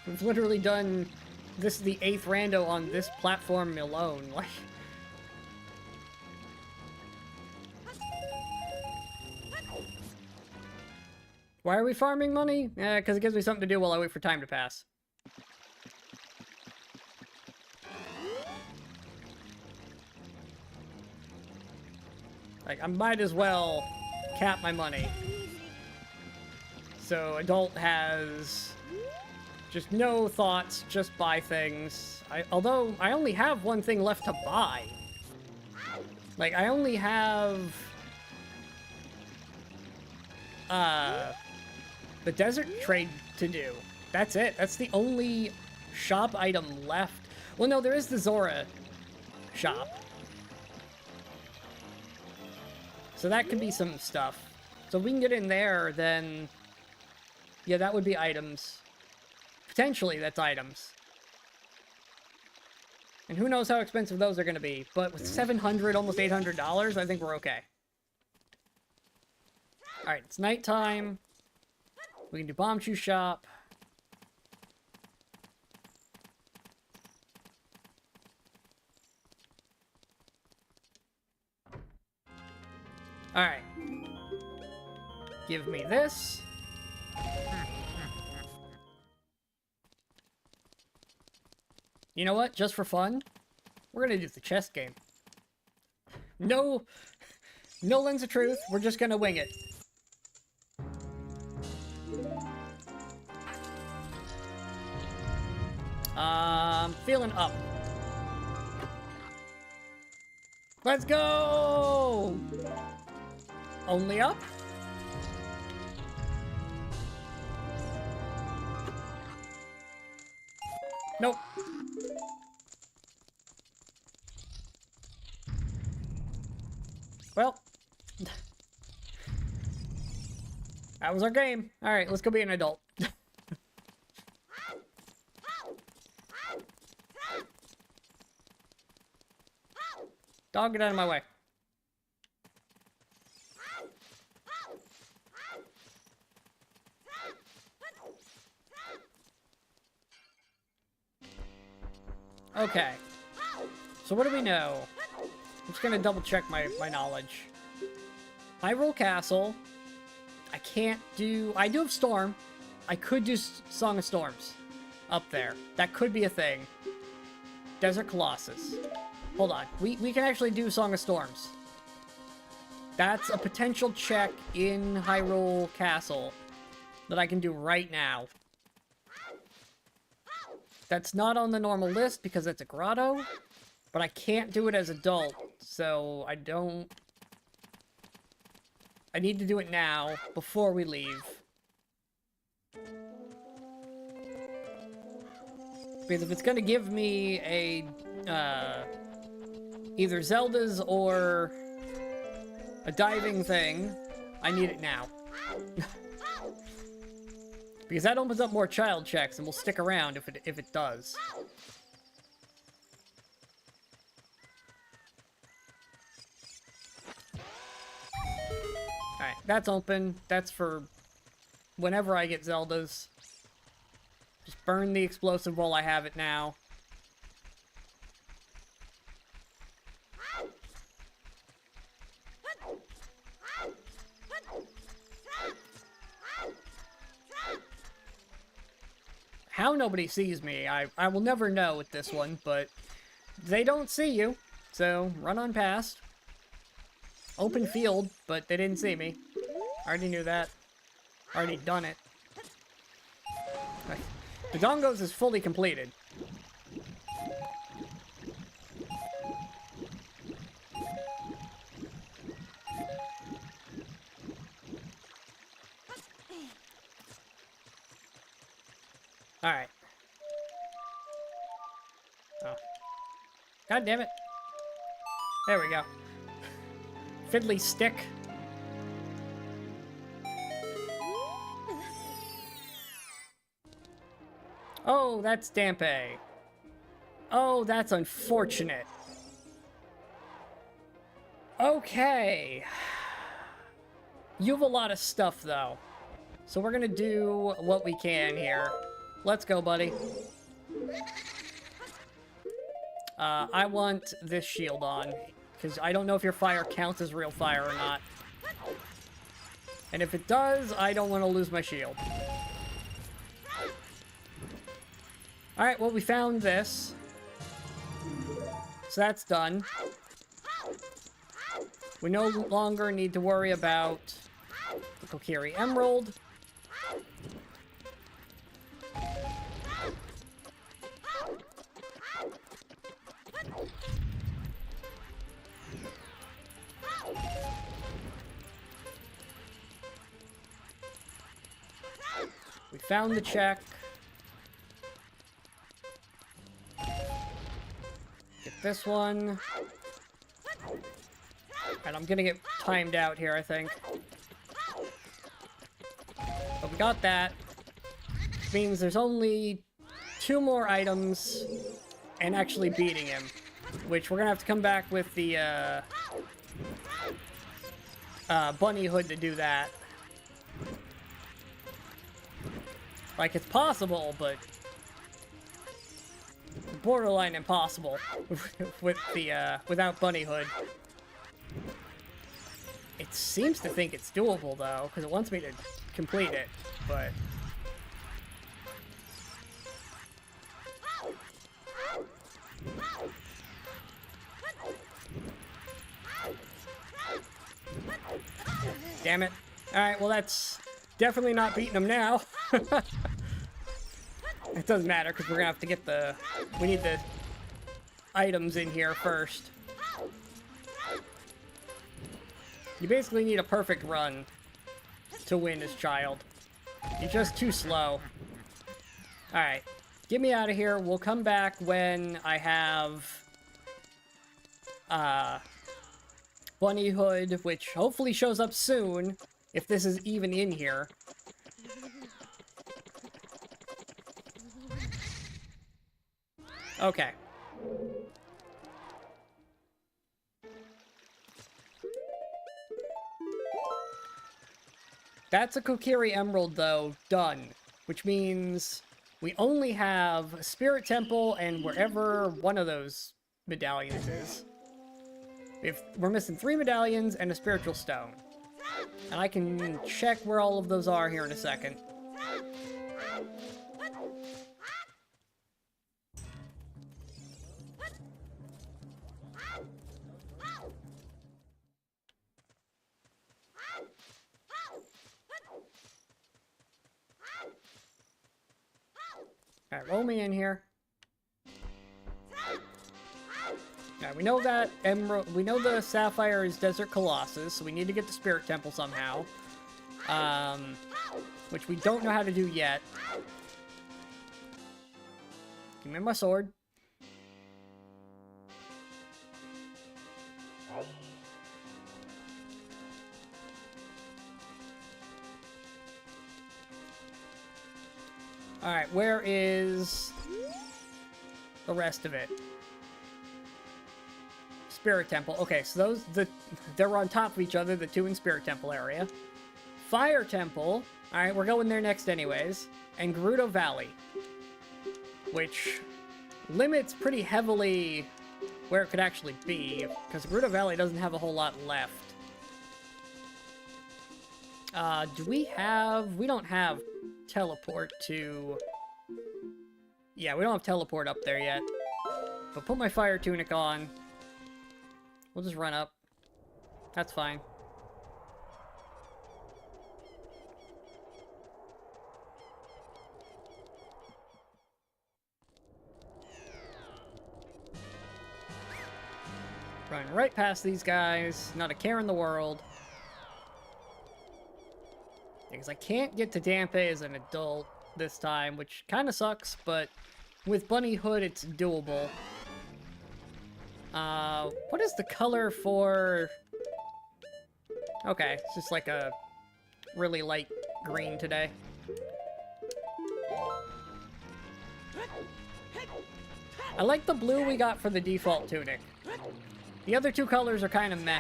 We've literally done... This is the 8th rando on this platform alone. Like... Why are we farming money? Because it gives me something to do while I wait for time to pass. Like, I might as well cap my money. So, adult has just no thoughts, just buy things. Although, I only have one thing left to buy. Like, I only have... the desert trade to do. That's it. That's the only shop item left. Well, no, there is the Zora shop. So that could be some stuff. So if we can get in there, then... Yeah, that would be items. Potentially, that's items. And who knows how expensive those are going to be. But with $700, almost $800, I think we're okay. Alright, it's nighttime. We can do Bomb Shoe Shop. Alright. Give me this. You know what? Just for fun, we're gonna do the chess game. No lens of truth. We're just gonna wing it. Feeling up. Let's go! Only up? Nope. Well. That was our game. Alright, let's go be an adult. Dog, get out of my way. Okay. So what do we know? I'm just gonna double check my knowledge. Hyrule Castle. I can't do... I do have Storm. I could do Song of Storms up there. That could be a thing. Desert Colossus. Hold on. We can actually do Song of Storms. That's a potential check in Hyrule Castle that I can do right now. That's not on the normal list because it's a grotto, but I can't do it as adult, so I don't... I need to do it now, before we leave. Because if it's gonna give me a, either Zelda's or a diving thing, I need it now. Because that opens up more child checks, and we'll stick around if it does. Alright, that's open. That's for whenever I get Zelda's. Just burn the explosive while I have it now. How nobody sees me, I will never know with this one, but they don't see you, so run on past. Open field, but they didn't see me. Already knew that. Already done it. The Dongos is fully completed. Alright. Oh. God damn it. There we go. Fiddly stick. Oh, that's Dampe. Oh, that's unfortunate. Okay. You have a lot of stuff, though. So we're gonna do what we can here. Let's go, buddy. I want this shield on, because I don't know if your fire counts as real fire or not. And if it does, I don't want to lose my shield. Alright, well, we found this. So that's done. We no longer need to worry about the Kokiri Emerald. We found the check. Get this one. And I'm gonna get timed out here, I think. But we got that. Which means there's only 2 more items and actually beating him. Which we're gonna have to come back with the, bunny hood to do that. Like, it's possible, but borderline impossible with the, without bunny hood. It seems to think it's doable, though, because it wants me to complete it, but... Damn it. Alright, well, that's definitely not beating him now. It doesn't matter, because we're gonna have to get the... We need the items in here first. You basically need a perfect run to win as child. You're just too slow. Alright. Get me out of here. We'll come back when I have... Bunny Hood, which hopefully shows up soon, if this is even in here. Okay. That's a Kokiri Emerald, though, done. Which means we only have a Spirit Temple and wherever one of those medallions is. We're missing 3 medallions and a Spiritual Stone. And I can check where all of those are here in a second. Alright, roll me in here. Alright, we know that Emerald... We know the Sapphire is Desert Colossus, so we need to get the Spirit Temple somehow. Which we don't know how to do yet. Give me my sword. Alright, where is the rest of it? Spirit Temple. Okay, so they're on top of each other, the two in Spirit Temple area. Fire Temple. Alright, we're going there next anyways. And Gerudo Valley. Which limits pretty heavily where it could actually be, because Gerudo Valley doesn't have a whole lot left. Do we have... We don't have teleport to... Yeah, we don't have teleport up there yet. But put my fire tunic on. We'll just run up. That's fine. Running right past these guys. Not a care in the world. Because I can't get to Dampe as an adult this time, which kind of sucks, but with Bunny Hood, it's doable. What is the color for... Okay, it's just like a really light green today. I like the blue we got for the default tunic. The other two colors are kind of meh.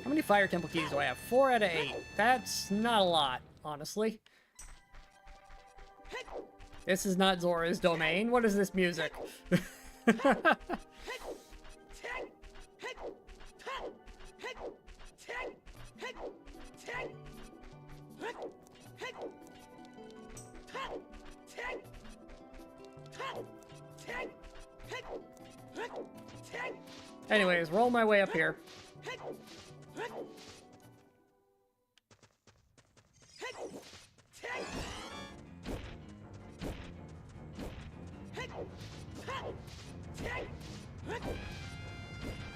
How many Fire Temple keys do I have? 4 out of 8. That's not a lot, honestly. This is not Zora's domain. What is this music? Anyways, roll my way up here.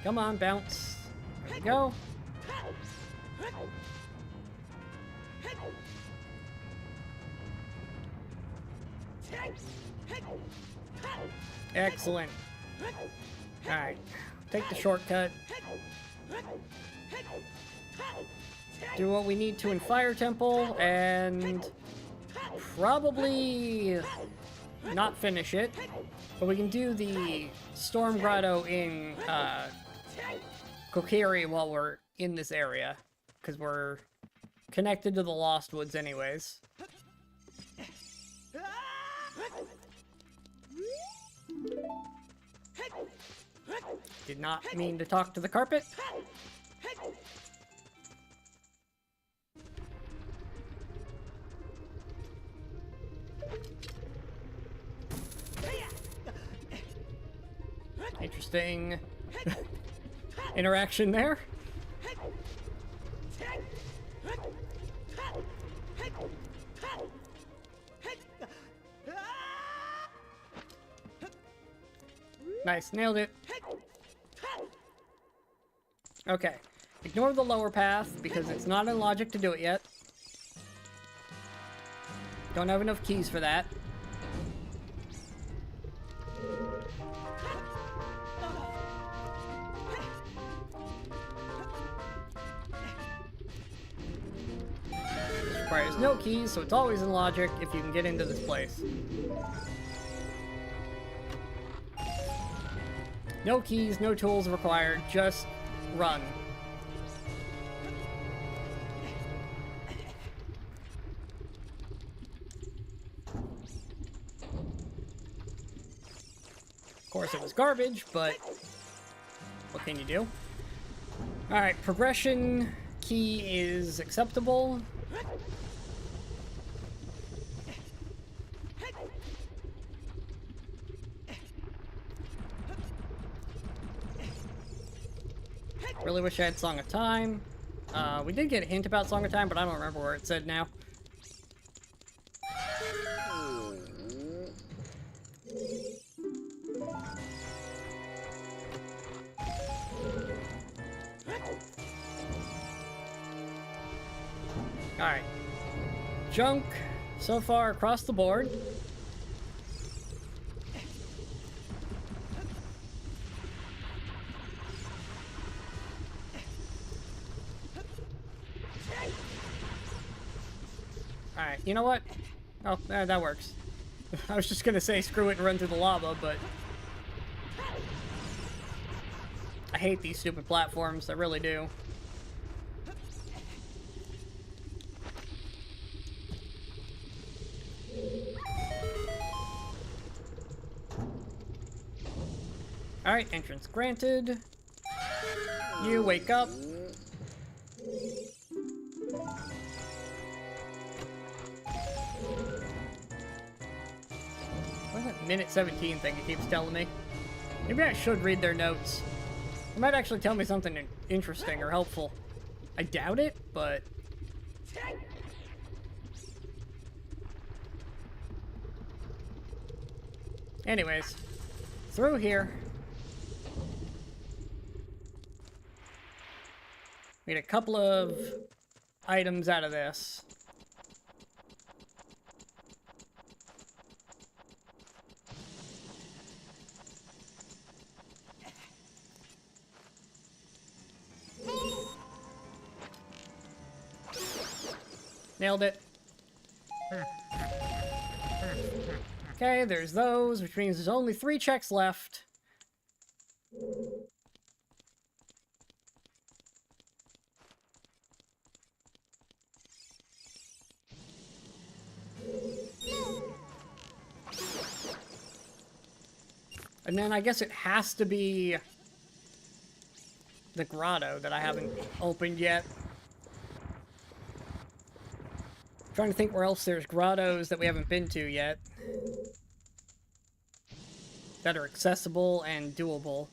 Come on, bounce. There we go. Excellent. Alright. Take the shortcut. Do what we need to in Fire Temple, and probably not finish it. But we can do the Storm Grotto in Kokiri while we're in this area, because we're connected to the Lost Woods anyways. Did not mean to talk to the carpet. Interesting interaction there. Nice, nailed it. Okay, ignore the lower path because it's not in logic to do it yet. Don't have enough keys for that. Requires no keys, so it's always in logic if you can get into this place. No keys, no tools required, just run. Of course it was garbage, but what can you do? Alright, progression key is acceptable. Really wish I had Song of Time. We did get a hint about Song of Time, but I don't remember where it said now. Alright. Junk so far across the board. Alright, you know what? Oh, that works. I was just gonna say screw it and run through the lava, but... I hate these stupid platforms, I really do. Alright, entrance granted. You wake up. What's that minute 17 thing it keeps telling me? Maybe I should read their notes. It might actually tell me something interesting or helpful. I doubt it, but... Anyways, through here. We get a couple of items out of this. Nailed it. Okay, there's those, which means there's only 3 checks left. And then I guess it has to be the grotto that I haven't opened yet. I'm trying to think where else there's grottos that we haven't been to yet. That are accessible and doable.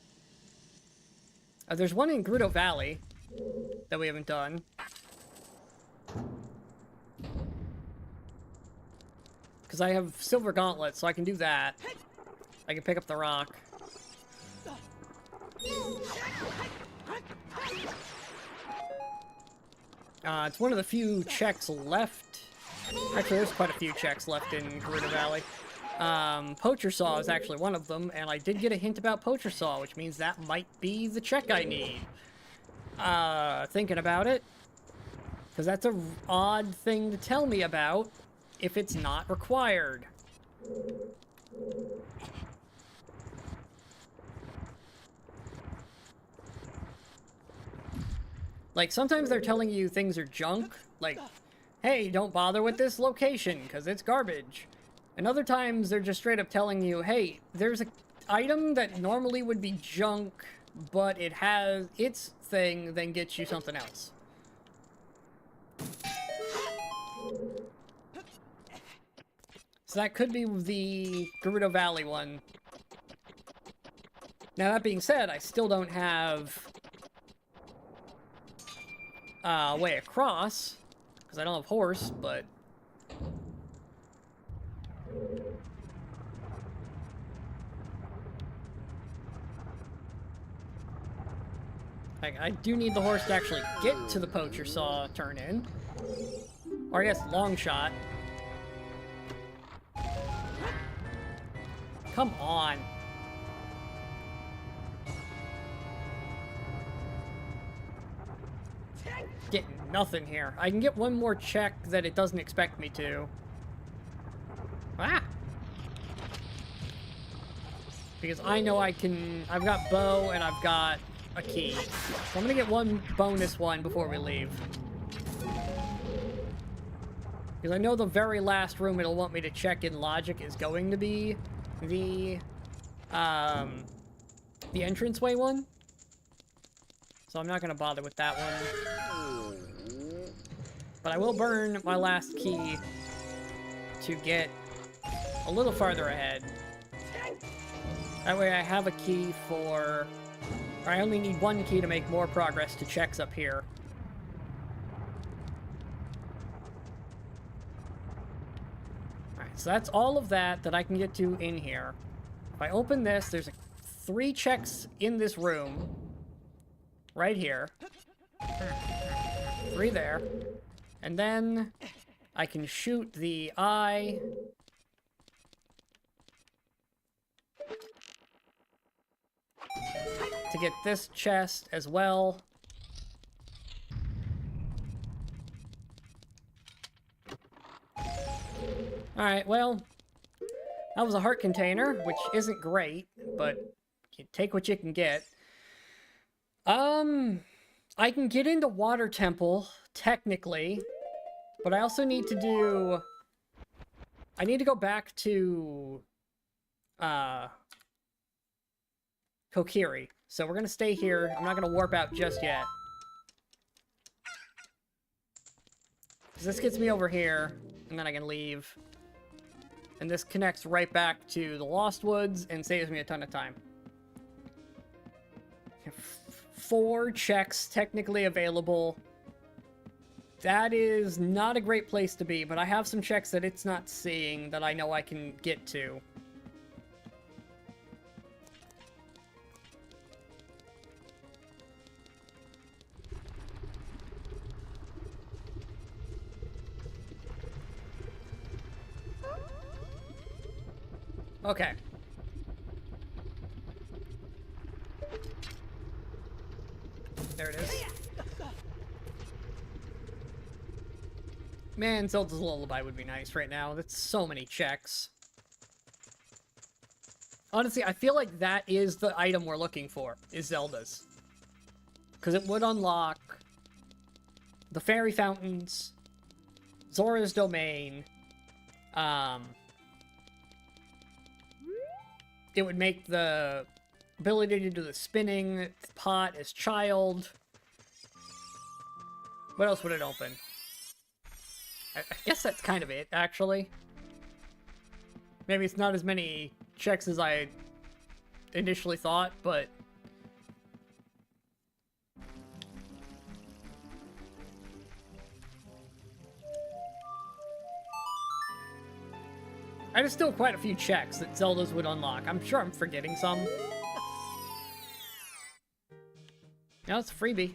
There's one in Gerudo Valley that we haven't done. Because I have silver gauntlets, so I can do that. I can pick up the rock. It's one of the few checks left. Actually, there's quite a few checks left in Gerudo Valley. Poacher Saw is actually one of them, and I did get a hint about Poacher Saw, which means that might be the check I need. Thinking about it, because that's an odd thing to tell me about if it's not required. Like, sometimes they're telling you things are junk, like, hey, don't bother with this location, because it's garbage. And other times, they're just straight up telling you, hey, there's an item that normally would be junk, but it has its thing, then gets you something else. So that could be the Gerudo Valley one. Now, that being said, I still don't have a way across, because I don't have horse, but... I do need the horse to actually get to the Poacher Saw turn-in. Or I guess long shot. Come on. Getting nothing here. I can get one more check that it doesn't expect me to. Ah! Because I know I can... I've got bow and I've got a key. So I'm gonna get one bonus one before we leave. Because I know the very last room it'll want me to check in logic is going to be the entranceway one. So I'm not gonna bother with that one. But I will burn my last key to get a little farther ahead. That way I have a key for... Or I only need one key to make more progress to checks up here. Alright, so that's all of that I can get to in here. If I open this, there's 3 checks in this room. Right here. 3 there. And then, I can shoot the eye. To get this chest as well. Alright, well, that was a heart container, which isn't great, but you take what you can get. I can get into Water Temple, technically, but I also need to do... I need to go back to... Kokiri. So we're gonna stay here. I'm not gonna warp out just yet. Because this gets me over here, and then I can leave. And this connects right back to the Lost Woods and saves me a ton of time. 4 checks technically available. That is not a great place to be, but I have some checks that it's not seeing that I know I can get to. Okay. There it is. Man, Zelda's Lullaby would be nice right now. That's so many checks. Honestly, I feel like that is the item we're looking for, is Zelda's. Because it would unlock the fairy fountains, Zora's Domain, it would make the ability to do the spinning pot as child. What else would it open? I guess that's kind of it, actually. Maybe it's not as many checks as I initially thought, but... There's still quite a few checks that Zelda's would unlock. I'm sure I'm forgetting some. No, it's a freebie.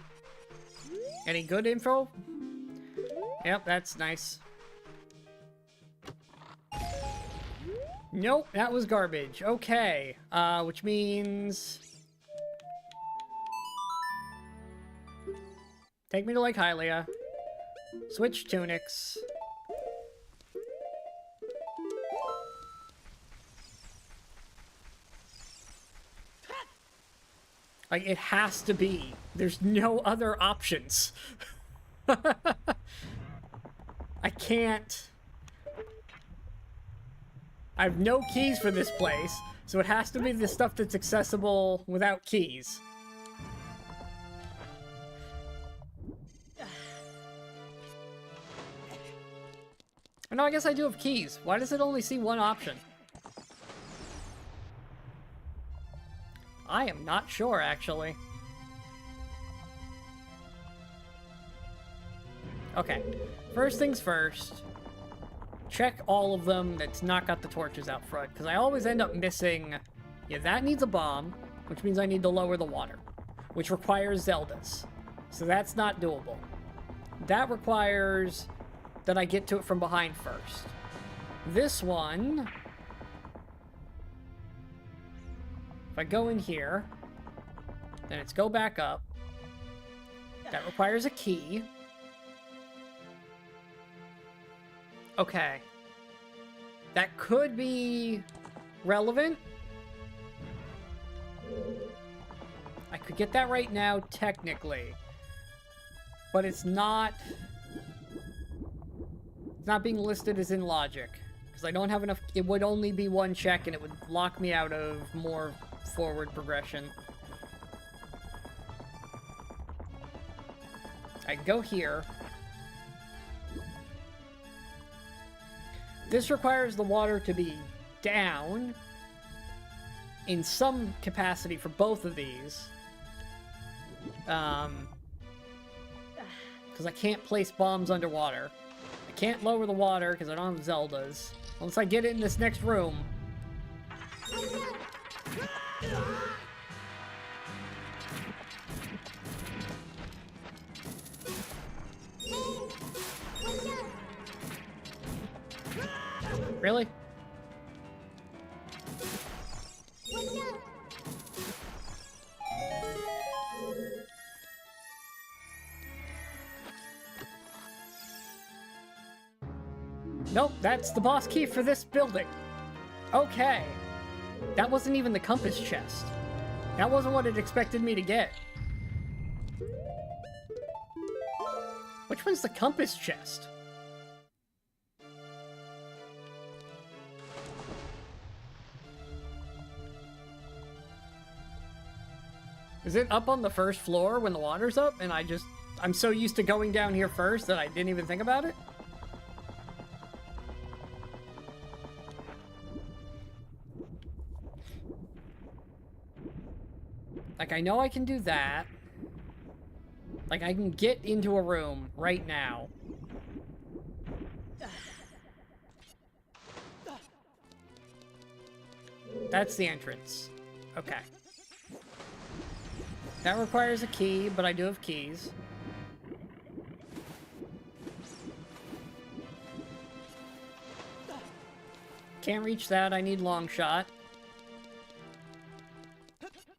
Any good info? Yep, that's nice. Nope, that was garbage. Okay, which means... Take me to Lake Hylia. Switch tunics. Like, it has to be. There's no other options. I can't... I have no keys for this place, so it has to be the stuff that's accessible without keys. Oh, no, I guess I do have keys. Why does it only see one option? I am not sure, actually. Okay, first things first. Check all of them that's not got the torches out front, because I always end up missing... Yeah, that needs a bomb, which means I need to lower the water, which requires Zelda's. So that's not doable. That requires that I get to it from behind first. This one... If I go in here, then it's go back up. That requires a key. Okay. That could be relevant. I could get that right now, technically. But it's not... It's not being listed as in logic. Because I don't have enough... It would only be one check, and it would lock me out of more forward progression. I go here. This requires the water to be down in some capacity for both of these. Because I can't place bombs underwater. I can't lower the water because I don't have Zelda's. Once I get in this next room... Really? Nope, that's the boss key for this building. Okay. That wasn't even the compass chest. That wasn't what it expected me to get. Which one's the compass chest? Is it up on the first floor when the water's up and I'm so used to going down here first that I didn't even think about it? Like, I know I can do that. Like, I can get into a room right now. That's the entrance. Okay. That requires a key, but I do have keys. Can't reach that, I need long shot.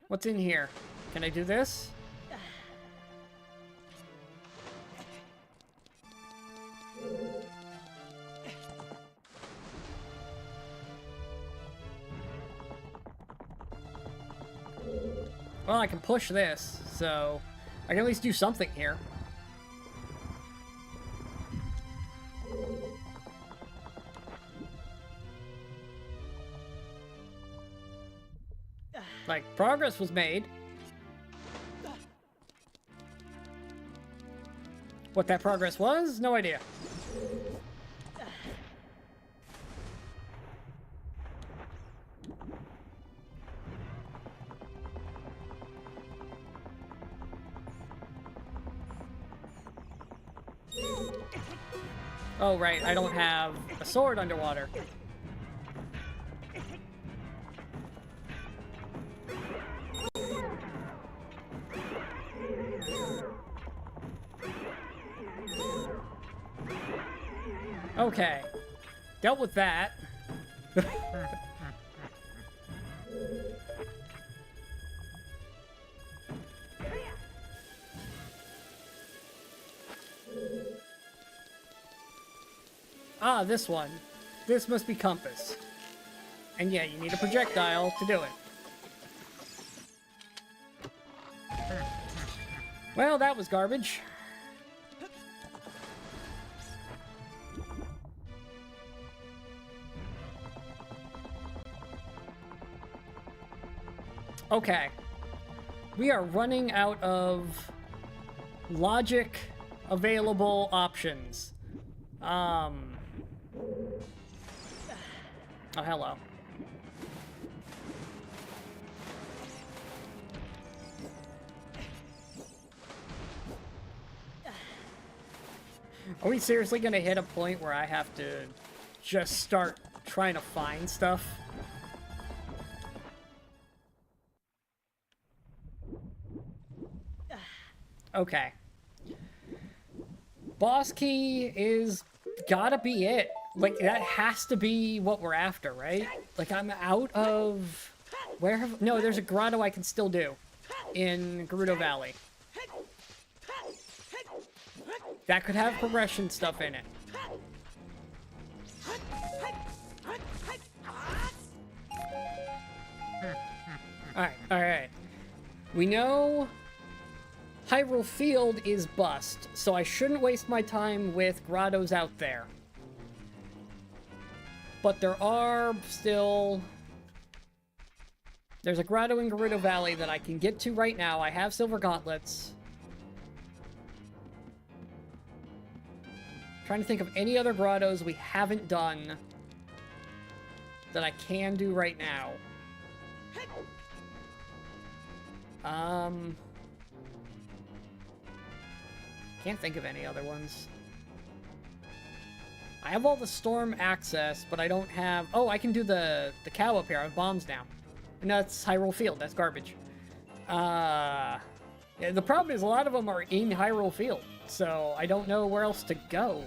What's in here? Can I do this? Well, I can push this, so I can at least do something here. Like, progress was made. What that progress was? No idea. Oh, right, I don't have a sword underwater. Okay. Dealt with that. Ah, this one. This must be compass. And yeah, you need a projectile to do it. Well, that was garbage. Okay. We are running out of logic available options. Oh, hello. Are we seriously gonna hit a point where I have to just start trying to find stuff? Okay. Boss key is gotta be it. Like, that has to be what we're after, right? Like, I'm out of... Where have... No, there's a grotto I can still do in Gerudo Valley. That could have progression stuff in it. Alright, alright. We know Hyrule Field is bust, so I shouldn't waste my time with grottos out there. But there are still... There's a grotto in Gerudo Valley that I can get to right now. I have silver gauntlets. Trying to think of any other grottos we haven't done that I can do right now. Can't think of any other ones. I have all the storm access, but I don't have... Oh, I can do the cow up here. I have bombs now. No, that's Hyrule Field. That's garbage. Yeah, the problem is a lot of them are in Hyrule Field, so I don't know where else to go.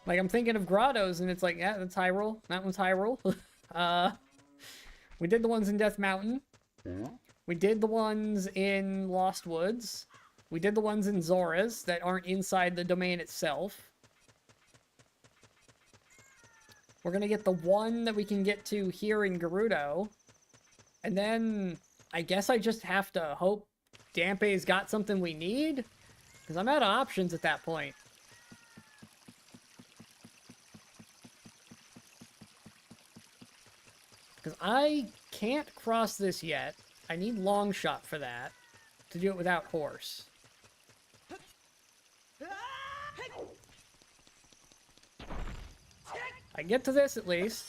Like, I'm thinking of grottos, and it's like, yeah, that's Hyrule. That one's Hyrule. We did the ones in Death Mountain. We did the ones in Lost Woods. We did the ones in Zora's that aren't inside the domain itself. We're gonna get the one that we can get to here in Gerudo. And then, I guess I just have to hope Dampé's got something we need? Because I'm out of options at that point. Because I can't cross this yet. I need long shot for that. To do it without horse. I get to this at least.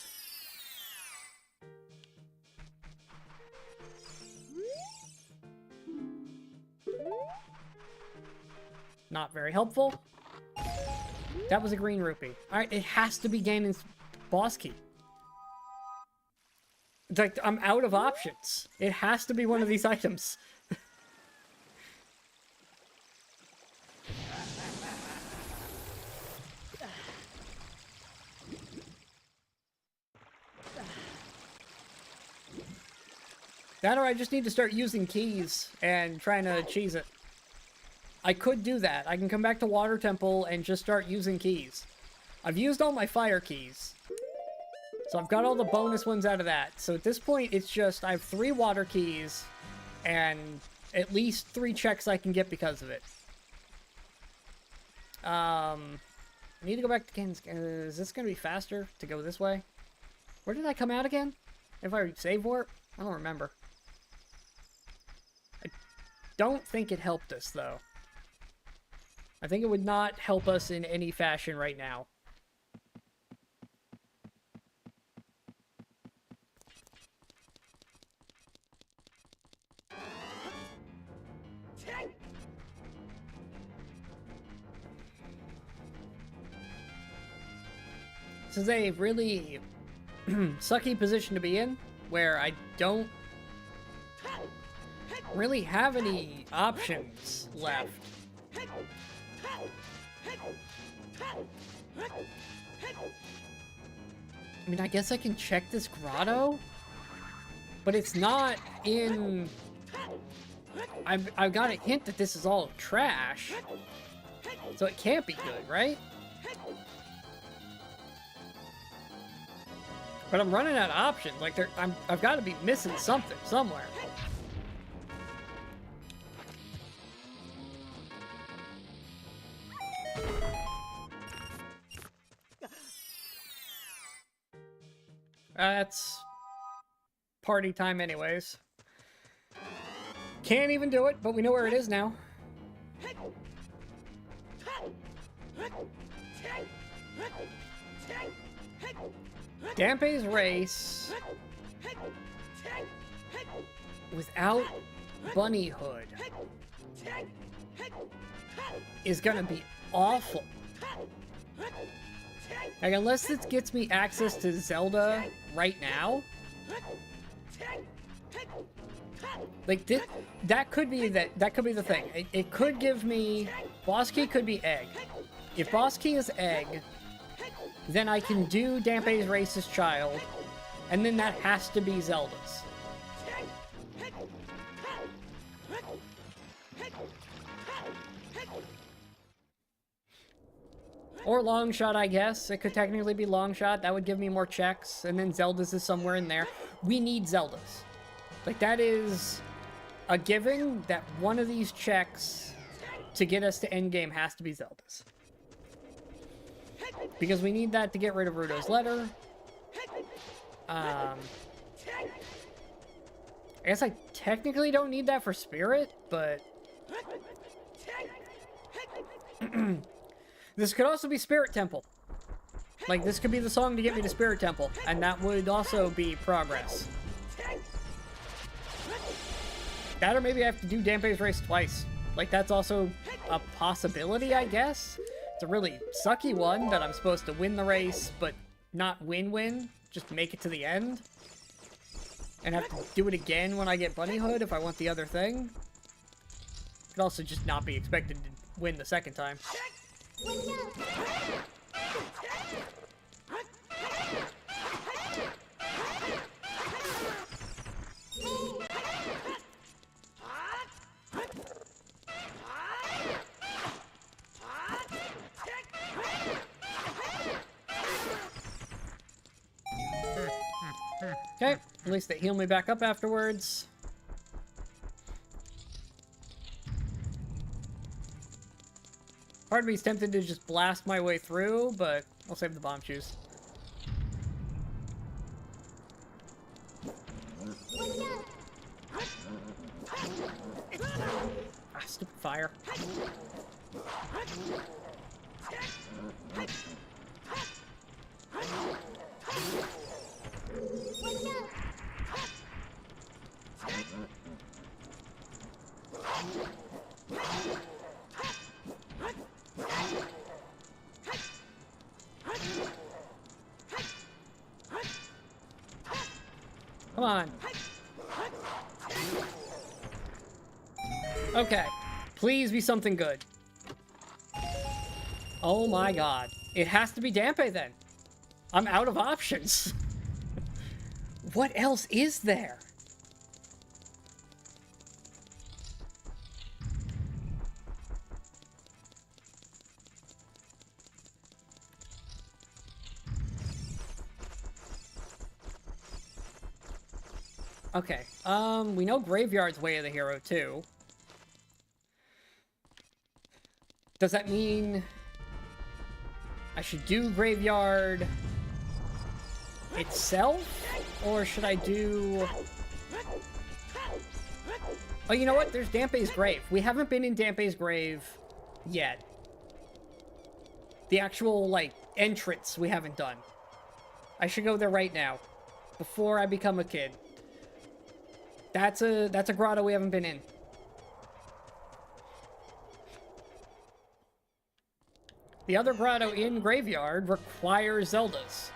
Not very helpful. That was a green rupee. Alright, it has to be Ganon's boss key. It's like, I'm out of options. It has to be one of these items. That or I just need to start using keys and trying to cheese it. I could do that. I can come back to Water Temple and just start using keys. I've used all my fire keys. So I've got all the bonus ones out of that. So at this point, it's just, I have 3 water keys and at least 3 checks I can get because of it. I need to go back to Ken's. Is this going to be faster to go this way? Where did I come out again? If I save warp? I don't remember. I don't think it helped us, though. I think it would not help us in any fashion right now. This is a really sucky position to be in, where I don't really have any options left. I mean, I guess I can check this grotto, but it's not in... I've got a hint that this is all trash, so it can't be good, right? But I'm running out of options. Like, I've got to be missing something somewhere. That's party time anyways. Can't even do it, but we know where it is now. Dampé's race without Bunny Hood is gonna be awful. Like, unless it gets me access to Zelda right now, like, that could be the thing. It could give me, boss key could be egg. If boss key is egg, then I can do Dampé's Race's Child, and then that has to be Zelda's. Or long shot, I guess. It could technically be long shot. That would give me more checks, and then Zelda's is somewhere in there. We need Zelda's. Like, that is a given that one of these checks to get us to endgame has to be Zelda's. Because we need that to get rid of Rudo's letter. I guess I technically don't need that for Spirit, but... This could also be Spirit Temple. Like, this could be the song to get me to Spirit Temple, and that would also be progress. That, or maybe I have to do Dampé's Race twice. Like, that's also a possibility, I guess. It's a really sucky one that I'm supposed to win the race, but not win-win. Just make it to the end. And have to do it again when I get Bunny Hood if I want the other thing. Could also just not be expected to win the second time. Okay, at least they heal me back up afterwards. Part of me is tempted to just blast my way through, but I'll save the bomb shoes. Ah, stupid fire. Come on. Okay. Please be something good. Oh my god. It has to be Dampe then. I'm out of options. What else is there? Okay, we know Graveyard's Way of the Hero, too. Does that mean I should do Graveyard itself? Or should I do... Oh, you know what? There's Dampe's Grave. We haven't been in Dampe's Grave yet. The actual, like, entrance we haven't done. I should go there right now. Before I become a kid. That's a grotto we haven't been in. The other grotto in Graveyard requires Zeldas.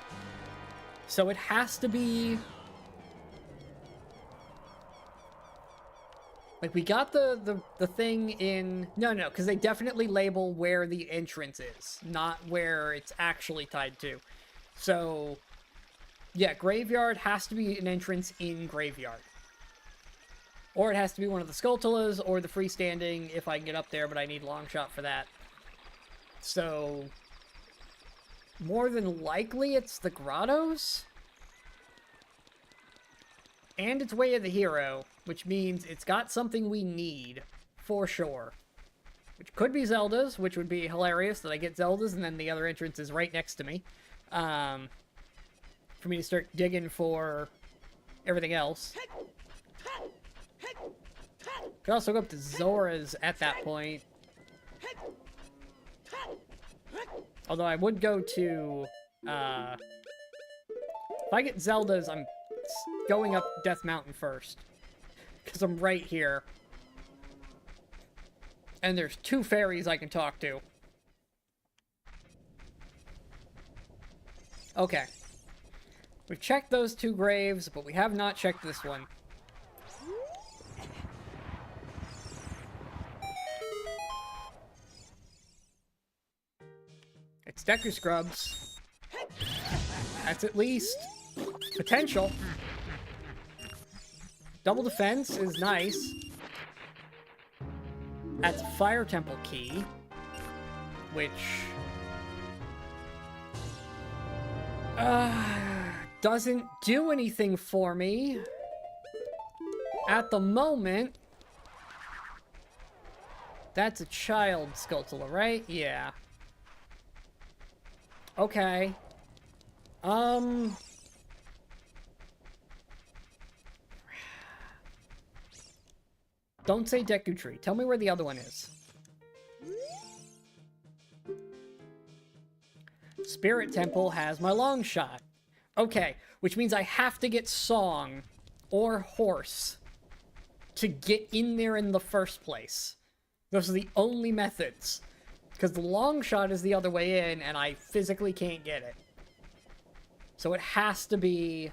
So it has to be... Like, we got the thing in... No, because they definitely label where the entrance is, not where it's actually tied to. So, yeah, Graveyard has to be an entrance in Graveyard. Or it has to be one of the Skulltulas, or the freestanding, if I can get up there, but I need long shot for that. So, more than likely, it's the grottos. And it's Way of the Hero, which means it's got something we need, for sure. Which could be Zelda's, which would be hilarious that I get Zelda's, and then the other entrance is right next to me. For me to start digging for everything else. Could also go up to Zora's at that point. Although I would go to, if I get Zelda's, I'm going up Death Mountain first. Because I'm right here. And there's 2 fairies I can talk to. Okay. We've checked those 2 graves, but we have not checked this one. It's Deku Scrubs. That's at least potential. Double defense is nice. That's Fire Temple Key, which doesn't do anything for me at the moment. That's a child Skulltula, right? Yeah. Okay. Don't say Deku Tree. Tell me where the other one is. Spirit Temple has my long shot. Okay, which means I have to get Song or Horse to get in there in the first place. Those are the only methods. Because the long shot is the other way in, and I physically can't get it. So it has to be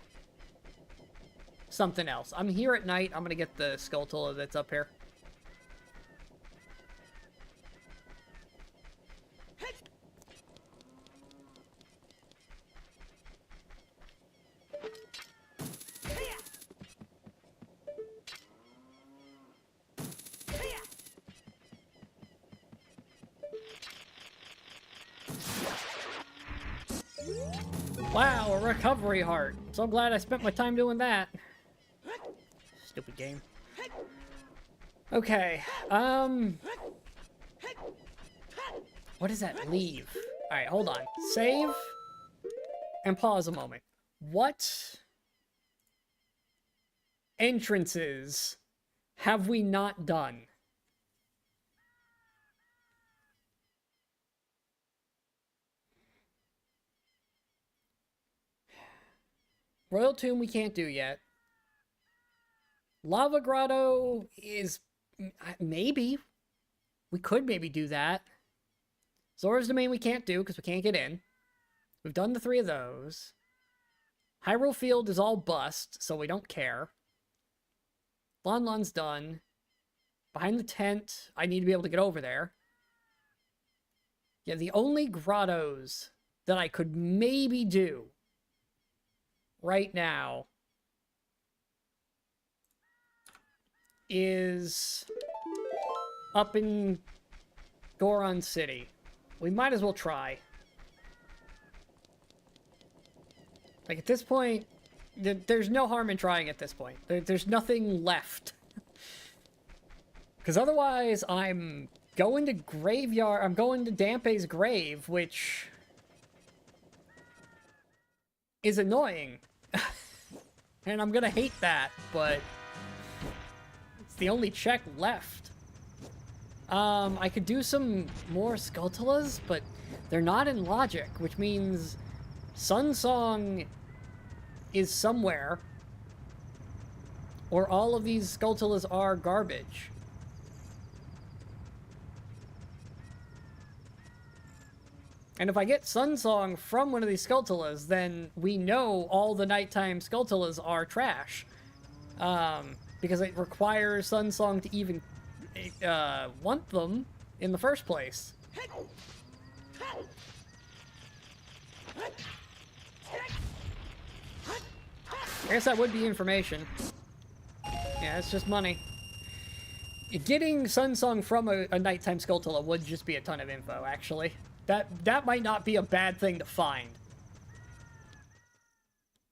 something else. I'm here at night. I'm going to get the Skulltula that's up here. Wow, a recovery heart. So glad I spent my time doing that. Stupid game. Okay, what does that leave? Alright, hold on. Save, and pause a moment. What entrances have we not done? Royal Tomb we can't do yet. Lava Grotto is... maybe. We could maybe do that. Zora's Domain we can't do because we can't get in. We've done the 3 of those. Hyrule Field is all bust, so we don't care. Lon Lon's done. Behind the tent, I need to be able to get over there. Yeah, the only grottos that I could maybe do right now is up in Goron City. We might as well try. Like, at this point, there's no harm in trying at this point. There's nothing left. Because otherwise, I'm going to Graveyard... I'm going to Dampé's grave, which is annoying. And I'm gonna hate that, but it's the only check left. I could do some more Skulltulas, but they're not in logic, which means Sun Song is somewhere, or all of these Skulltulas are garbage. And if I get Sun Song from one of these Skulltulas, then we know all the nighttime Skulltulas are trash. Because it requires Sun Song to even want them in the first place. I guess that would be information. Yeah, it's just money. Getting Sun Song from a nighttime Skulltula would just be a ton of info, actually. That might not be a bad thing to find.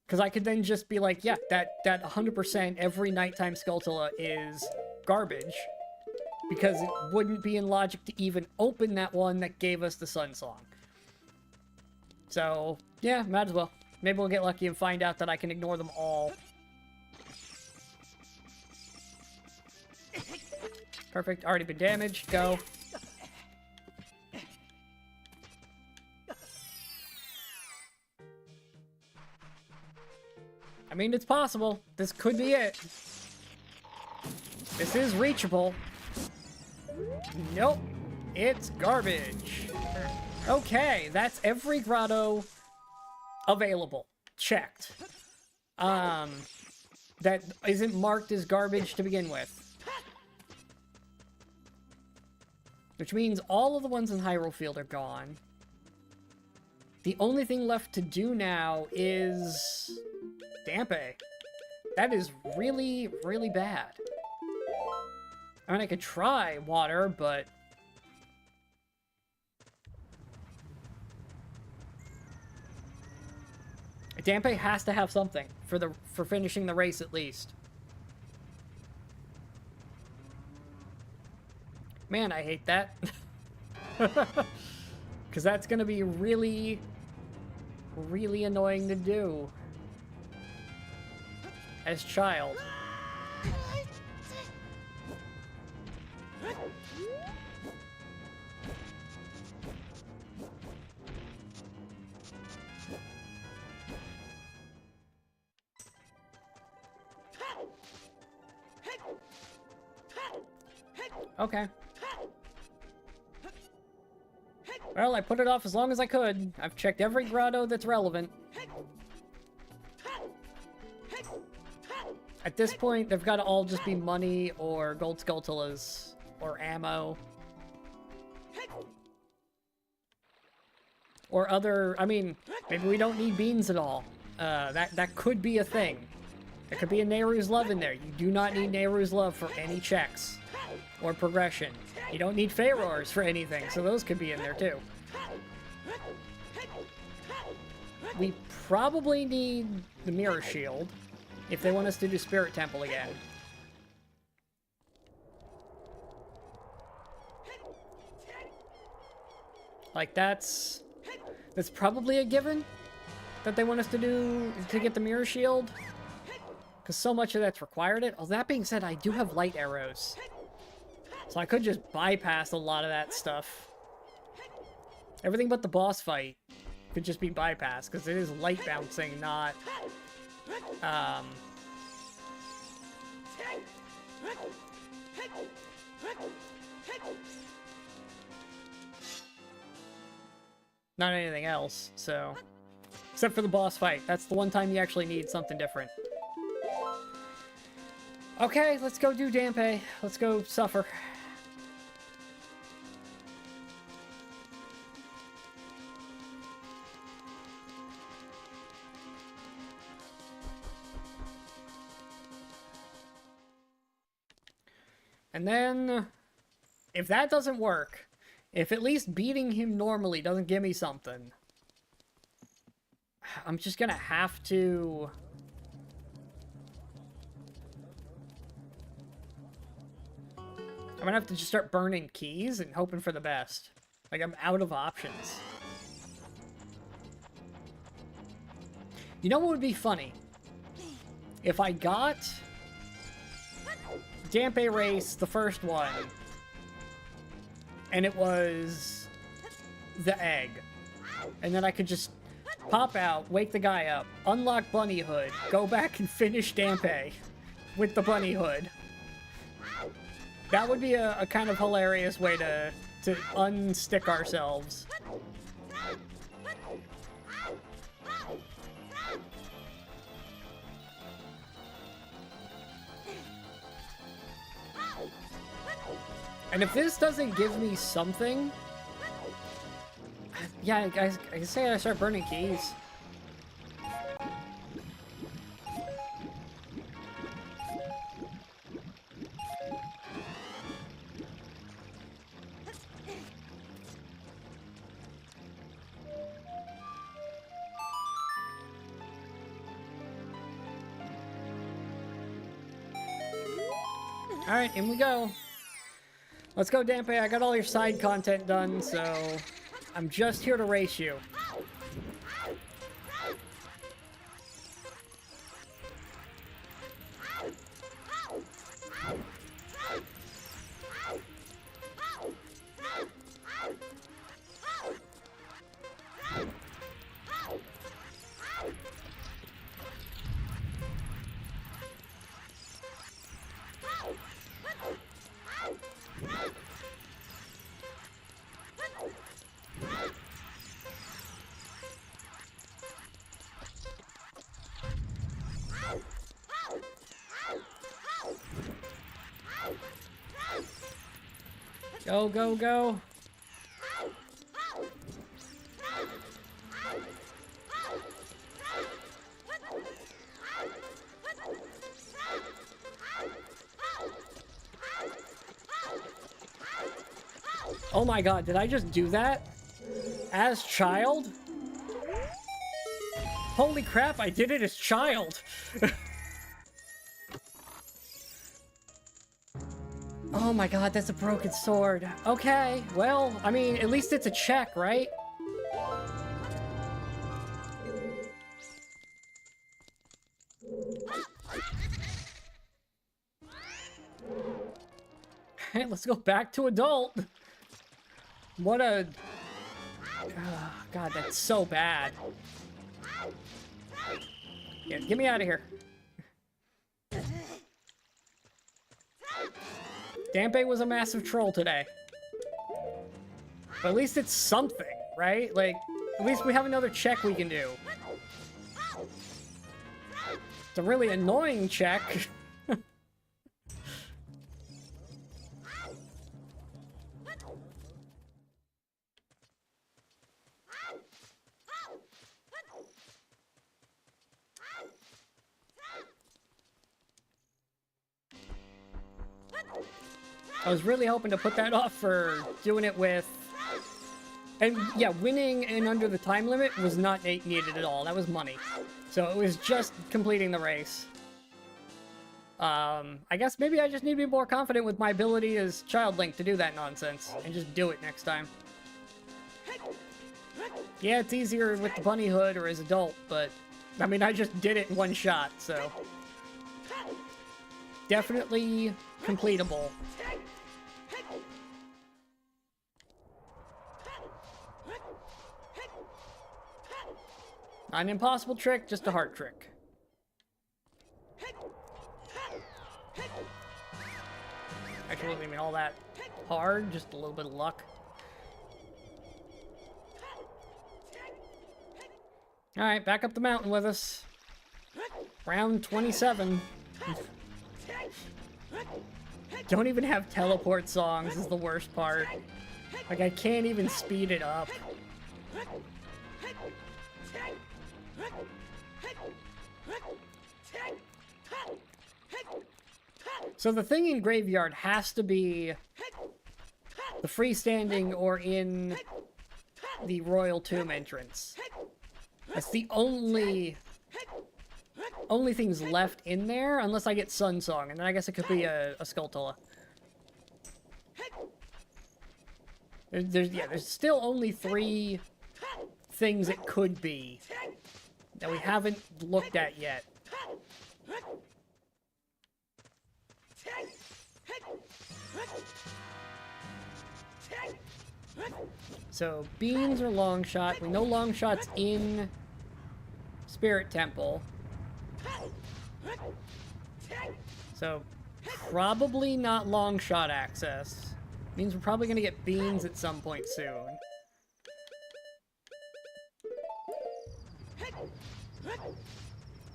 Because I could then just be like, yeah, that 100% every nighttime Skulltula is garbage. Because it wouldn't be in logic to even open that one that gave us the Sun Song. So, yeah, might as well. Maybe we'll get lucky and find out that I can ignore them all. Perfect, already been damaged, go. I mean, it's possible. This could be it. This is reachable. Nope. It's garbage. Okay, that's every grotto available. Checked. That isn't marked as garbage to begin with. Which means all of the ones in Hyrule Field are gone. The only thing left to do now is Dampé. That is really, really bad. I mean, I could try water, but Dampé has to have something for finishing the race at least. Man, I hate that. Because that's going to be really, really annoying to do. As child. Okay. Well, I put it off as long as I could. I've checked every grotto that's relevant. At this point, they've got to all just be money or gold Skulltulas or ammo. Or other... I mean, maybe we don't need beans at all. That could be a thing. There could be a Nehru's Love in there. You do not need Nehru's Love for any checks or progression. You don't need Pharaohs for anything, so those could be in there too. we probably need the Mirror Shield if they want us to do Spirit Temple again. Like, that's probably a given that they want us to do to get the Mirror Shield. Because so much of that's required it. Oh, that being said, I do have light arrows. So I could just bypass a lot of that stuff. Everything but the boss fight could just be bypassed, because it is light bouncing, not... not anything else, so... Except for the boss fight. That's the one time you actually need something different. Okay, let's go do Dampe. Let's go suffer. And then, if that doesn't work, if at least beating him normally doesn't give me something, I'm just gonna have to... I'm gonna have to just start burning keys and hoping for the best. Like, I'm out of options. You know what would be funny? If I got Dampe Race, the first one, and it was the egg. And then I could just pop out, wake the guy up, unlock Bunny Hood, go back and finish Dampe with the Bunny Hood. That would be a kind of hilarious way to unstick ourselves. And if this doesn't give me something... Yeah, I say I start burning keys. Alright, in we go. Let's go, Dampe. I got all your side content done, so I'm just here to race you. Go, go, go. Oh my god, did I just do that? As child? Holy crap, I did it as child! Oh my god, that's a broken sword. Okay, well, I mean, at least it's a check, right? Hey, let's go back to adult. What a... Oh, god, that's so bad. Yeah, get me out of here. Dampe was a massive troll today. But at least it's something, right? Like, at least we have another check we can do. It's a really annoying check. I was really hoping to put that off for doing it with And yeah, winning and under the time limit was not needed at all. That was money. So it was just completing the race. I guess maybe I just need to be more confident with my ability as Child Link to do that nonsense. And just do it next time. Yeah, it's easier with the bunny hood or as adult, but... I mean, I just did it in one shot, so... Definitely completable. Not an impossible trick, just a hard trick. Actually, wasn't even all that hard, just a little bit of luck. Alright, back up the mountain with us. Round 27. Don't even have teleport songs is the worst part. Like, I can't even speed it up. So the thing in Graveyard has to be the freestanding or in the Royal Tomb entrance. That's the only things left in there, unless I get Sun Song, and then I guess it could be a Skulltula. There's still only 3 things it could be that we haven't looked at yet. So, beans or long shot. We know long shot's in Spirit Temple. So, probably not long shot access. Means we're probably gonna get beans at some point soon.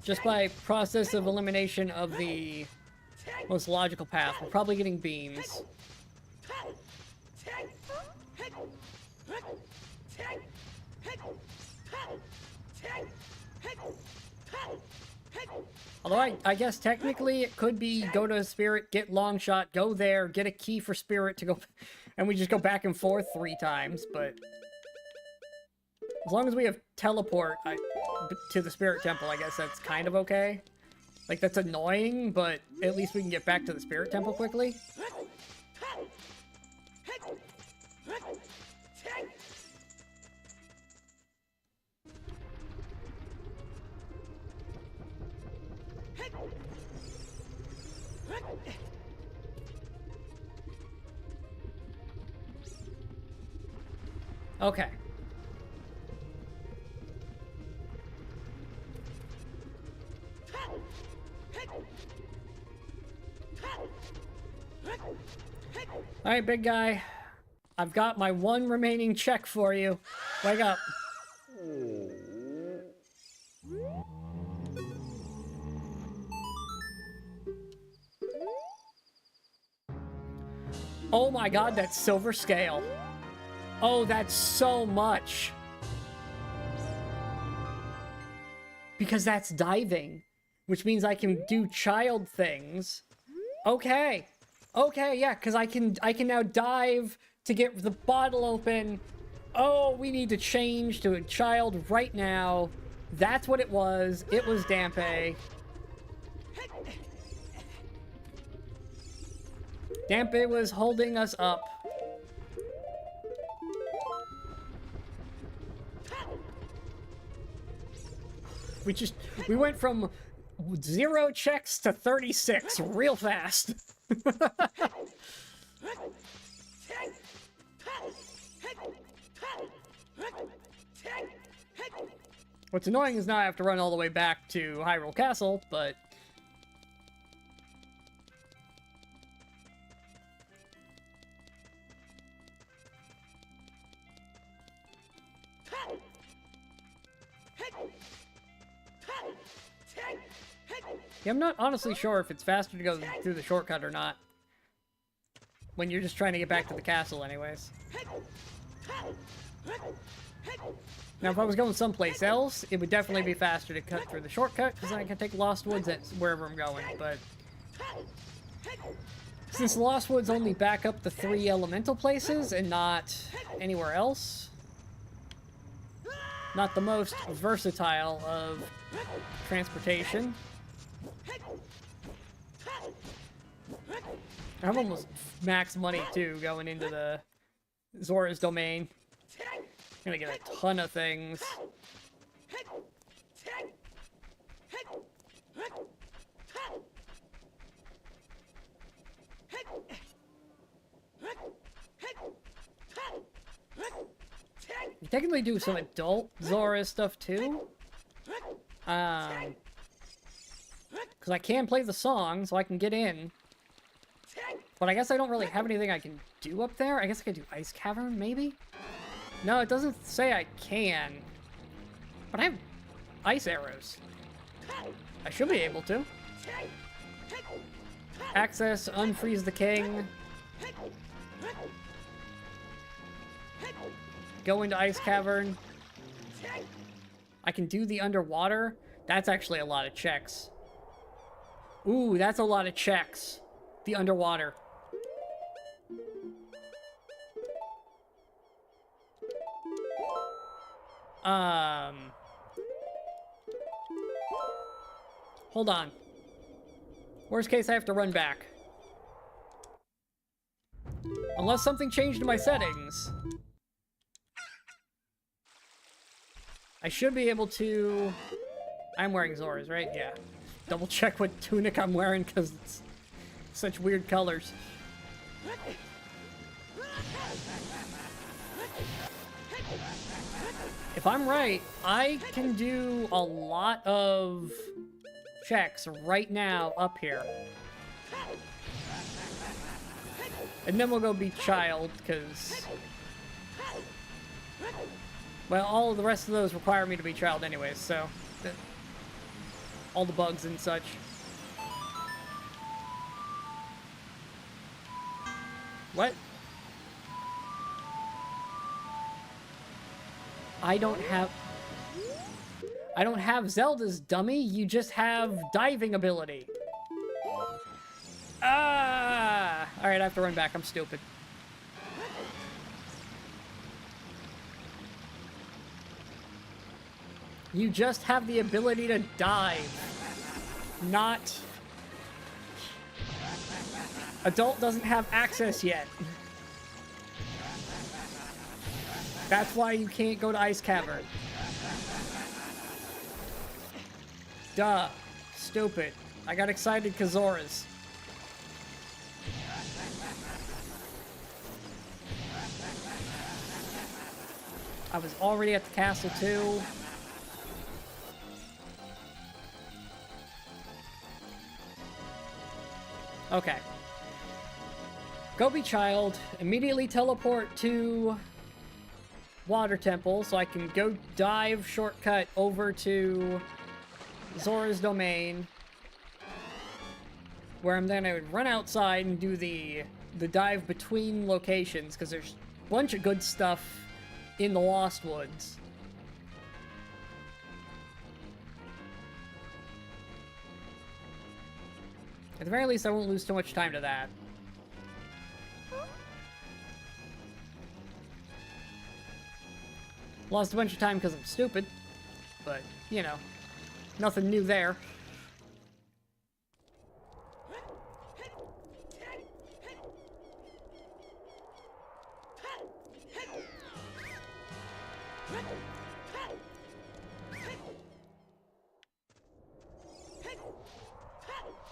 Just by process of elimination of the most logical path, we're probably getting beans. Although I guess technically it could be go to Spirit, get long shot, go there, get a key for Spirit to go, and we just go back and forth 3 times, but as long as we have teleport to the Spirit Temple, I guess that's kind of okay. Like, that's annoying, but at least we can get back to the Spirit Temple quickly. Okay. Alright, big guy. I've got my 1 remaining check for you. Wake up. Oh my god, that's silver scale. Oh, that's so much. Because that's diving, which means I can do child things. Okay. Okay, yeah, because I can now dive to get the bottle open. Oh, we need to change to a child right now. That's what it was. It was Dampe. Dampe was holding us up. We went from 0 checks to 36 real fast. What's annoying is now I have to run all the way back to Hyrule Castle, but... yeah, I'm not honestly sure if it's faster to go through the shortcut or not. When you're just trying to get back to the castle anyways. Now, if I was going someplace else, it would definitely be faster to cut through the shortcut, because then I can take Lost Woods at wherever I'm going, but... since Lost Woods only back up the 3 elemental places and not anywhere else, not the most versatile of transportation. I have almost max money, too, going into the Zora's domain. I'm gonna get a ton of things. You technically do some adult Zora stuff too. Because I can play the song, so I can get in. But I guess I don't really have anything I can do up there. I guess I could do Ice Cavern, maybe? No, it doesn't say I can. But I have ice arrows. I should be able to. Access, unfreeze the king. Go into Ice Cavern. I can do the underwater. That's actually a lot of checks. Ooh, that's a lot of checks. The underwater. Hold on. Worst case, I have to run back. Unless something changed in my settings. I should be able to... I'm wearing Zora's, right? Yeah. Double check what tunic I'm wearing, because it's such weird colors. If I'm right, I can do a lot of checks right now up here. And then we'll go be child, because... Well, all of the rest of those require me to be child anyways, so... all the bugs and such. What? I don't have Zelda's, dummy. You just have diving ability. Ah! Alright, I have to run back. I'm stupid. You just have the ability to dive. Not... Adult doesn't have access yet. That's why you can't go to Ice Cavern. Duh. Stupid. I got excited because Zora's. I was already at the castle too. Okay. Go be child. Immediately teleport to Water Temple so I can go dive shortcut over to Zora's domain, where I'm then I would run outside and do the dive between locations, because there's a bunch of good stuff in the Lost Woods. At the very least, I won't lose too much time to that. Lost a bunch of time because I'm stupid, but, you know, nothing new there.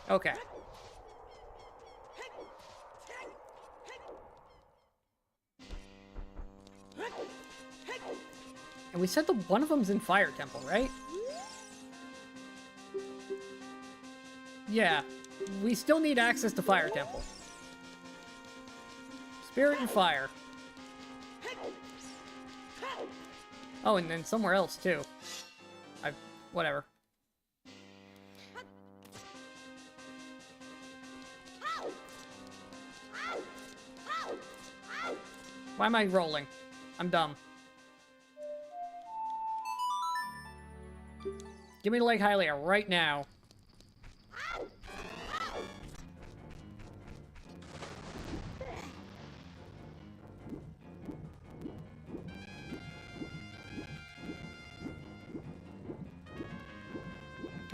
Okay. And we said one of them's in Fire Temple, right? Yeah. We still need access to Fire Temple. Spirit and Fire. Oh, and then somewhere else, too. Whatever. Why am I rolling? I'm dumb. Give me Lake Hylia right now.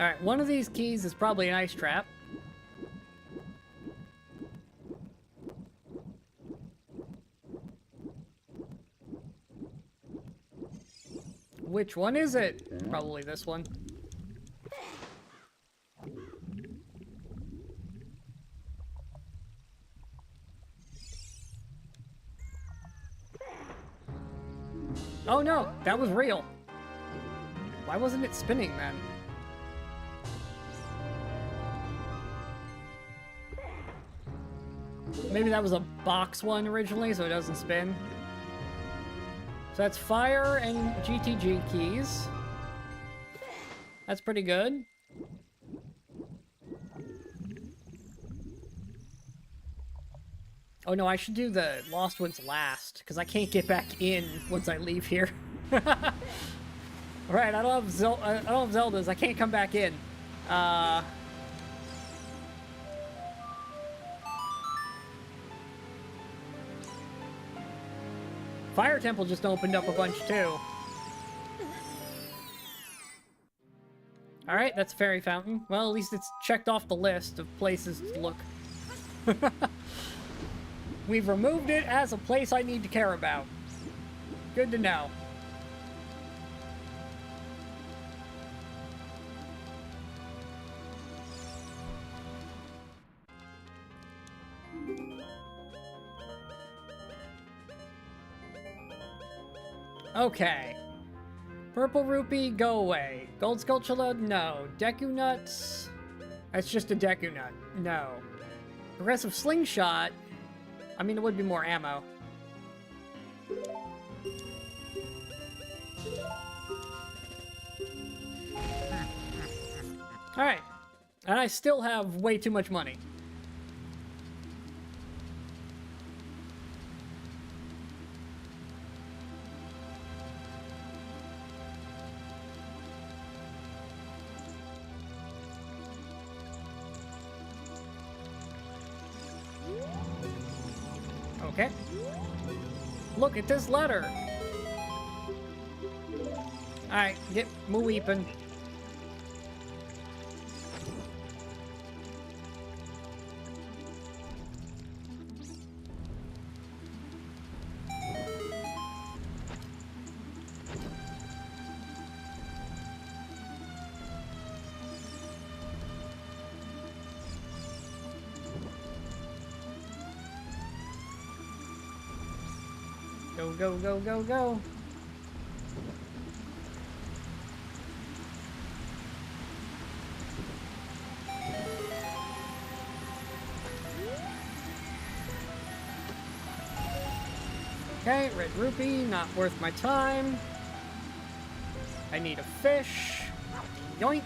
Alright, one of these keys is probably an ice trap. Which one is it? Probably this one. Oh no, that was real. Why wasn't it spinning then? Maybe that was a box one originally, so it doesn't spin. So that's fire and GTG keys. That's pretty good. Oh no, I should do the lost ones last, because I can't get back in once I leave here. Right, I don't have Zeldas, I can't come back in. Fire Temple just opened up a bunch too. Alright, that's Fairy Fountain. Well, at least it's checked off the list of places to look. We've removed it as a place I need to care about. Good to know. Okay. Purple Rupee, go away. Gold Sculptula, no. Deku Nuts, that's just a Deku Nut. No. Progressive Slingshot, I mean, it would be more ammo. Alright. And I still have way too much money. Okay. Look at this letter. Alright, get Muweepin. Go, go, go, go, go. Okay, red rupee, not worth my time. I need a fish. Yoink.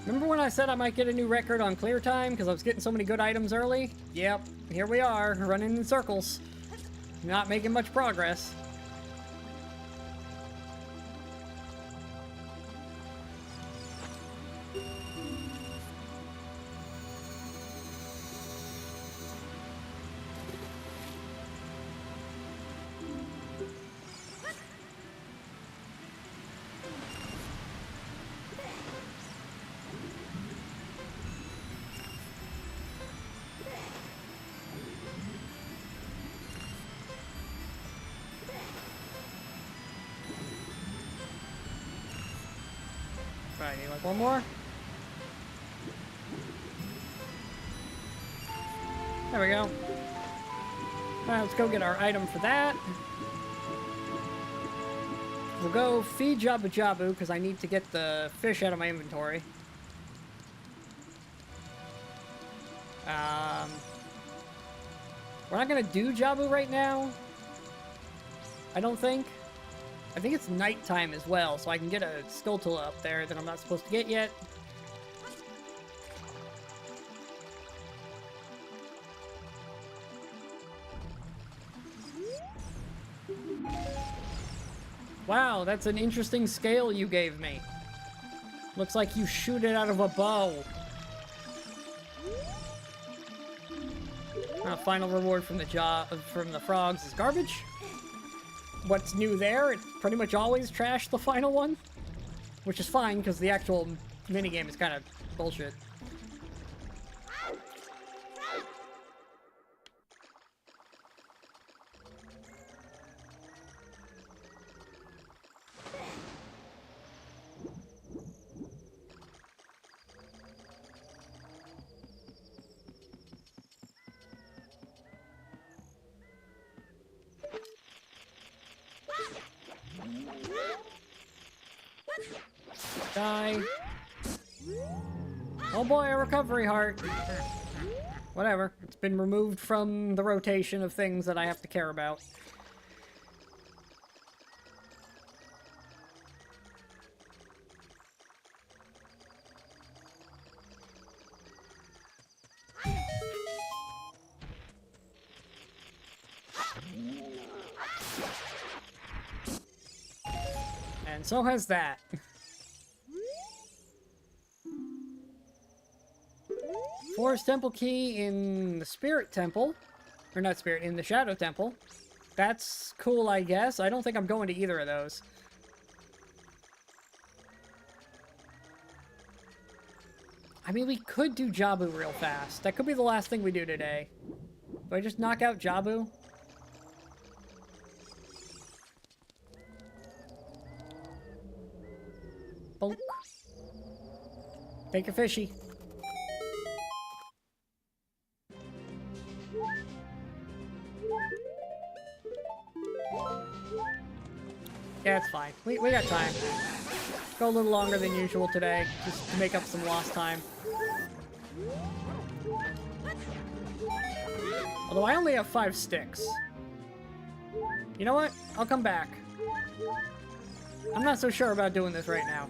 Remember when I said I might get a new record on clear time because I was getting so many good items early? Yep, here we are, running in circles. Not making much progress. Right, need like one more? There we go. Alright, let's go get our item for that. We'll go feed Jabu Jabu, because I need to get the fish out of my inventory. We're not gonna do Jabu right now. I don't think. I think it's nighttime as well, so I can get a Skulltula up there that I'm not supposed to get yet. Wow, that's an interesting scale you gave me. Looks like you shoot it out of a bow. Final reward from the frogs is garbage. What's new there? It pretty much always trashed the final one, which is fine because the actual minigame is kind of bullshit. Die. Oh boy, a recovery heart. Whatever. It's been removed from the rotation of things that I have to care about. And so has that. Forest Temple key in the Spirit Temple. Or not Spirit, in the Shadow Temple. That's cool, I guess. I don't think I'm going to either of those. I mean, we could do Jabu real fast. That could be the last thing we do today. Do I just knock out Jabu? Bonk. Take your fishy. Yeah, it's fine. We got time. Go a little longer than usual today, just to make up some lost time. Although I only have 5 sticks. You know what? I'll come back. I'm not so sure about doing this right now.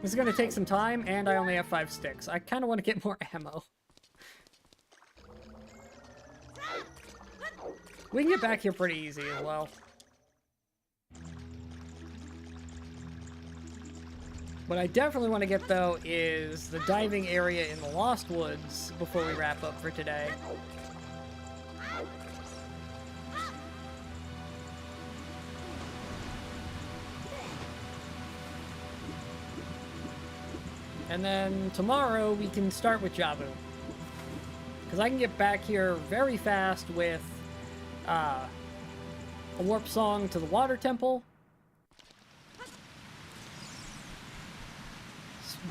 This is gonna take some time, and I only have 5 sticks. I kinda want to get more ammo. We can get back here pretty easy as well. What I definitely want to get, though, is the diving area in the Lost Woods before we wrap up for today. And then tomorrow we can start with Jabu. Because I can get back here very fast with a warp song to the Water Temple.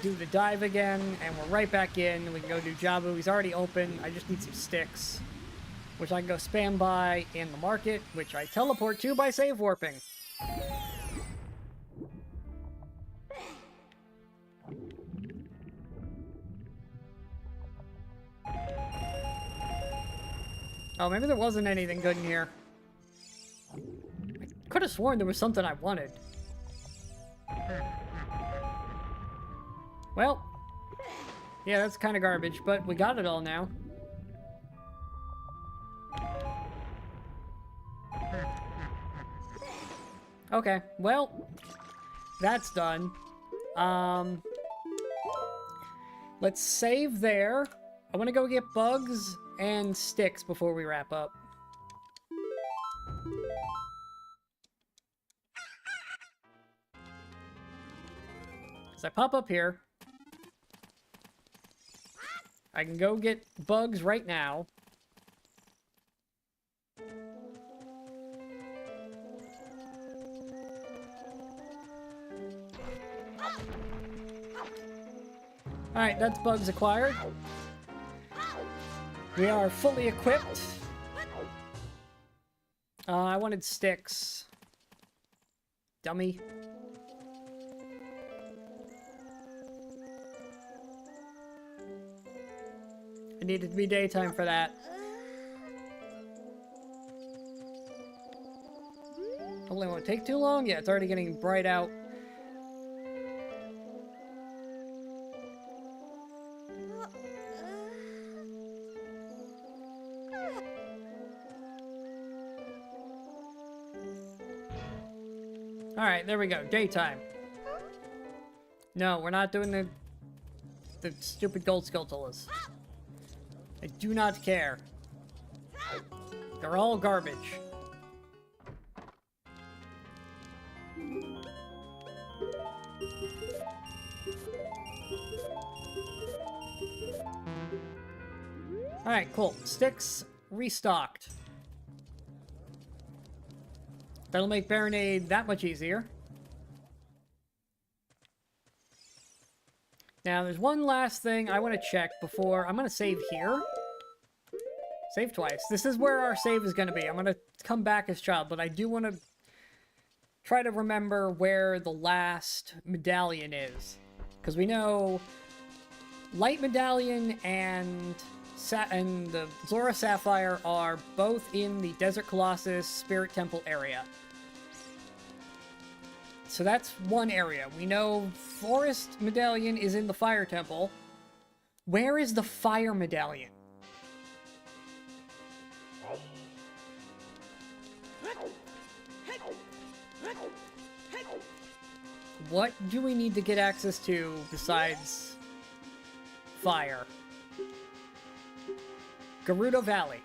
Do the dive again, and we're right back in. We can go do Jabu. He's already open. I just need some sticks, which I can go spam by in the market, which I teleport to by save warping. Oh, maybe there wasn't anything good in here. I could have sworn there was something I wanted. Well, yeah, that's kind of garbage, but we got it all now. Okay, well, that's done. Let's save there. I want to go get bugs and sticks before we wrap up. As I pop up here, I can go get bugs right now. Alright, that's bugs acquired. We are fully equipped. I wanted sticks. Dummy. It needed to be daytime for that. Hopefully it won't take too long. Yeah, it's already getting bright out. Alright, there we go. Daytime. No, we're not doing the stupid gold skeletolas. I do not care. They're all garbage. Alright, cool. Sticks restocked. That'll make Baronade that much easier. Now, there's one last thing I want to check before... I'm going to save here. Save twice. This is where our save is going to be. I'm going to come back as child, but I do want to try to remember where the last medallion is. Because we know Light Medallion and the Zora Sapphire are both in the Desert Colossus Spirit Temple area. So that's one area. We know Forest Medallion is in the Fire Temple. Where is the Fire Medallion? What do we need to get access to besides fire? Gerudo Valley.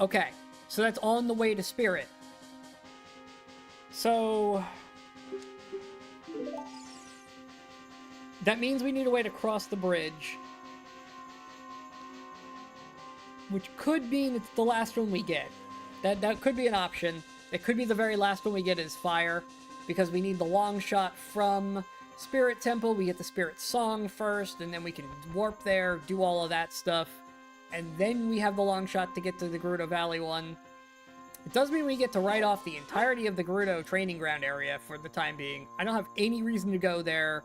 Okay, so that's on the way to Spirit. So that means we need a way to cross the bridge. Which could mean it's the last one we get. That could be an option. It could be the very last one we get is fire. Because we need the long shot from Spirit Temple. We get the Spirit Song first, and then we can warp there, do all of that stuff. And then we have the long shot to get to the Gerudo Valley one. It does mean we get to write off the entirety of the Gerudo training ground area for the time being. I don't have any reason to go there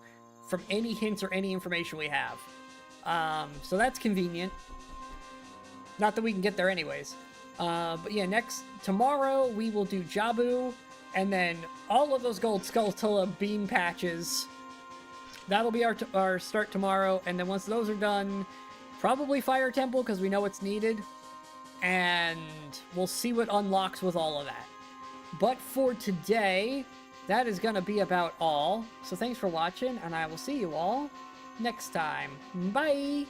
from any hints or any information we have. So that's convenient. Not that we can get there anyways. But yeah, tomorrow we will do Jabu, and then all of those gold Skulltula bean patches. That'll be our start tomorrow, and then once those are done, probably Fire Temple, because we know it's needed. And we'll see what unlocks with all of that. But for today, that is going to be about all. So thanks for watching, and I will see you all next time. Bye!